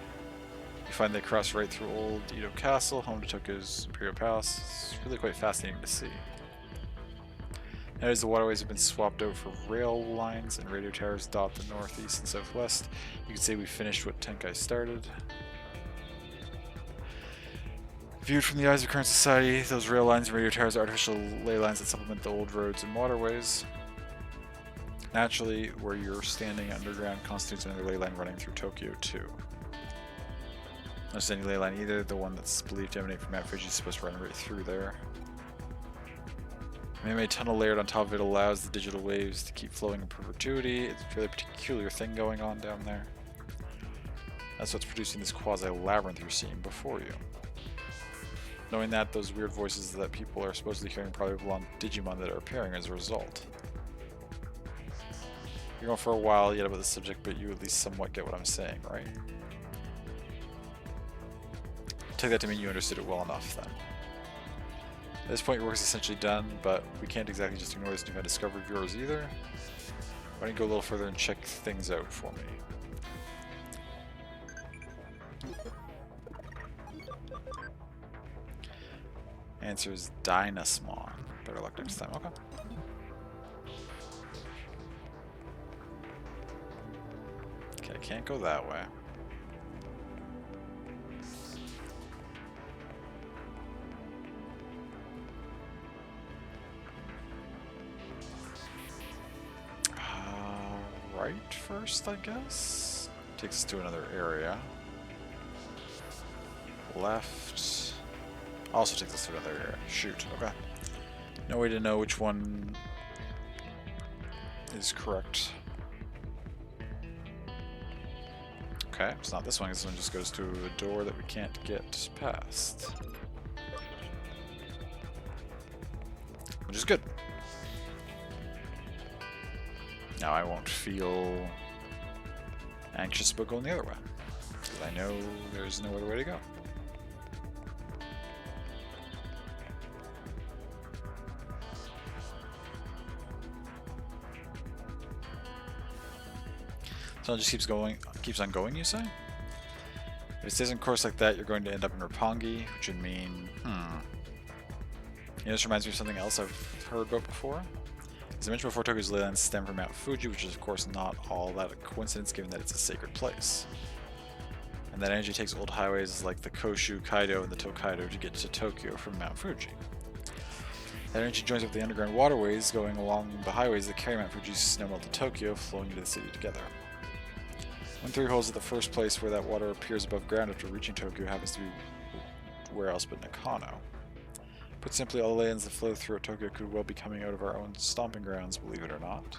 you find they cross right through old Edo Castle, home to Tokyo's Imperial Palace. It's really quite fascinating to see. Nowadays, the waterways have been swapped out for rail lines, and radio towers dot the northeast and southwest. You could say we finished what Tenkai started. Viewed from the eyes of current society, those rail lines and radio towers are artificial ley lines that supplement the old roads and waterways. Naturally, where you're standing underground constitutes another ley line running through Tokyo too. Not just any ley line either, the one that's believed to emanate from Mount Fuji is supposed to run right through there. The man-made tunnel layered on top of it allows the digital waves to keep flowing in perpetuity. It's a really peculiar thing going on down there. That's what's producing this quasi-labyrinth you're seeing before you. Knowing that, those weird voices that people are supposedly hearing probably belong to Digimon that are appearing as a result. You're going for a while yet about the subject, but you at least somewhat get what I'm saying, right? Take that to mean you understood it well enough, then. At this point, your work is essentially done, but we can't exactly just ignore this newfound discovery of yours either. Why don't you go a little further and check things out for me? Answer is Dynasmon. Better luck next time. Okay. Okay, can't go that way. Right first, I guess? Takes us to another area. Left. Also takes us to another area. Shoot, okay. No way to know which one is correct. Okay, it's not this one. This one just goes to a door that we can't get past. Which is good. Now I won't feel anxious about going the other way, because I know there's no other way to go. So it just keeps on going, you say? If it stays on course like that, you're going to end up in Roppongi, which would mean, You know, this reminds me of something else I've heard about before. As I mentioned before, Tokyo's ley lines stem from Mount Fuji, which is of course not all that a coincidence given that it's a sacred place. And that energy takes old highways like the Koshu, Kaido, and the Tokaido to get to Tokyo from Mount Fuji. That energy joins up with the underground waterways going along the highways that carry Mount Fuji's snowmelt to Tokyo, flowing into the city together. One theory holds that the first place where that water appears above ground after reaching Tokyo happens to be where else but Nakano. Put simply, all the ley lines that flow through Tokyo could well be coming out of our own stomping grounds, believe it or not.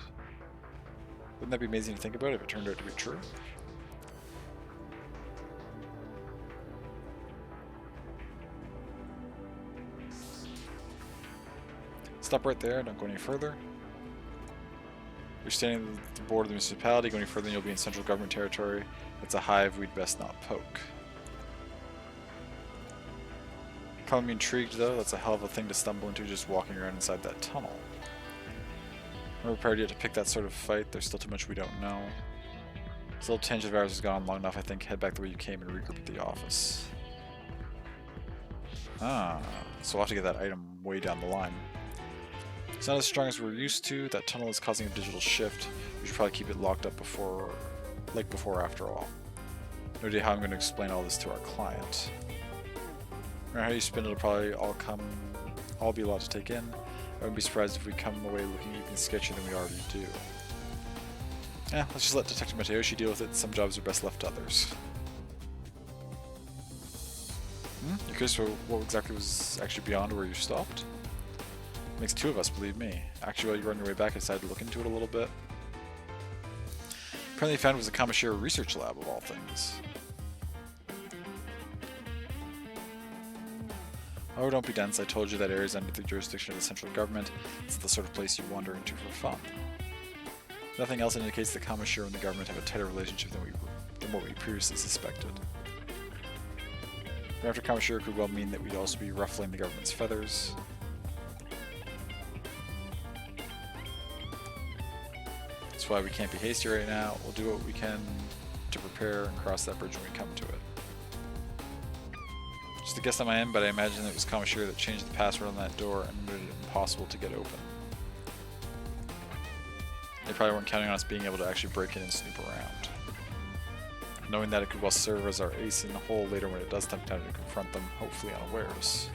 Wouldn't that be amazing to think about if it turned out to be true? Stop right there, don't go any further. You're standing at the border of the municipality, go any further and you'll be in central government territory. It's a hive we'd best not poke. Calling me intrigued though, that's a hell of a thing to stumble into just walking around inside that tunnel. We're prepared yet to pick that sort of fight, there's still too much we don't know. This little tangent of ours has gone on long enough, I think. Head back the way you came and regroup at the office. Ah, so we'll have to get that item way down the line. It's not as strong as we're used to, that tunnel is causing a digital shift. We should probably keep it locked up before, after all. No idea how I'm going to explain all this to our client. No matter how you spin it, it'll probably all be a lot to take in. I wouldn't be surprised if we come away looking even sketchier than we already do. Let's just let Detective Matayoshi deal with it. Some jobs are best left to others. You curious for what exactly was actually beyond where you stopped? Makes two of us, believe me. Actually, while you were on your way back, I decided to look into it a little bit. Apparently, found it was a Kamashiro research lab of all things. Oh, don't be dense. I told you that area is under the jurisdiction of the central government. It's the sort of place you wander into for fun. Nothing else indicates that Kamashiro and the government have a tighter relationship than what we previously suspected. But after Kamashiro could well mean that we'd also be ruffling the government's feathers. That's why we can't be hasty right now. We'll do what we can to prepare and cross that bridge when we come to it. Just a guess on my end, but I imagine it was Kamashiro that changed the password on that door and made it impossible to get open. They probably weren't counting on us being able to actually break in and snoop around. Knowing that it could well serve as our ace in the hole later when it does come time to confront them, hopefully unawares.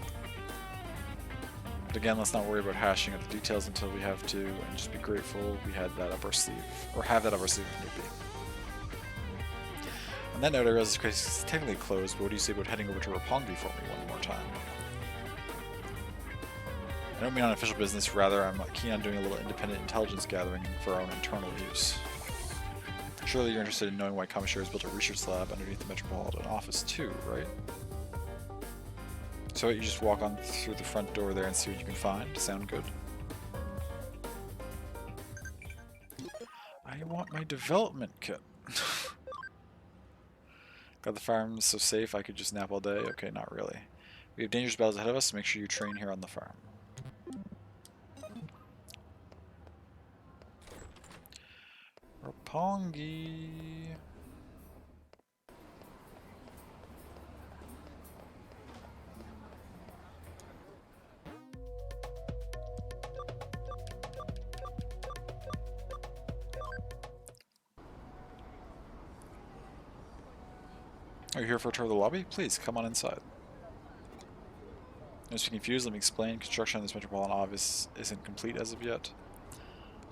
But again, let's not worry about hashing out the details until we have to, and just be grateful we had that up our sleeve, or have that up our sleeve if need be. On that note, I realize this case is technically closed, but what do you say about heading over to Roppongi for me one more time? I don't mean on official business, rather I'm keen on doing a little independent intelligence gathering for our own internal use. Surely you're interested in knowing why Kamashiro has built a research lab underneath the Metropolitan office too, right? So you just walk on through the front door there and see what you can find. Sound good? I want my development kit. Got the farm so safe I could just nap all day? Okay, not really. We have dangerous battles ahead of us, so make sure you train here on the farm. Roppongi. Are you here for a tour of the lobby? Please, come on inside. Don't be confused, let me explain. Construction on this Metropolitan office isn't complete as of yet.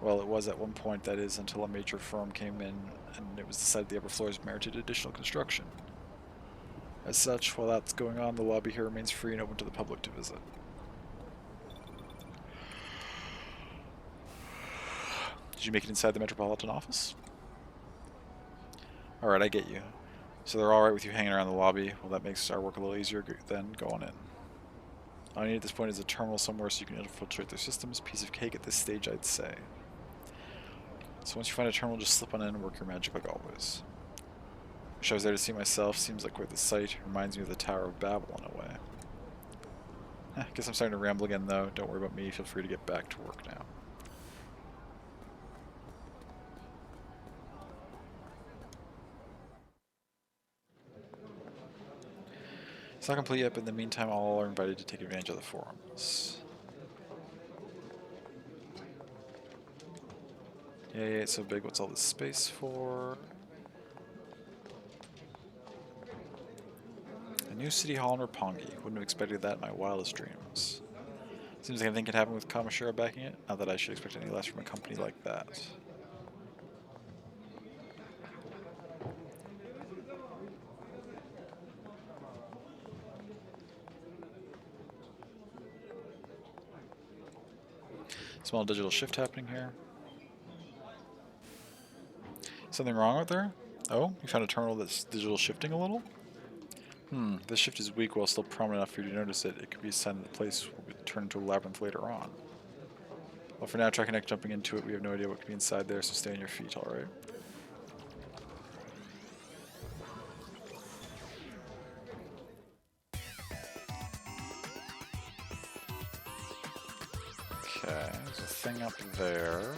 Well, it was at one point, that is, until a major firm came in and it was decided the upper floors merited additional construction. As such, while that's going on, the lobby here remains free and open to the public to visit. Did you make it inside the Metropolitan office? Alright, I get you. So they're alright with you hanging around the lobby. Well, that makes our work a little easier then. Go on in. All you need at this point is a terminal somewhere so you can infiltrate their systems. Piece of cake at this stage, I'd say. So once you find a terminal, just slip on in and work your magic like always. Wish I was there to see myself. Seems like quite the sight. Reminds me of the Tower of Babel in a way. Guess I'm starting to ramble again though. Don't worry about me. Feel free to get back to work now. It's not complete yet, but in the meantime, all are invited to take advantage of the forums. Yay, it's so big. What's all this space for? A new city hall in Roppongi. Wouldn't have expected that in my wildest dreams. Seems like anything could happen with Kamashiro backing it. Not that I should expect any less from a company like that. Small digital shift happening here. Something wrong out there? Oh, you found a terminal that's digital shifting a little? This shift is weak while still prominent enough for you to notice it. It could be a sign that the place will be turned into a labyrinth later on. Well, for now, try connect jumping into it. We have no idea what could be inside there, so stay on your feet, alright? Okay, there's a thing up there.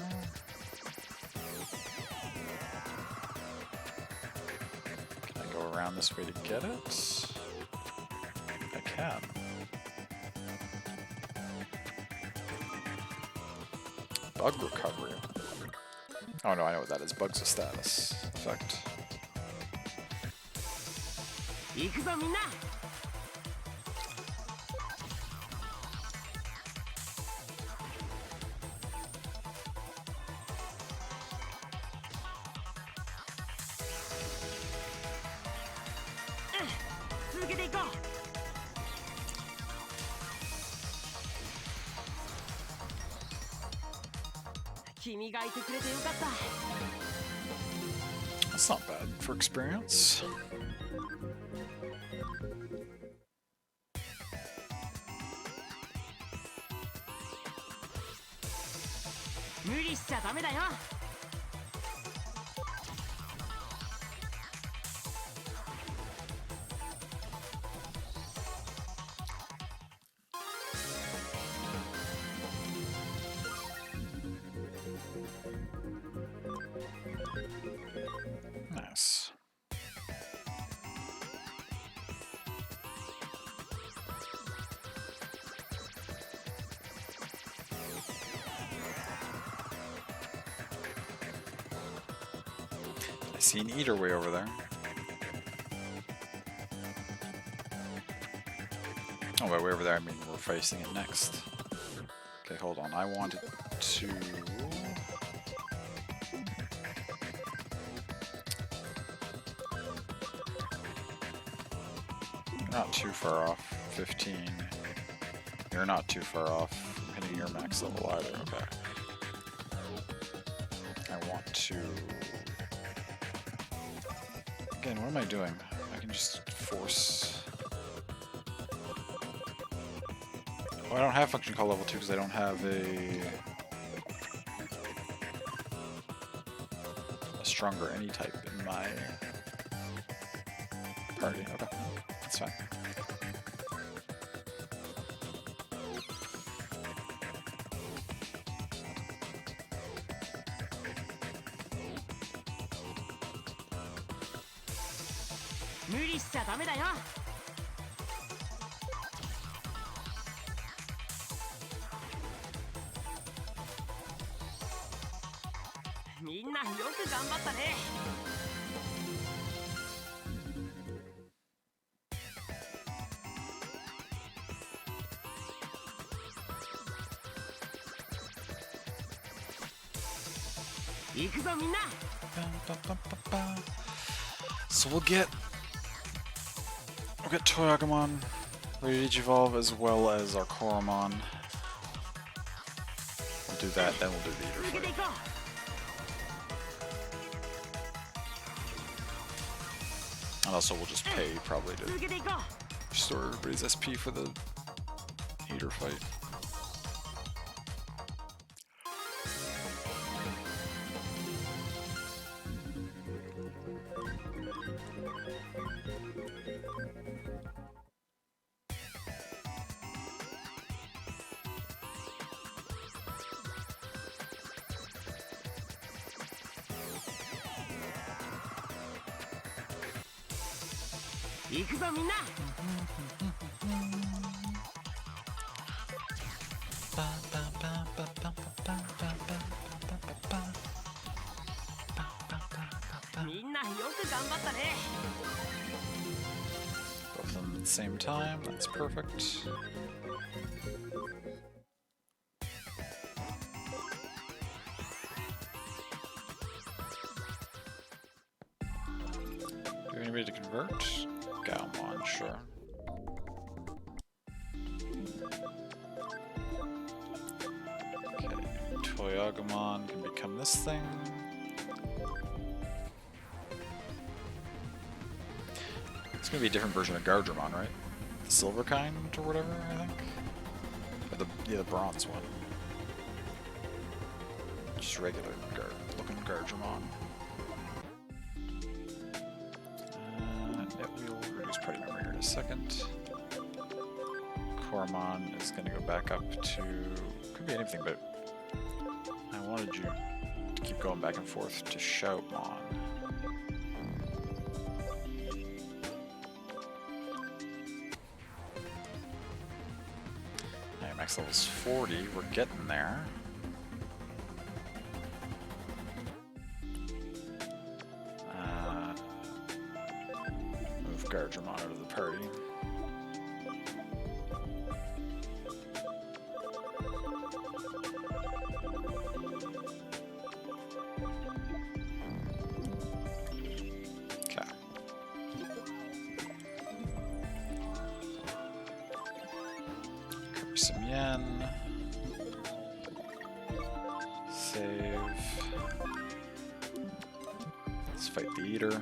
Can I go around this way to get it? I can. Bug recovery. Oh no, I know what that is. Bugs of status effect. That's not bad for experience. Nice. I see an eater way over there. Oh, by way over there, I mean we're facing it next. Okay, hold on. I wanted to... Not too far off. 15. You're not too far off from hitting your max level either. Okay. I want to... Again, what am I doing? I can just force... Oh, I don't have function call level 2 because I don't have a stronger any type in my party. Okay, that's fine. So we'll get Toyagumon ready to evolve as well as our Koromon. We'll do that, then we'll do the Eater fight. And also we'll just pay probably to restore everybody's SP for the Eater fight. Both of them at the same time, that's perfect. Do we need to convert? Gaomon, sure. Okay, Toyagumon can become this thing. It's gonna be a different version of Gardramon, right? The silver kind or whatever, I think? Or the bronze one. Just regular looking Gardramon. Yeah, we'll reduce party member here in a second. Koromon is gonna go back up to... could be anything, but I wanted you to keep going back and forth to Shoutmon. Max level's 40, we're getting there. Move Gardramon out of the party. Okay. Cover some yen. Save. Let's fight the Eater.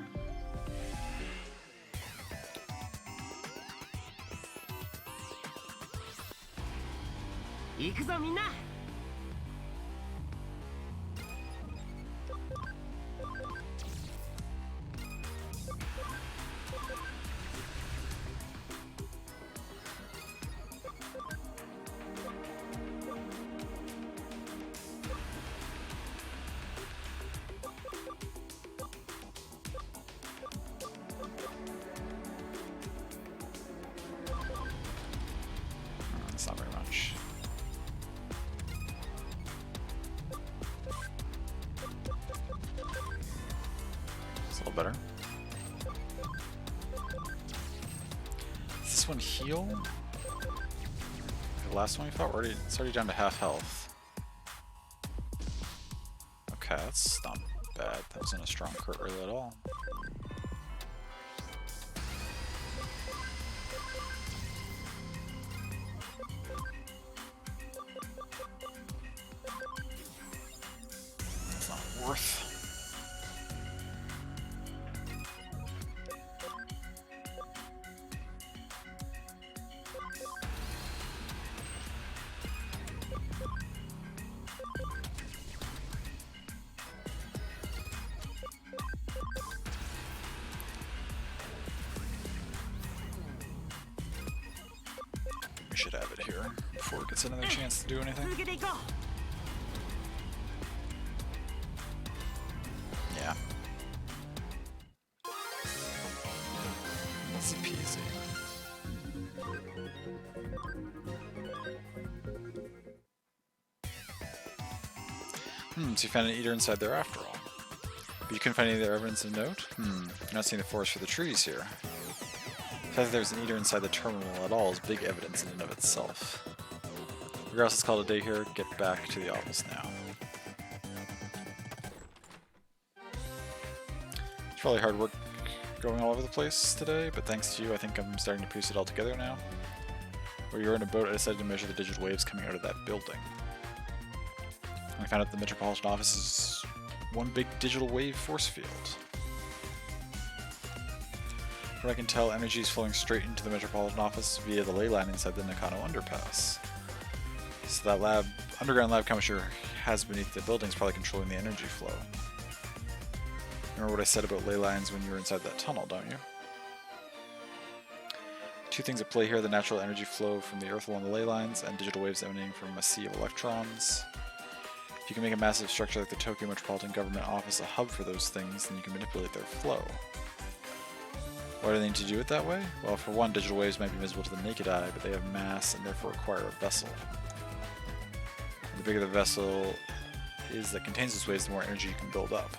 little better. Does this one heal? The last one we fought, it's already down to half health. Okay, that's not bad. That wasn't a strong crit really at all. That's not worth. We should have it here before it gets another chance to do anything. Yeah. Easy peasy. So you found an eater inside there after all. But you couldn't find any other evidence of note? You're not seeing the forest for the trees here. The fact that there's an eater inside the terminal at all is big evidence in and of itself. Regardless, let's call it a day here. Get back to the office now. It's probably hard work going all over the place today, but thanks to you, I think I'm starting to piece it all together now. Where you're in a boat, I decided to measure the digital waves coming out of that building. I found out the Metropolitan Office is one big digital wave force field. From what I can tell, energy is flowing straight into the Metropolitan Office via the ley line inside the Nakano Underpass. So that underground lab Kamishiro has beneath the building is probably controlling the energy flow. Remember what I said about ley lines when you were inside that tunnel, don't you? Two things at play here, the natural energy flow from the Earth along the ley lines, and digital waves emanating from a sea of electrons. If you can make a massive structure like the Tokyo Metropolitan Government Office a hub for those things, then you can manipulate their flow. Why do they need to do it that way? Well, for one, digital waves might be visible to the naked eye, but they have mass and therefore require a vessel. The bigger the vessel is that contains those waves, the more energy you can build up.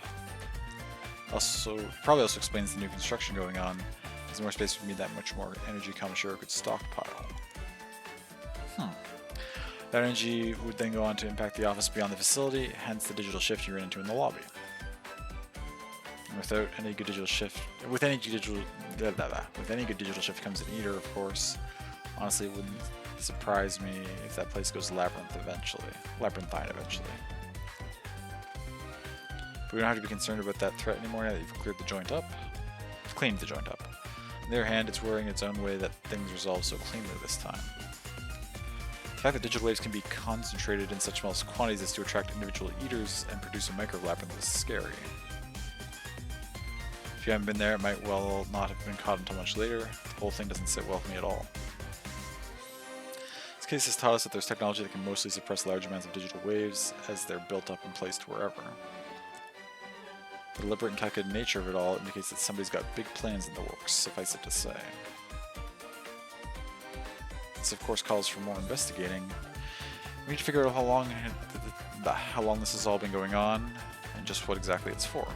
Probably also explains the new construction going on. There's more space for me, that much more energy Kamishiro could stockpile. That energy would then go on to impact the office beyond the facility, hence the digital shift you ran into in the lobby. And without any good digital shift, with any good digital shift comes an eater, of course. Honestly, it wouldn't surprise me if that place goes labyrinthine eventually. But we don't have to be concerned about that threat anymore now that you've cleaned the joint up. On the other hand, it's worrying its own way that things resolve so cleanly this time. The fact that digital waves can be concentrated in such small quantities as to attract individual eaters and produce a micro-labyrinth is scary. If you haven't been there, it might well not have been caught until much later. The whole thing doesn't sit well with me at all. This case has taught us that there's technology that can mostly suppress large amounts of digital waves as they're built up and placed wherever. The deliberate and calculated nature of it all indicates that somebody's got big plans in the works, suffice it to say. This of course calls for more investigating. We need to figure out how long this has all been going on, and just what exactly it's for.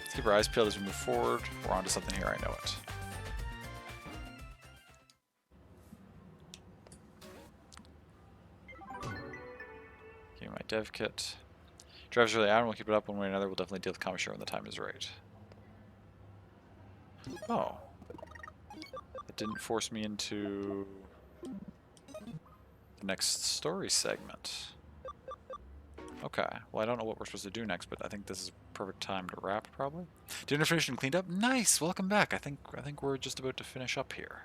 Let's keep our eyes peeled as we move forward. We're onto something here, I know it. Give me my dev kit. Drive's really out, and we'll keep it up one way or another. We'll definitely deal with Kamishiro when the time is right. Oh. That didn't force me into the next story segment. Okay. Well, I don't know what we're supposed to do next, but I think this is a perfect time to wrap, probably. Dinner finished and cleaned up? Nice! Welcome back. I think we're just about to finish up here.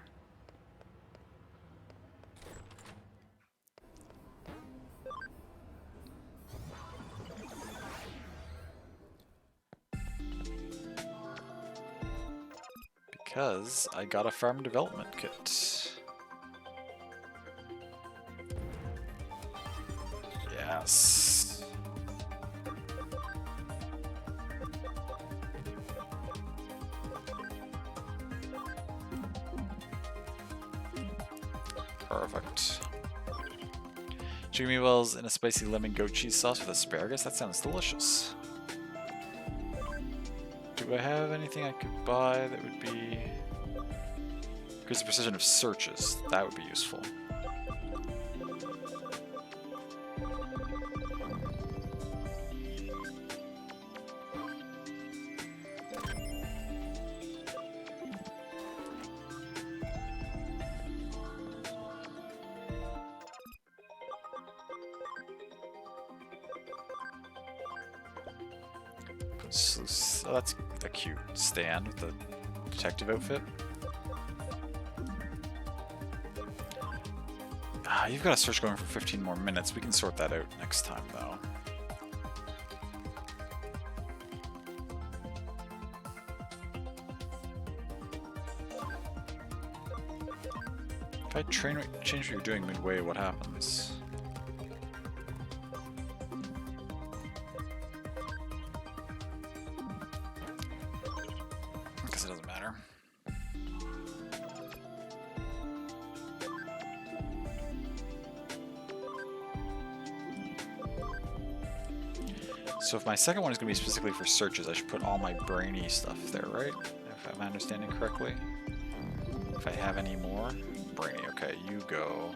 Because I got a farm development kit. Yes. Perfect. Chicken meatballs in a spicy lemon goat cheese sauce with asparagus? That sounds delicious. Do I have anything I could buy that would be... Increase the precision of searches. That would be useful. So that's a cute stand with the detective outfit. You've got a search going for 15 more minutes. We can sort that out next time, though. If I change what you're doing midway, what happens? Because it doesn't matter. So if my second one is going to be specifically for searches, I should put all my brainy stuff there, right? If I'm understanding correctly. If I have any more. Brainy, okay, you go.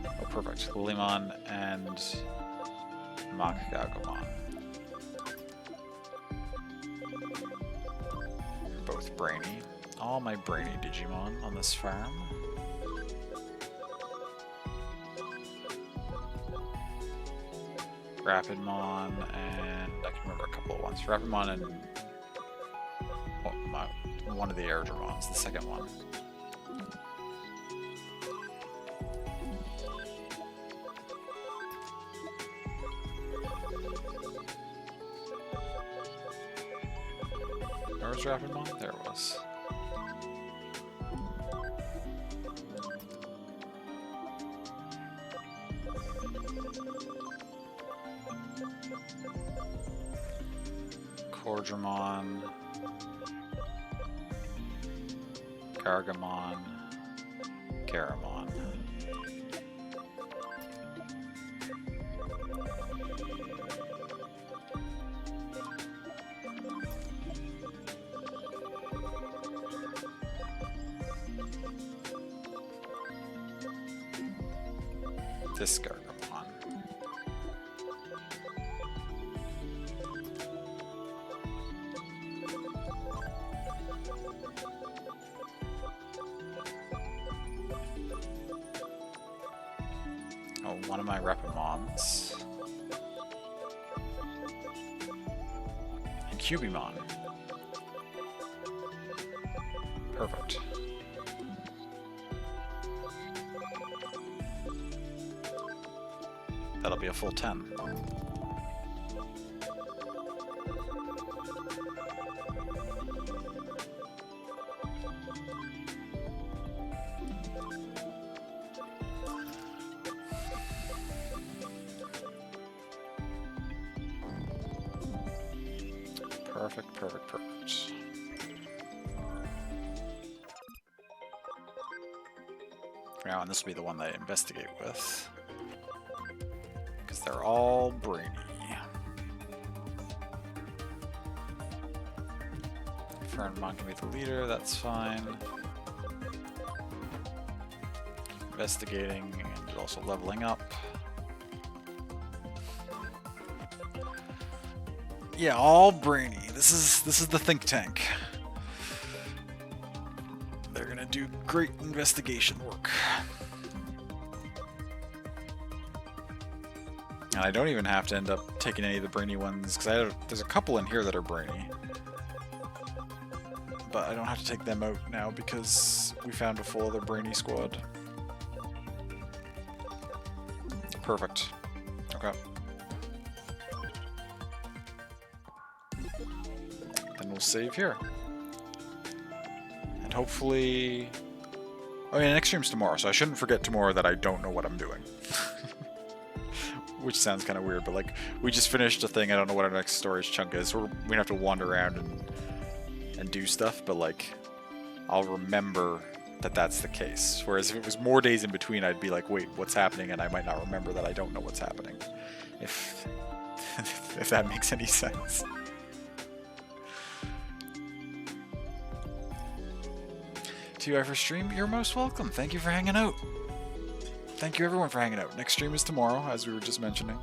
Oh, perfect. Lilymon and Makagagomon. Both brainy. All my brainy Digimon on this farm. Rapidmon, and I can remember a couple of ones. Rapidmon and one of the Airdramons, the second one. Where was Rapidmon? There it was. Cordramon, Gargamon, Garamon. This Gargamon. Oh, one of my Rapidmons. And Cubimon. Perfect. That'll be a full 10. Perfect, perfect, perfect. Now, and this will be the one that I investigate with. Because they're all brainy. Fernmon can be the leader, that's fine. Investigating and also leveling up. Yeah, all brainy. This is the think tank. They're gonna do great investigation work. And I don't even have to end up taking any of the brainy ones, because there's a couple in here that are brainy. But I don't have to take them out now because we found a full other brainy squad. Perfect. Okay. Then we'll save here. And hopefully... Oh yeah, next stream's tomorrow, so I shouldn't forget tomorrow that I don't know what I'm doing. Which sounds kind of weird, but like, we just finished a thing, I don't know what our next storage chunk is, so we're gonna have to wander around and do stuff, but like, I'll remember that that's the case. Whereas if it was more days in between, I'd be like, wait, what's happening? And I might not remember that I don't know what's happening. If if that makes any sense. To you for stream, you're most welcome. Thank you for hanging out. Thank you everyone for hanging out. Next stream is tomorrow, as we were just mentioning.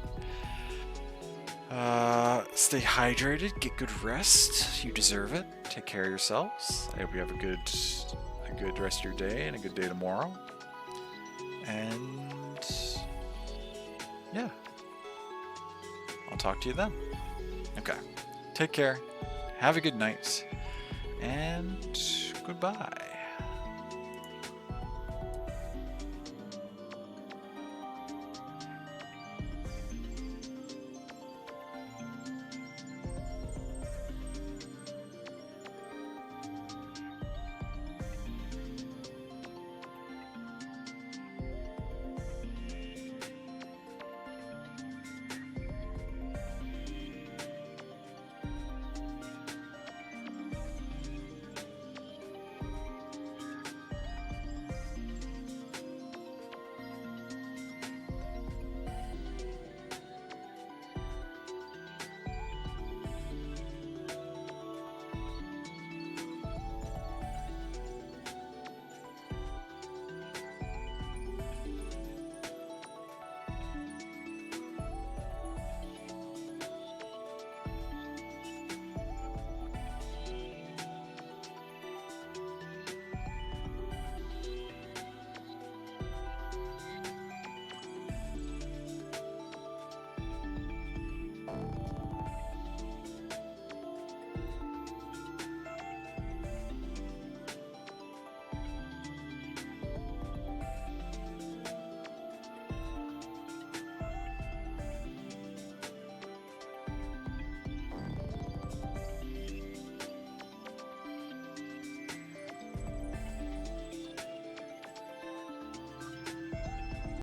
Stay hydrated, get good rest. You deserve it. Take care of yourselves. I hope you have a good rest of your day and a good day tomorrow. And yeah, I'll talk to you then. Okay. Take care. Have a good night. And goodbye.